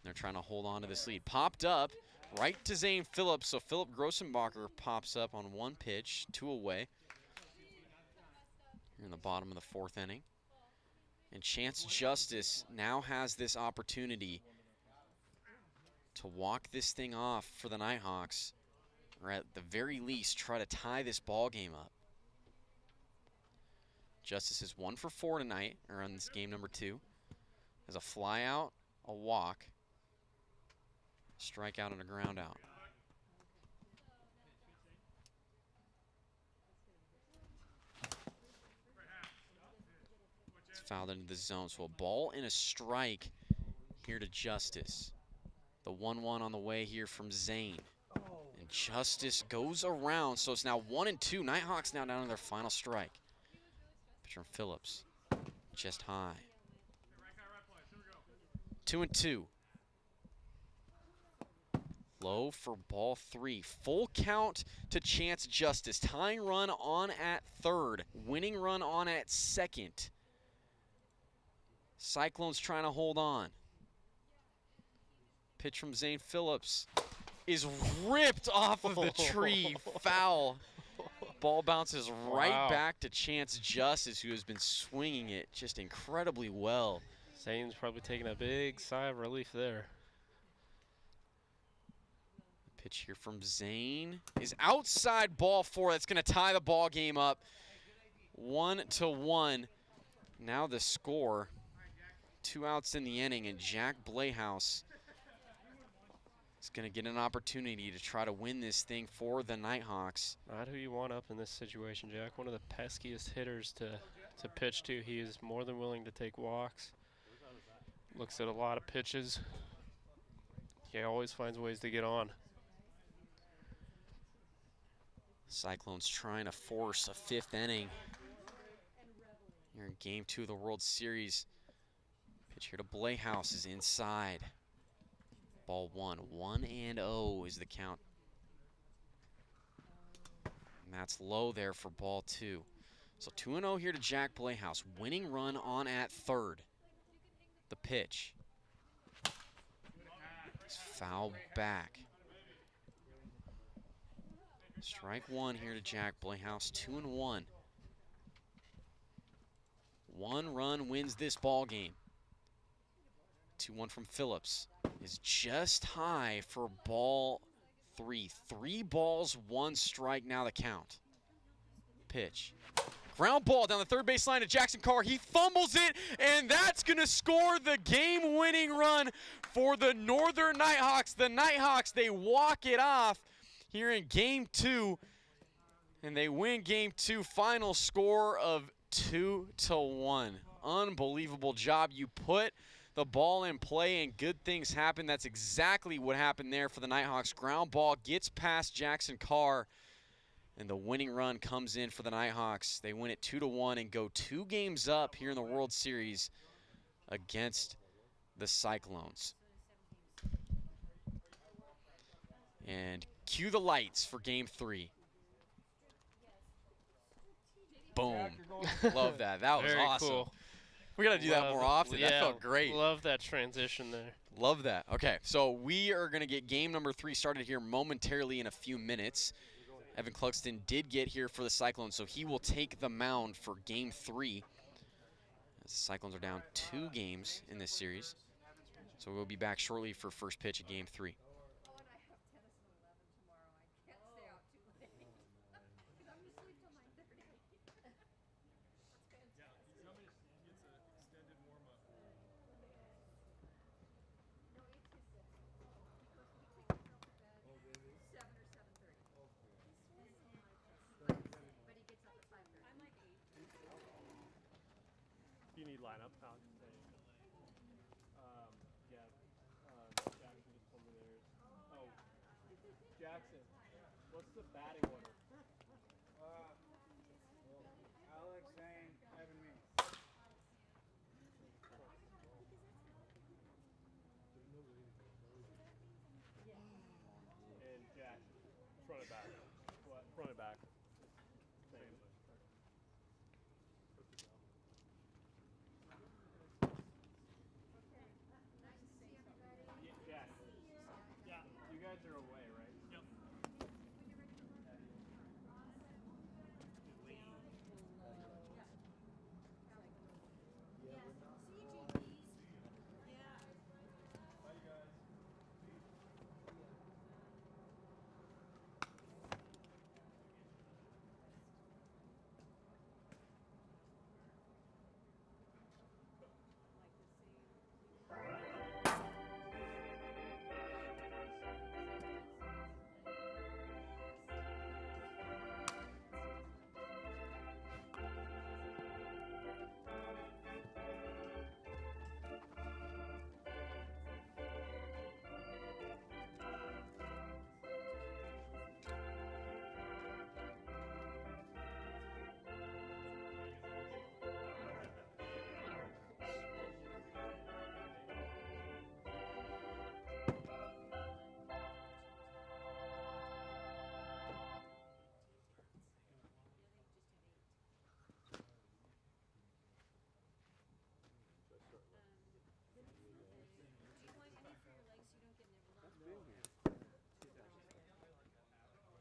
[SPEAKER 2] They're trying to hold on to this lead. Popped up right to Zane Phillips. So Philip Grossenbacher pops up on 1 pitch, 2 away. Here in the bottom of the 4th inning. And Chance Justice now has this opportunity to walk this thing off for the Nighthawks, or at the very least try to tie this ball game up. Justice is 1 for 4 tonight, or on this game number 2. Has a fly out, a walk, strikeout, and a ground out. It's fouled into the zone, so a ball and a strike here to Justice. The 1-1 on the way here from Zane. And Justice goes around, so it's now 1-2. Nighthawks now down to their final strike. Pitch from Phillips. Just high. 2-2. Low for ball 3. Full count to Chance Justice. Tying run on at 3rd. Winning run on at 2nd. Cyclones trying to hold on. Pitch from Zane Phillips is ripped off of the tree. Foul. Ball bounces right back to Chance Justice, who has been swinging it just incredibly well.
[SPEAKER 7] Zane's probably taking a big sigh of relief there.
[SPEAKER 2] Pitch here from Zane is outside, ball 4. That's going to tie the ball game up. 1-1. Now the score. 2 outs in the inning, and Jack Blayhouse is going to get an opportunity to try to win this thing for the Nighthawks.
[SPEAKER 7] Not who you want up in this situation, Jack. One of the peskiest hitters to pitch to. He is more than willing to take walks. Looks at a lot of pitches. He always finds ways to get on.
[SPEAKER 2] Cyclones trying to force a 5th inning here in Game 2 of the World Series. Pitch here to Blayhouse is inside. Ball 1. 1-0 is the count. And that's low there for ball 2. So 2-0 here to Jack Blayhouse. Winning run on at 3rd. The pitch. It's fouled back. Strike 1 here to Jack Blayhouse. 2-1. 1 run wins this ball game. 2-1 from Phillips is just high for ball 3. 3 balls, 1 strike, now the count. Pitch. Ground ball down the third base line to Jackson Carr. He fumbles it, and that's going to score the game-winning run for the Northern Nighthawks. The Nighthawks, they walk it off here in Game 2, and they win Game 2. Final score of 2-1. Unbelievable job. You put the ball in play, and good things happen. That's exactly what happened there for the Nighthawks. Ground ball gets past Jackson Carr, and the winning run comes in for the Nighthawks. They win it 2-1 and go 2 games up here in the World Series against the Cyclones. And cue the lights for Game 3. Boom. Love that. That was
[SPEAKER 7] Very
[SPEAKER 2] awesome.
[SPEAKER 7] Cool.
[SPEAKER 2] We got to do that more often.
[SPEAKER 7] Yeah,
[SPEAKER 2] that felt great.
[SPEAKER 7] Love that transition there.
[SPEAKER 2] Love that. Okay, so we are going to get game number 3 started here momentarily in a few minutes. Evan Cluxton did get here for the Cyclones, so he will take the mound for Game 3. As the Cyclones are down 2 games in this series. So we'll be back shortly for first pitch of Game 3.
[SPEAKER 11] Do you need lineup? Yeah. Jackson just told me there's. Oh, Jackson. What's the batting order?
[SPEAKER 9] Alex, Zane, Evan, me.
[SPEAKER 11] And Jackson. Front and back. What? Front and back. Same. Jack. Yeah. You guys are away, right? Yep.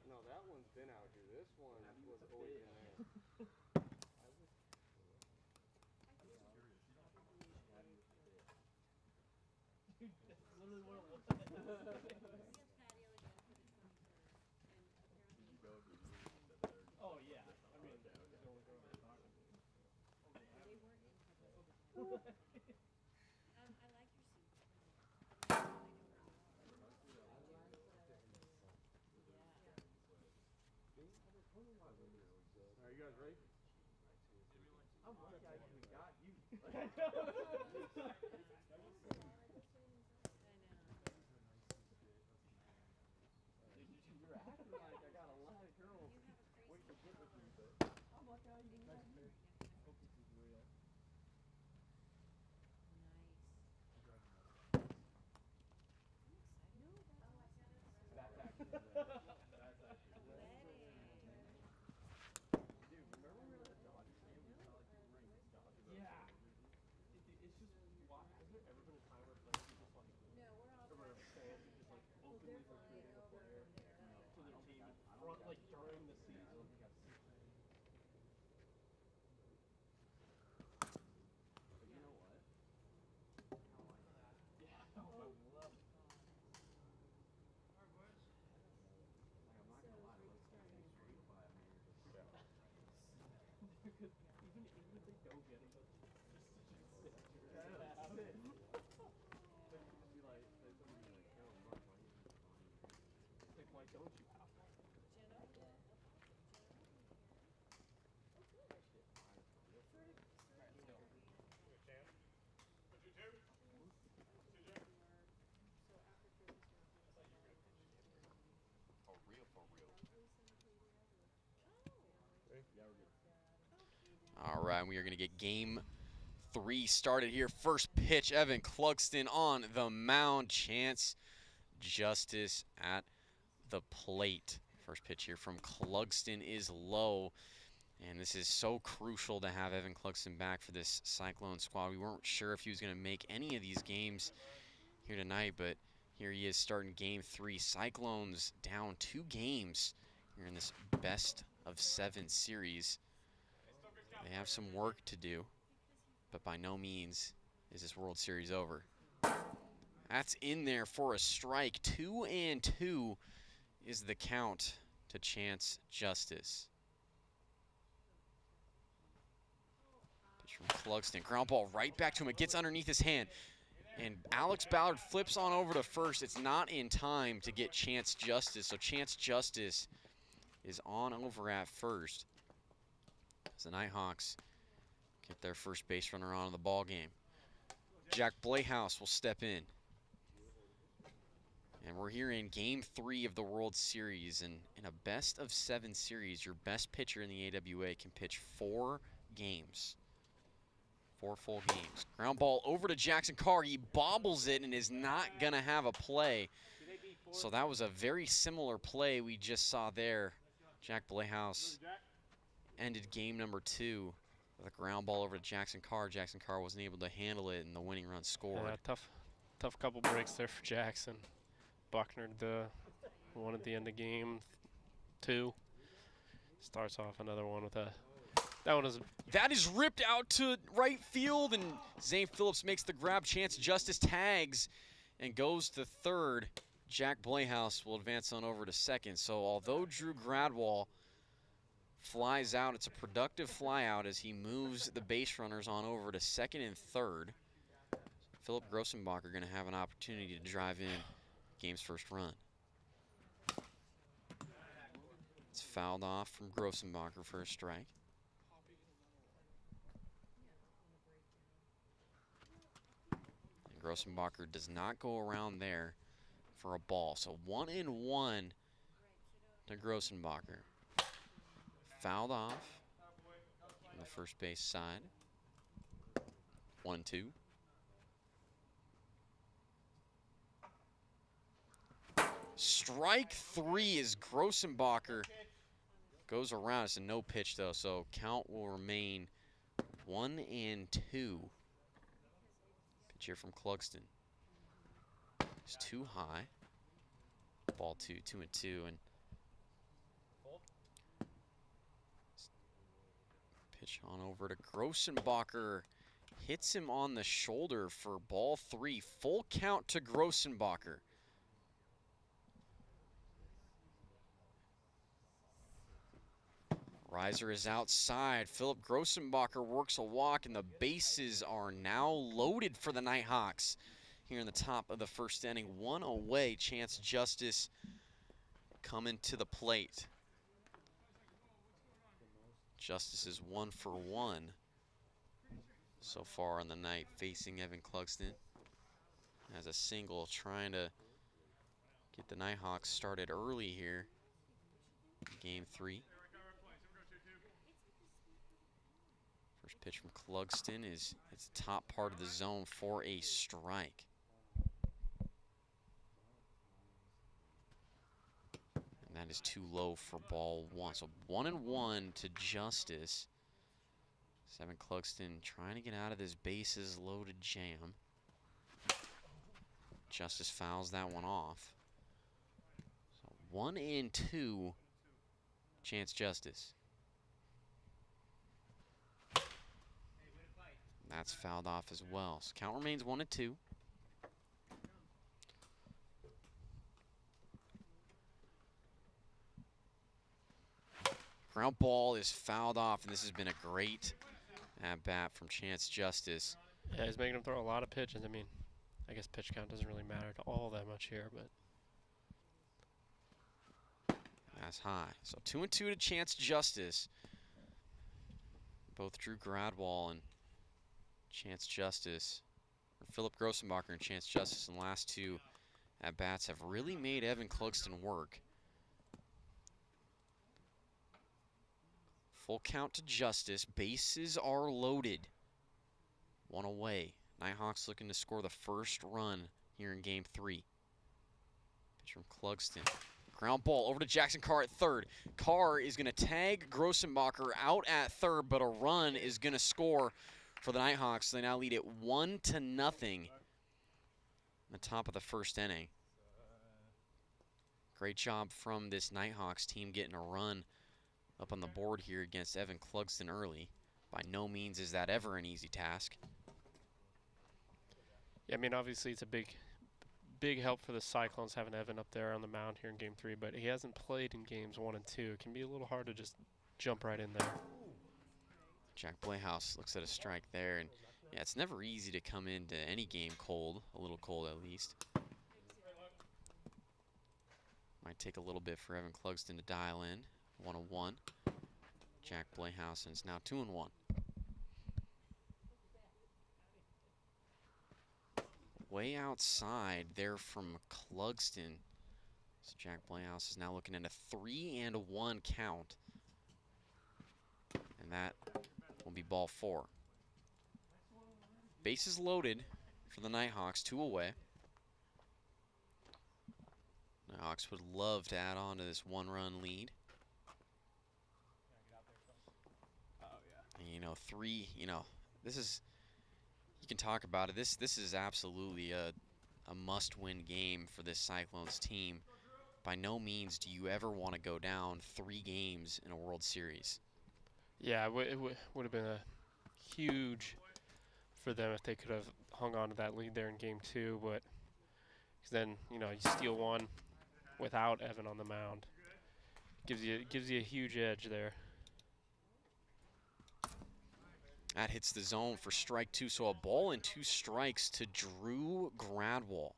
[SPEAKER 1] No, that one's been out here. This one was always in there.
[SPEAKER 11] Oh yeah. I mean,
[SPEAKER 1] Are you guys ready? I'm lucky I even got you. You're acting like I got a lot of girls waiting to get with me, but I'm lucky I even got you. Hope this is real. That's actually real. That's actually real. Dude, remember we were at the Dodgers game? We felt like we were in this Dodgers. Yeah. It's just, why, has there ever been a time where players are just like, or fans are just like openly recruiting a player to their team front, like during the season? go get him. Like, why don't you have that?
[SPEAKER 2] All right, we are going to get game 3 started here. First pitch, Evan Clugston on the mound. Chance Justice at the plate. First pitch here from Clugston is low. And this is so crucial to have Evan Clugston back for this Cyclone squad. We weren't sure if he was going to make any of these games here tonight, but here he is starting game 3. Cyclones down 2 games here in this best of 7 series. They have some work to do, but by no means is this World Series over. That's in there for a strike. 2-2 is the count to Chance Justice. Pitch from Clugston. Ground ball right back to him. It gets underneath his hand. And Alex Ballard flips on over to first. It's not in time to get Chance Justice. So Chance Justice is on over at first. As the Nighthawks get their first base runner on in the ball game. Jack Blehouse will step in. And we're here in game 3 of the World Series. And in a best of 7 series, your best pitcher in the AWA can pitch 4 games. 4 full games. Ground ball over to Jackson Carr. He bobbles it and is not going to have a play. So that was a very similar play we just saw there. Jack Blehouse ended game number 2 with a ground ball over to Jackson Carr. Jackson Carr wasn't able to handle it, and the winning run scored.
[SPEAKER 7] Yeah, tough couple breaks there for Jackson. Buckner the one at the end of game 2. Starts off another one with a.
[SPEAKER 2] That is ripped out to right field, and Zane Phillips makes the grab. Chance Justice tags and goes to third. Jack Blehouse will advance on over to second. So although Drew Gradwall flies out, it's a productive fly out as he moves the base runners on over to second and third. Philip Grossenbacher going to have an opportunity to drive in game's first run. It's fouled off from Grossenbacher for a strike. And Grossenbacher does not go around there for a ball. So 1-1 to Grossenbacher. Fouled off on the first base side. 1-2. Strike 3 as Grossenbacher goes around. It's a no pitch though, so count will remain 1-2. Pitch here from Clugston. It's too high. Ball 2, 2-2, and pitch on over to Grossenbacher. Hits him on the shoulder for ball 3. Full count to Grossenbacher. Riser is outside. Philip Grossenbacher works a walk, and the bases are now loaded for the Nighthawks here in the top of the first inning. 1 away. Chance Justice coming to the plate. Justice is 1 for 1 so far on the night, facing Evan Clugston as a single, trying to get the Nighthawks started early here in game 3. First pitch from Clugston is it's the top part of the zone for a strike. And that is too low for ball 1. So 1-1 to Justice. Evan Clugston trying to get out of this bases loaded jam. Justice fouls that one off. So 1-2, Chance Justice. That's fouled off as well. So count remains 1-2. Ground ball is fouled off, and this has been a great at bat from Chance Justice.
[SPEAKER 7] Yeah, he's making him throw a lot of pitches. I mean, I guess pitch count doesn't really matter to all that much here, but.
[SPEAKER 2] That's high. So 2-2 to Chance Justice. Both Drew Gradwall and Chance Justice, or Philip Grossenbacher and Chance Justice in the last two at-bats have really made Evan Clugston work. Full count to Justice. Bases are loaded. One away. Nighthawks looking to score the first run here in game 3. Pitch from Clugston. Ground ball over to Jackson Carr at third. Carr is going to tag Grossenbacher out at third, but a run is going to score for the Nighthawks. They now lead it 1-0 in the top of the first inning. Great job from this Nighthawks team getting a run up on the board here against Evan Clugston early. By no means is that ever an easy task.
[SPEAKER 7] Yeah, I mean, obviously it's a big help for the Cyclones having Evan up there on the mound here in game 3, but he hasn't played in games 1 and 2. It can be a little hard to just jump right in there.
[SPEAKER 2] Jack Playhouse looks at a strike there, and yeah, it's never easy to come into any game cold, a little cold at least. Might take a little bit for Evan Clugston to dial in. 1-1. Jack Playhouse, and it's now 2-1. Way outside there from Clugston. So Jack Playhouse is now looking at a 3-1 count. And that will be ball 4. Bases loaded for the Nighthawks, 2 away. Nighthawks would love to add on to this 1-run lead. And, you know, 3, you know, this is, you can talk about it. This is absolutely a must-win game for this Cyclones team. By no means do you ever want to go down 3 games in a World Series.
[SPEAKER 7] Yeah, it would have been a huge for them if they could have hung on to that lead there in game 2, but cause then, you know, you steal one without Evan on the mound. Gives you a huge edge there.
[SPEAKER 2] That hits the zone for strike 2, so a ball and 2 strikes to Drew Gradwall.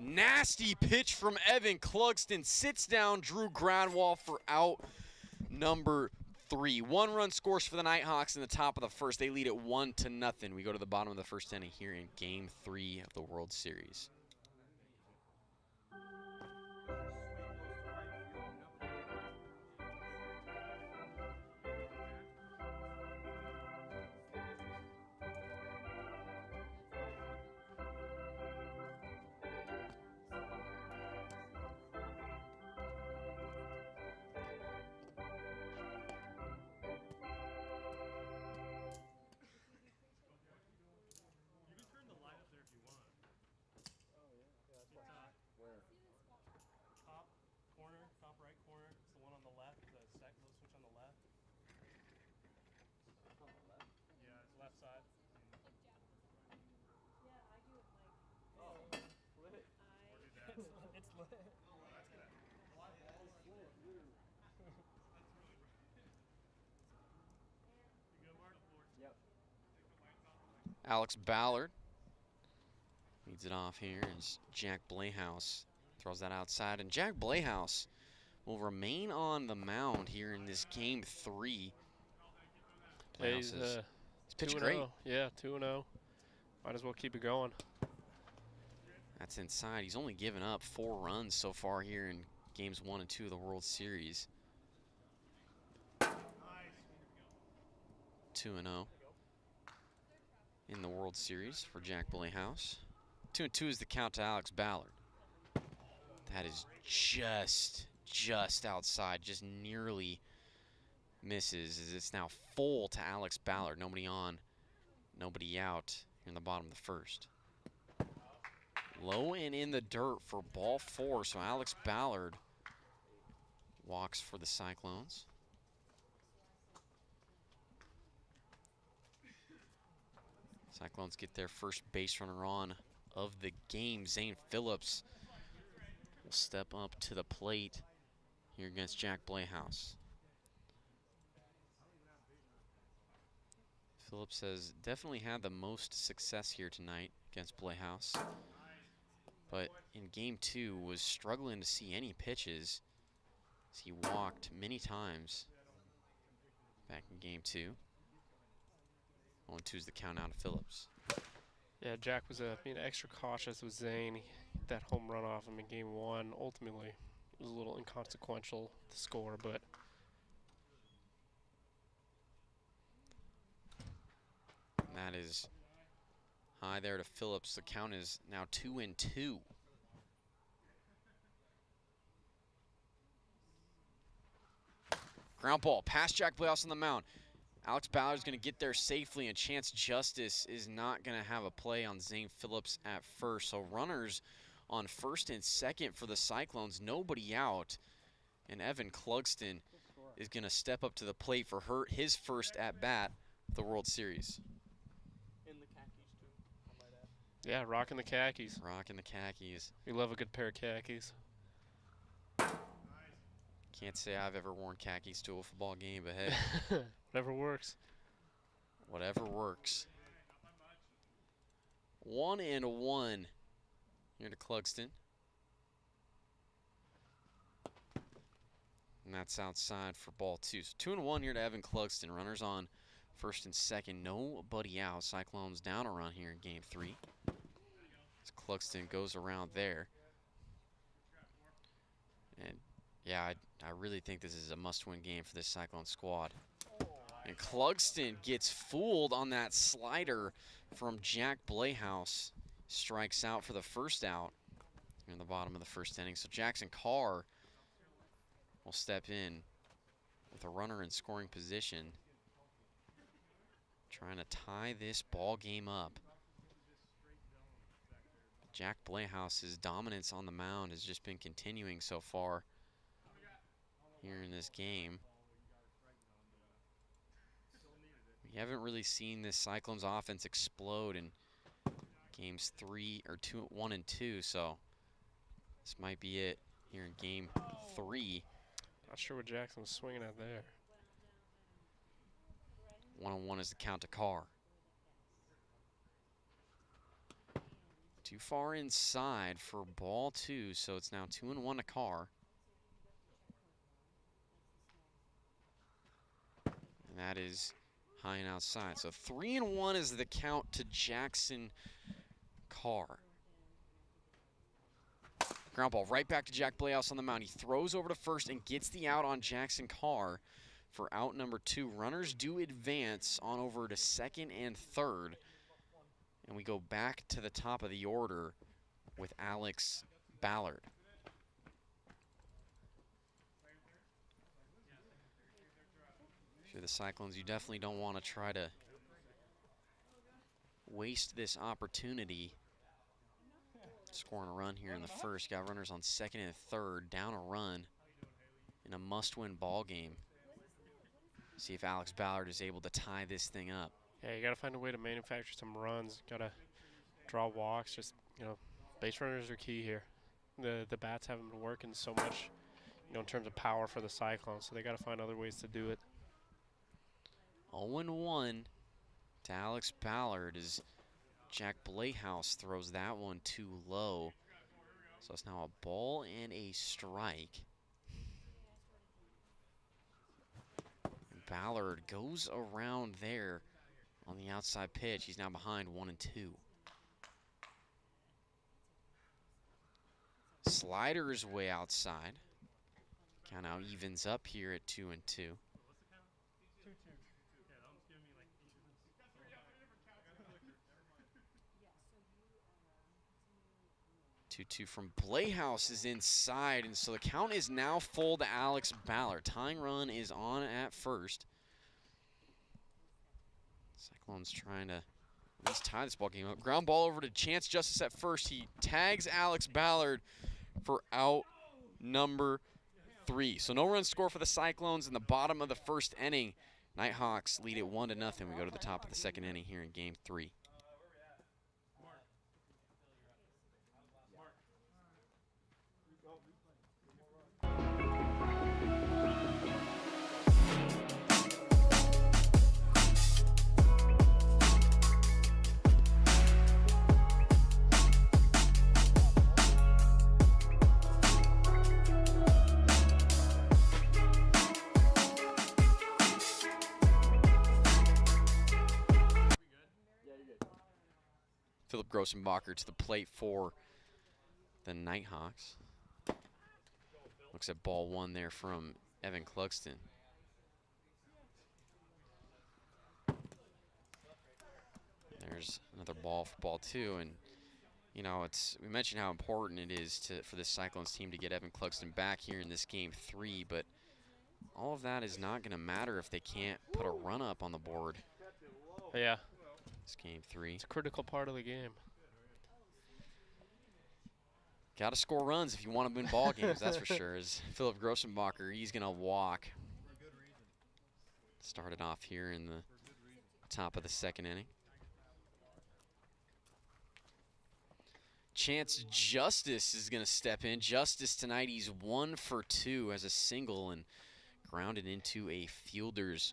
[SPEAKER 2] Nasty pitch from Evan Clugston. Sits down Drew Gradwall for out number 3. 1-run scores for the Nighthawks in the top of the first. They lead it 1-0. We go to the bottom of the first inning here in game 3 of the World Series. Alex Ballard leads it off here as Jack Playhouse throws that outside, and Jack Playhouse will remain on the mound here in this game 3.
[SPEAKER 7] He's
[SPEAKER 2] pitched great.
[SPEAKER 7] Yeah, 2-0. Might as well keep it going.
[SPEAKER 2] That's inside. He's only given up 4 runs so far here in games 1 and 2 of the World Series. 2-0 in the World Series for Jack Playhouse. 2-2 is the count to Alex Ballard. That is just outside, just nearly misses, as it's now full to Alex Ballard. Nobody on, nobody out here in the bottom of the first. Low and in the dirt for ball 4, so Alex Ballard walks for the Cyclones. Cyclones get their first base runner on of the game. Zane Phillips will step up to the plate here against Jack Playhouse. Phillips has definitely had the most success here tonight against Playhouse, but in game 2 was struggling to see any pitches as he walked many times back in game 2. 1-2 is the count out of Phillips.
[SPEAKER 7] Yeah, Jack was being extra cautious with Zane. That home run off him in game 1 ultimately was a little inconsequential, the score, but
[SPEAKER 2] that is high there to Phillips. The count is now 2-2. Ground ball past Jack Playhouse on the mound. Alex Ballard's going to get there safely, and Chance Justice is not going to have a play on Zane Phillips at first. So runners on first and second for the Cyclones, nobody out. And Evan Clugston is going to step up to the plate for his first at-bat of the World Series.
[SPEAKER 1] In the khakis, too, I might add.
[SPEAKER 7] yeah, rocking the khakis.
[SPEAKER 2] Rocking the khakis.
[SPEAKER 7] We love a good pair of khakis.
[SPEAKER 2] Can't say I've ever worn khakis to a football game, but hey.
[SPEAKER 7] Whatever works.
[SPEAKER 2] Whatever works. 1-1 here to Clugston. And that's outside for ball 2. So 2-1 here to Evan Clugston. Runners on first and second. Nobody out. Cyclones down a run here in game 3. As Clugston goes around there. And yeah, I really think this is a must-win game for this Cyclone squad. And Clugston gets fooled on that slider from Jack Playhouse. Strikes out for the first out in the bottom of the first inning. So Jackson Carr will step in with a runner in scoring position, trying to tie this ball game up. Jack Playhouse's dominance on the mound has just been continuing so far here in this game. We haven't really seen this Cyclones offense explode in games 1 and 2, so this might be it here in game 3.
[SPEAKER 7] Not sure what Jackson was swinging at there.
[SPEAKER 2] 1-1 is the count to Carr. Too far inside for ball 2, so it's now 2-1 to Carr. And that is high and outside. So 3-1 is the count to Jackson Carr. Ground ball right back to Jack Playhouse on the mound. He throws over to first and gets the out on Jackson Carr for out number 2. Runners do advance on over to second and third. And we go back to the top of the order with Alex Ballard. If you're the Cyclones, you definitely don't want to try to waste this opportunity. Scoring a run here in the first. Got runners on second and third. Down a run in a must-win ball game. See if Alex Ballard is able to tie this thing up.
[SPEAKER 7] Yeah, you got to find a way to manufacture some runs. Got to draw walks. Just, base runners are key here. The bats haven't been working so much, in terms of power for the Cyclones, so they got to find other ways to do it.
[SPEAKER 2] 0-1 to Alex Ballard as Jack Playhouse throws that one too low. So it's now a ball and a strike. Ballard goes around there on the outside pitch. He's now behind 1-2. Slider's way outside. Count now evens up here at 2-2. 2-2 from Playhouse is inside, and so the count is now full to Alex Ballard. Tying run is on at first. Cyclones trying to at least tie this ball game up. Ground ball over to Chance Justice at first. He tags Alex Ballard for out number 3. So no run score for the Cyclones in the bottom of the first inning. Nighthawks lead it 1-0. We go to the top of the second inning here in game 3. Philip Grossenbacher to the plate for the Nighthawks. Looks at ball one there from Evan Clugston. There's another ball for ball two, and you know, we mentioned how important it is for this Cyclones team to get Evan Clugston back here in this game 3, but all of that is not going to matter if they can't put a run up on the board.
[SPEAKER 7] Yeah.
[SPEAKER 2] It's game 3.
[SPEAKER 7] It's a critical part of the game.
[SPEAKER 2] Got to score runs if you want to win ball games, that's for sure. As Philip Grossenbacher, he's going to walk. Started off here in the top of the second inning. Chance Justice is going to step in. Justice tonight, he's 1 for 2 as a single and grounded into a fielder's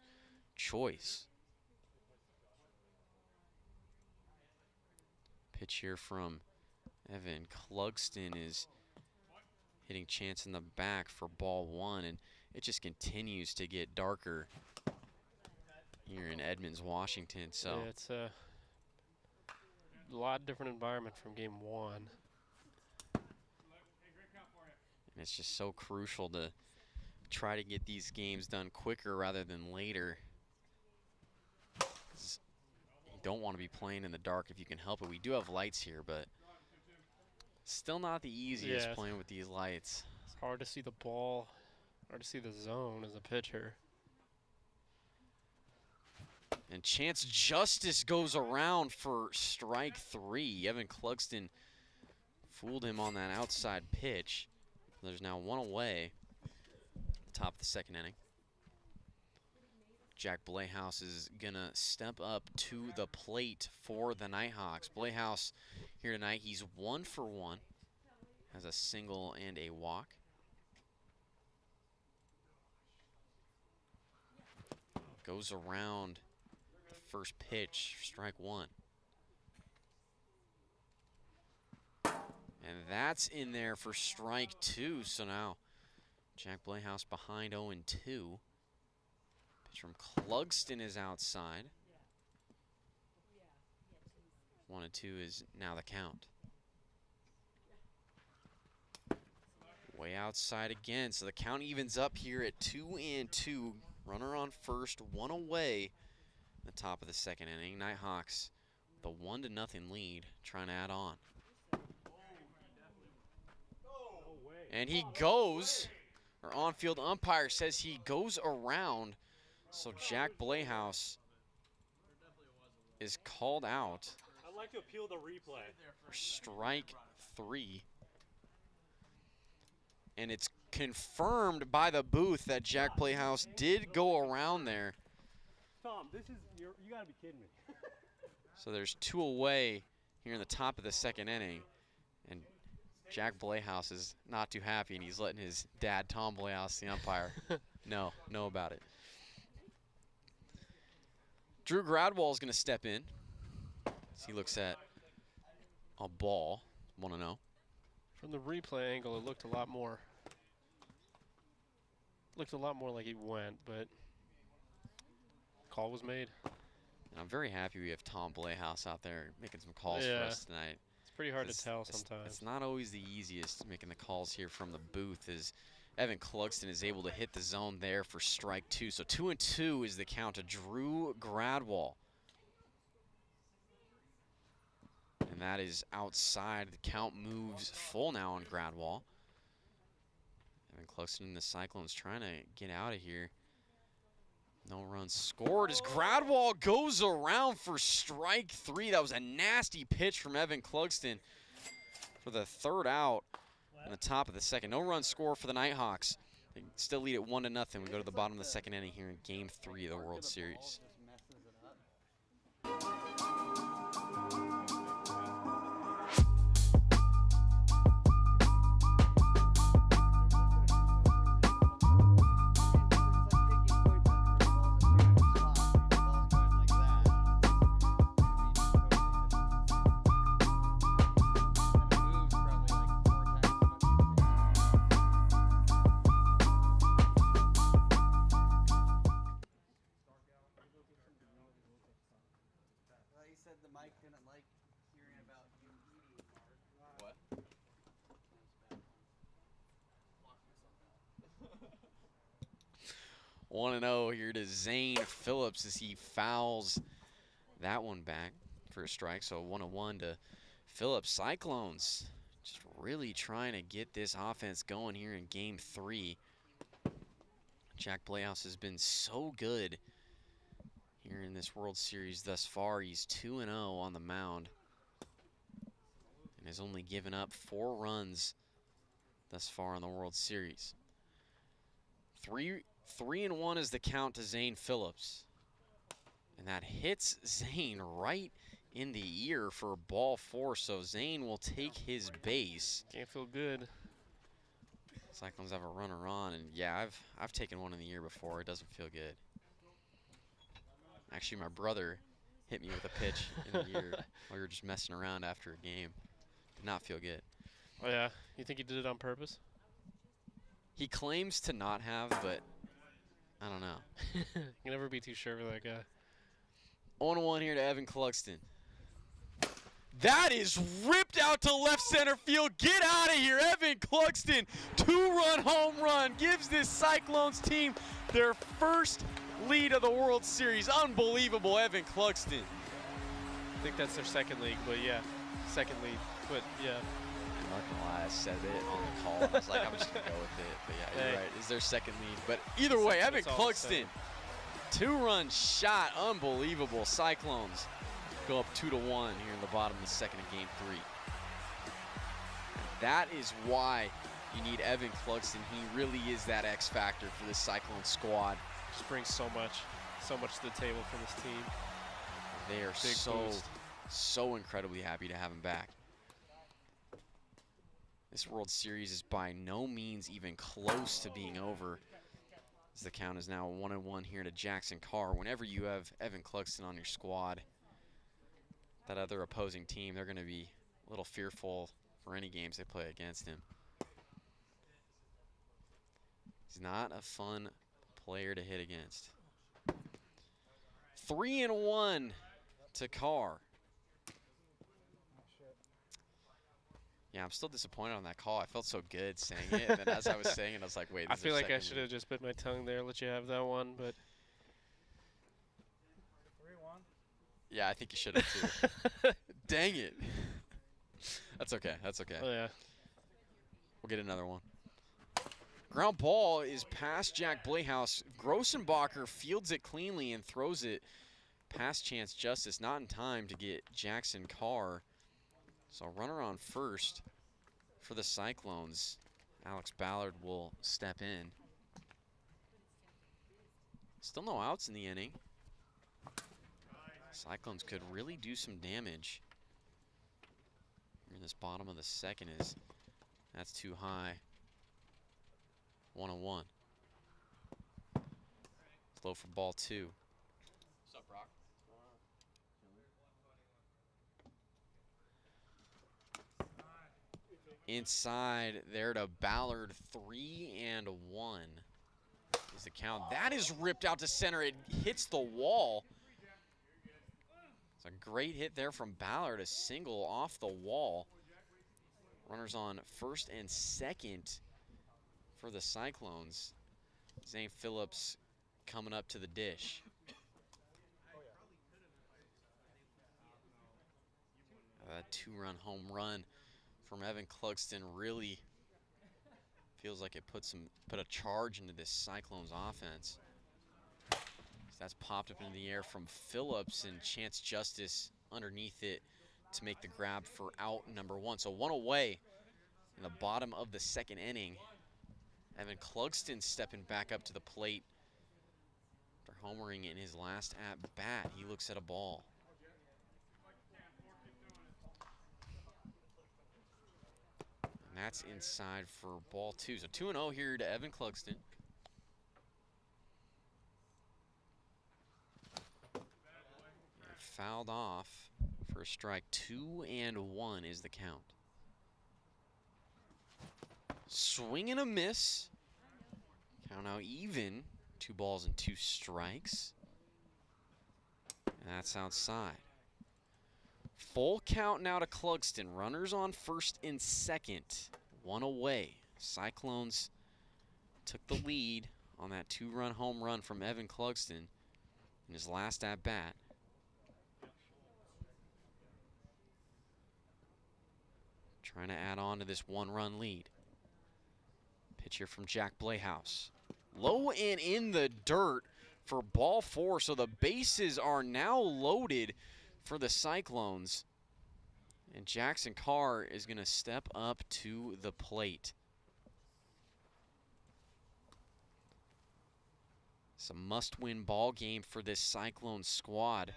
[SPEAKER 2] choice. Pitch here from Evan Clugston is hitting Chance in the back for ball 1, and it just continues to get darker here in Edmonds, Washington. So
[SPEAKER 7] yeah, it's a lot different environment from game 1.
[SPEAKER 2] And it's just so crucial to try to get these games done quicker rather than later. You don't want to be playing in the dark if you can help it. We do have lights here, but still not the easiest playing with these lights.
[SPEAKER 7] It's hard to see the ball, hard to see the zone as a pitcher.
[SPEAKER 2] And Chance Justice goes around for strike 3. Evan Clugston fooled him on that outside pitch. There's now 1 away at the top of the second inning. Jack Blehouse is going to step up to the plate for the Nighthawks. Blehouse here tonight, he's 1 for 1. Has a single and a walk. Goes around the first pitch, strike 1. And that's in there for strike 2. So now Jack Blehouse behind 0-2. Pitch from Clugston is outside. 1-2 is now the count. Way outside again, so the count evens up here at 2-2. Runner on first, 1 away. The top of the second inning. Nighthawks with a 1-0 lead, trying to add on. And he goes, our on-field umpire says he goes around. So Jack Blehouse is called out.
[SPEAKER 12] I'd like to appeal the replay.
[SPEAKER 2] For strike 3. And it's confirmed by the booth that Jack Blehouse did go around there.
[SPEAKER 12] Tom, this is, you gotta be kidding me.
[SPEAKER 2] So there's 2 away here in the top of the second inning. And Jack Blehouse is not too happy, and he's letting his dad, Tom Blehouse, the umpire, know about it. Drew Gradwall is going to step in as he looks at a ball, 1-0.
[SPEAKER 7] From the replay angle, it looked a lot more like he went, but call was made.
[SPEAKER 2] And I'm very happy we have Tom Blehouse out there making some calls for us tonight.
[SPEAKER 7] It's pretty hard to tell sometimes.
[SPEAKER 2] It's not always the easiest making the calls here from the booth, as Evan Clugston is able to hit the zone there for strike 2. So 2-2 is the count to Drew Gradwall. And that is outside. The count moves full now on Gradwall. Evan Clugston and the Cyclones trying to get out of here. No runs scored as Gradwall goes around for strike 3. That was a nasty pitch from Evan Clugston for the 3rd out in the top of the second. No run score for the Nighthawks. They still lead at 1-0. We go to the bottom of the second inning here in game 3 of the World Series. 1-0 here to Zane Phillips as he fouls that one back for a strike. So 1-1 to Phillips. Cyclones just really trying to get this offense going here in game 3. Jack Playhouse has been so good here in this World Series thus far. He's 2-0 on the mound and has only given up 4 runs thus far in the World Series. 3-1 is the count to Zane Phillips. And that hits Zane right in the ear for ball 4, so Zane will take his base.
[SPEAKER 7] Can't feel good.
[SPEAKER 2] Cyclones have a runner on, and yeah, I've taken one in the ear before. It doesn't feel good. Actually, my brother hit me with a pitch in the ear while we were just messing around after a game. Did not feel good.
[SPEAKER 7] Oh yeah, you think he did it on purpose?
[SPEAKER 2] He claims to not have, but I don't know.
[SPEAKER 7] You can never be too sure with that guy.
[SPEAKER 2] 1-1 here to Evan Cluxton. That is ripped out to left center field. Get out of here, Evan Cluxton. 2-run home run gives this Cyclones team their first lead of the World Series. Unbelievable, Evan Cluxton.
[SPEAKER 7] I think that's their second league, but yeah, second lead. But yeah.
[SPEAKER 2] I'm not gonna lie, I said it on the call. I was like, I'm just gonna go with it. But yeah, you're right. It's their second lead. But either way, Evan Cluxton, 2-run shot, unbelievable. Cyclones go up 2-1 here in the bottom of the second of game 3. That is why you need Evan Cluxton. He really is that X factor for this Cyclone squad.
[SPEAKER 7] Just brings so much to the table for this team.
[SPEAKER 2] They are so incredibly happy to have him back. This World Series is by no means even close to being over, as the count is now 1-1 here to Jackson Carr. Whenever you have Evan Cluxton on your squad, that other opposing team, they're going to be a little fearful for any games they play against him. He's not a fun player to hit against. 3-1 to Carr. Yeah, I'm still disappointed on that call. I felt so good saying it, and then as I was saying it, I was like, wait,
[SPEAKER 7] I feel like I should have just bit my tongue there, let you have that one, but.
[SPEAKER 9] 3-1?
[SPEAKER 2] Yeah, I think you should have too. Dang it. That's okay, that's okay.
[SPEAKER 7] Oh, yeah.
[SPEAKER 2] We'll get another one. Ground ball is past Jack Playhouse. Grossenbacher fields it cleanly and throws it past Chance Justice, not in time to get Jackson Carr. So runner on first for the Cyclones. Alex Ballard will step in. Still no outs in the inning. Cyclones could really do some damage. In this bottom of the second is, that's too high. 1-1. Low for ball 2.
[SPEAKER 1] What's up, Brock?
[SPEAKER 2] Inside there to Ballard, 3-1 is the count. That is ripped out to center. It hits the wall. It's a great hit there from Ballard, a single off the wall. Runners on first and second for the Cyclones. Zane Phillips coming up to the dish. A 2-run home run from Evan Cluxton really feels like it put a charge into this Cyclones offense. That's popped up into the air from Phillips, and Chance Justice underneath it to make the grab for out number 1. So 1 away in the bottom of the second inning. Evan Cluxton stepping back up to the plate after homering in his last at-bat. He looks at a ball. And that's inside for ball 2. So 2-0 here to Evan Cluxton. Fouled off for a strike. 2-1 is the count. Swing and a miss. Count now even. 2 balls and 2 strikes. And that's outside. Full count now to Cluxton. Runners on first and second. 1 away. Cyclones took the lead on that 2-run home run from Evan Clugston in his last at-bat. Trying to add on to this 1-run lead. Pitch here from Jack Blehouse. Low and in the dirt for ball 4, so the bases are now loaded for the Cyclones. And Jackson Carr is going to step up to the plate. It's a must-win ball game for this Cyclone squad.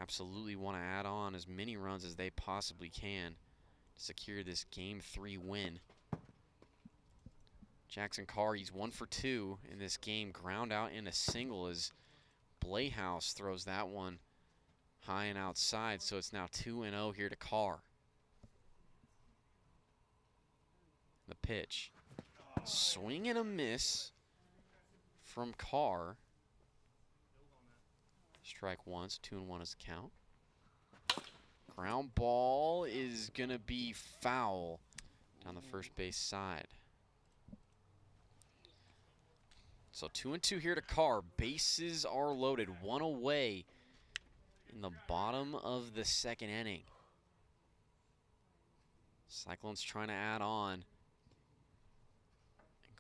[SPEAKER 2] Absolutely want to add on as many runs as they possibly can to secure this Game 3 win. Jackson Carr, he's 1 for 2 in this game. Ground out in a single as Blehouse throws that one high and outside, so it's now 2-0 here to Carr. The pitch. Swing and a miss from Carr. Strike once, 2-1 is the count. Ground ball is gonna be foul down the first base side. So 2-2 here to Carr. Bases are loaded, 1 away in the bottom of the 2nd inning. Cyclones trying to add on and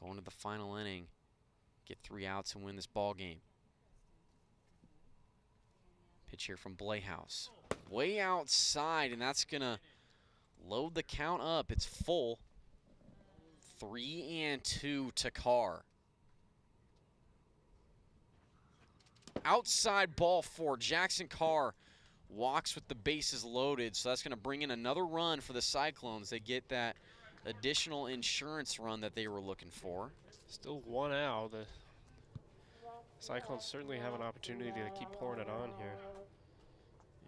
[SPEAKER 2] go into the final inning, get 3 outs and win this ball game. Pitch here from Blehouse. Way outside, and that's going to load the count up. It's full. 3-2 to Carr. Outside ball 4. Jackson Carr walks with the bases loaded, so that's going to bring in another run for the Cyclones. They get that additional insurance run that they were looking for.
[SPEAKER 7] Still 1 out. The Cyclones certainly have an opportunity to keep pouring it on here.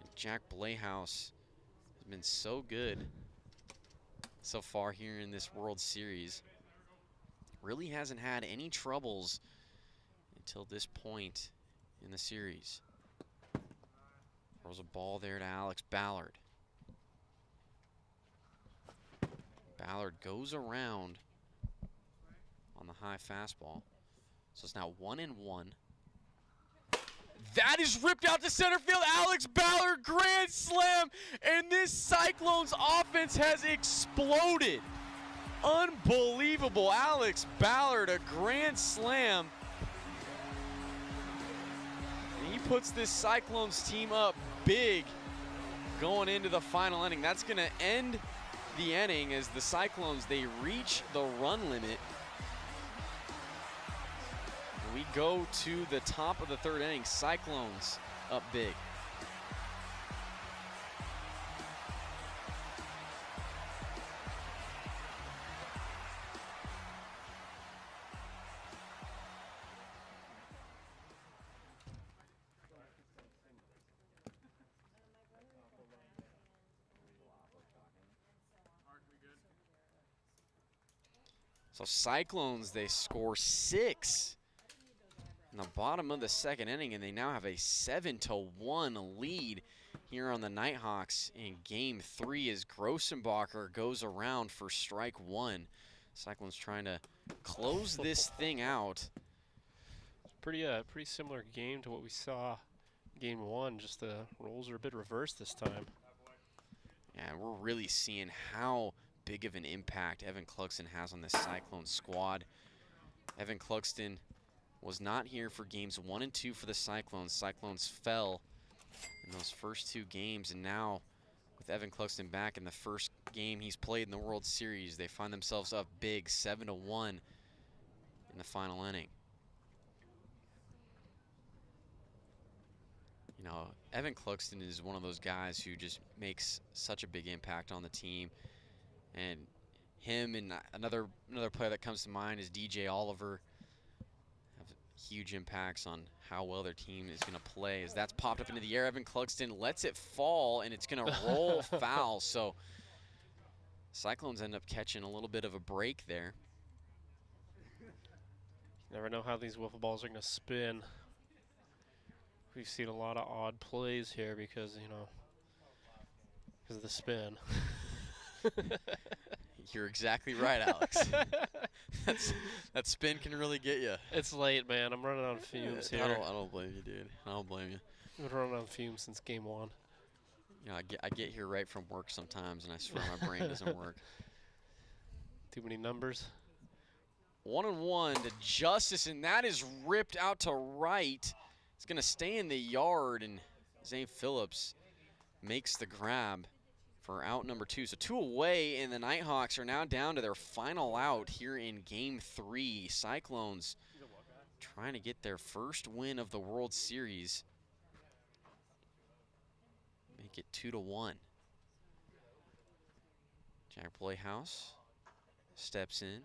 [SPEAKER 2] And Jack Blehouse has been so good so far here in this World Series. Really hasn't had any troubles until this point in the series. Throws a ball there to Alex Ballard. Ballard goes around on the high fastball. So it's now 1-1. That is ripped out to center field. Alex Ballard, grand slam. And this Cyclones offense has exploded. Unbelievable. Alex Ballard, a grand slam. And he puts this Cyclones team up big going into the final inning. That's going to end the inning as the Cyclones, they reach the run limit. We go to the top of the 3rd inning. Cyclones up big. So Cyclones, they score 6 in the bottom of the 2nd inning, and they now have a 7-1 lead here on the Nighthawks in Game 3 as Grossenbacher goes around for strike 1. Cyclones trying to close this thing out.
[SPEAKER 7] Pretty similar game to what we saw Game 1, just the roles are a bit reversed this time.
[SPEAKER 2] Yeah, we're really seeing how big of an impact Evan Clugston has on this Cyclone squad. Evan Clugston was not here for games 1 and 2 for the Cyclones. Cyclones fell in those first 2 games, and now with Evan Clugston back in the first game he's played in the World Series, they find themselves up big 7-1 in the final inning. You know, Evan Clugston is one of those guys who just makes such a big impact on the team. And him and another player that comes to mind is DJ Oliver have huge impacts on how well their team is going to play. As that's popped up into the air, Evan Clugston lets it fall, and it's going to roll foul. So Cyclones end up catching a little bit of a break there.
[SPEAKER 7] Never know how these wiffle balls are going to spin. We've seen a lot of odd plays here because, you know, because of the spin.
[SPEAKER 2] You're exactly right, Alex. That spin can really get you.
[SPEAKER 7] It's late, man. I'm running on fumes here.
[SPEAKER 2] I don't blame you, dude. I don't blame you.
[SPEAKER 7] I've been running on fumes since game 1.
[SPEAKER 2] You know, I get here right from work sometimes, and I swear my brain doesn't work.
[SPEAKER 7] Too many numbers.
[SPEAKER 2] 1-1 to Justice, and that is ripped out to right. It's going to stay in the yard, and Zane Phillips makes the grab for out number 2. So 2 away, and the Nighthawks are now down to their final out here in game 3. Cyclones trying to get their first win of the World Series. Make it 2-1. Jack Playhouse steps in.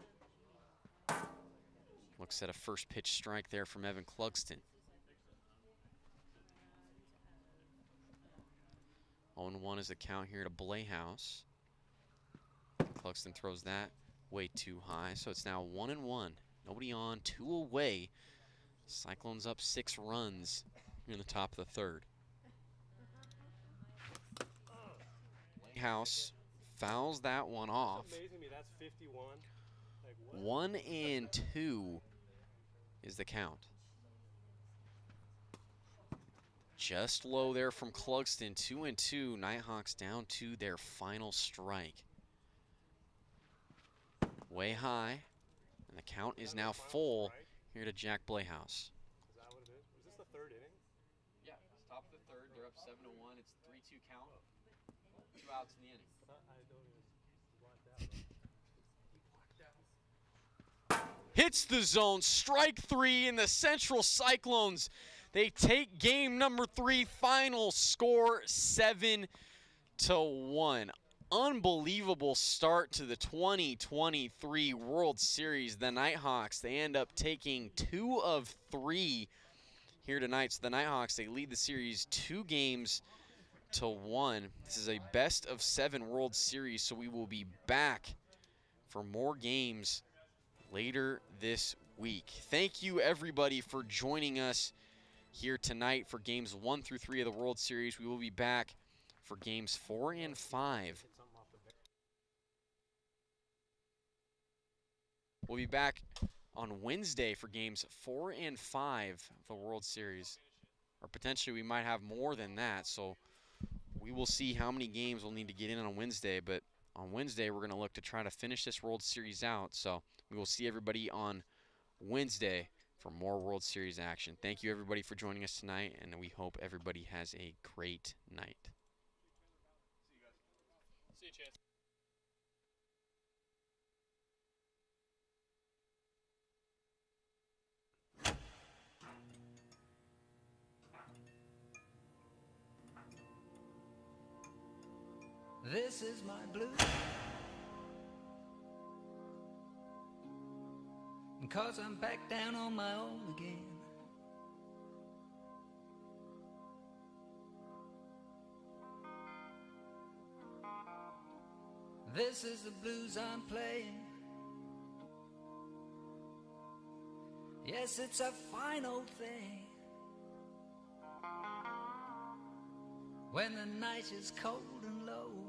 [SPEAKER 2] Looks at a first pitch strike there from Evan Clugston. 0-1 is the count here to Playhouse. Clugston throws that way too high, so it's now 1-1. Nobody on, 2 away. Cyclones up 6 runs here in the top of the 3rd. Playhouse fouls that one off.
[SPEAKER 12] It's amazing to me, that's 51. Like,
[SPEAKER 2] 1-2 is the count. Just low there from Clugston. 2-2. Nighthawks down to their final strike. Way high. And the count is now full here to Jack Playhouse.
[SPEAKER 12] Is that what it is? Is this the 3rd inning?
[SPEAKER 2] Yeah, it's top of the 3rd. They're up 7-1. It's 3-2 count. 2 outs in the inning. Hits the zone, strike 3 in the Central Cyclones. They take game number 3, final score 7-1. Unbelievable start to the 2023 World Series. The Nighthawks, they end up taking 2 of 3 here tonight. So the Nighthawks, they lead the series 2-1. This is a best of 7 World Series, so we will be back for more games later this week. Thank you, everybody, for joining us here tonight for games 1 through 3 of the World Series. We will be back for games 4 and 5. We'll be back on Wednesday for games 4 and 5 of the World Series. Or potentially we might have more than that, so we will see how many games we'll need to get in on Wednesday. But on Wednesday, we're going to look to try to finish this World Series out. So we will see everybody on Wednesday for more World Series action. Thank you, everybody, for joining us tonight, and we hope everybody has a great night.
[SPEAKER 7] See you, Chance.
[SPEAKER 4] This is my blues. 'Cause I'm back down on my own again. This is the blues I'm playing. Yes, it's a fine old thing. When the night is cold and lonely.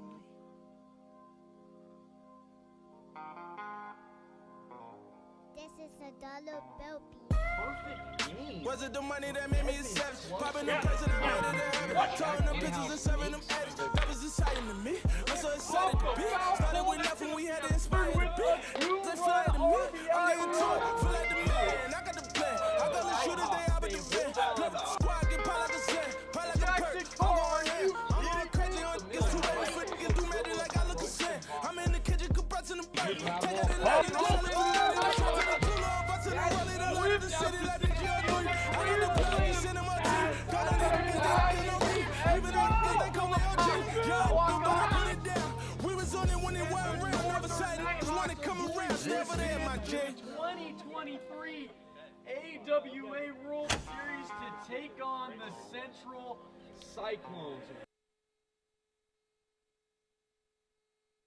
[SPEAKER 5] This is a dollar bill piece.
[SPEAKER 1] Perfect game.
[SPEAKER 6] Was it the money that made me a savage? Popping them places that made it a habit. Towing them pictures and serving them addicts. That was exciting to me. I'm so excited to be. Started with nothing, we had to inspire the beat. They fly to me. I'm getting to it. Feel like the man. I got the plan. I got the shooters, they out with the fan. Love the squad, get pile like a sand. Pile like a perk. I'm going in. I'm going crazy on this. Too late for niggas do magic like I look a sand. I'm in the kitchen, good brats in the back. Take out the light and I'm selling the light and I'm trying to pull up. I said I'm rolling the light of the city like the G.I. I got the plug, you send in my team. Got a nigga, they know me. Even though they call me OG. Yo, nobody put it down. We was on it when it wasn't real. Never sighted. Just wanna come around. Never there, my J.
[SPEAKER 1] 2023 AWA World Series to take on the Central Cyclones.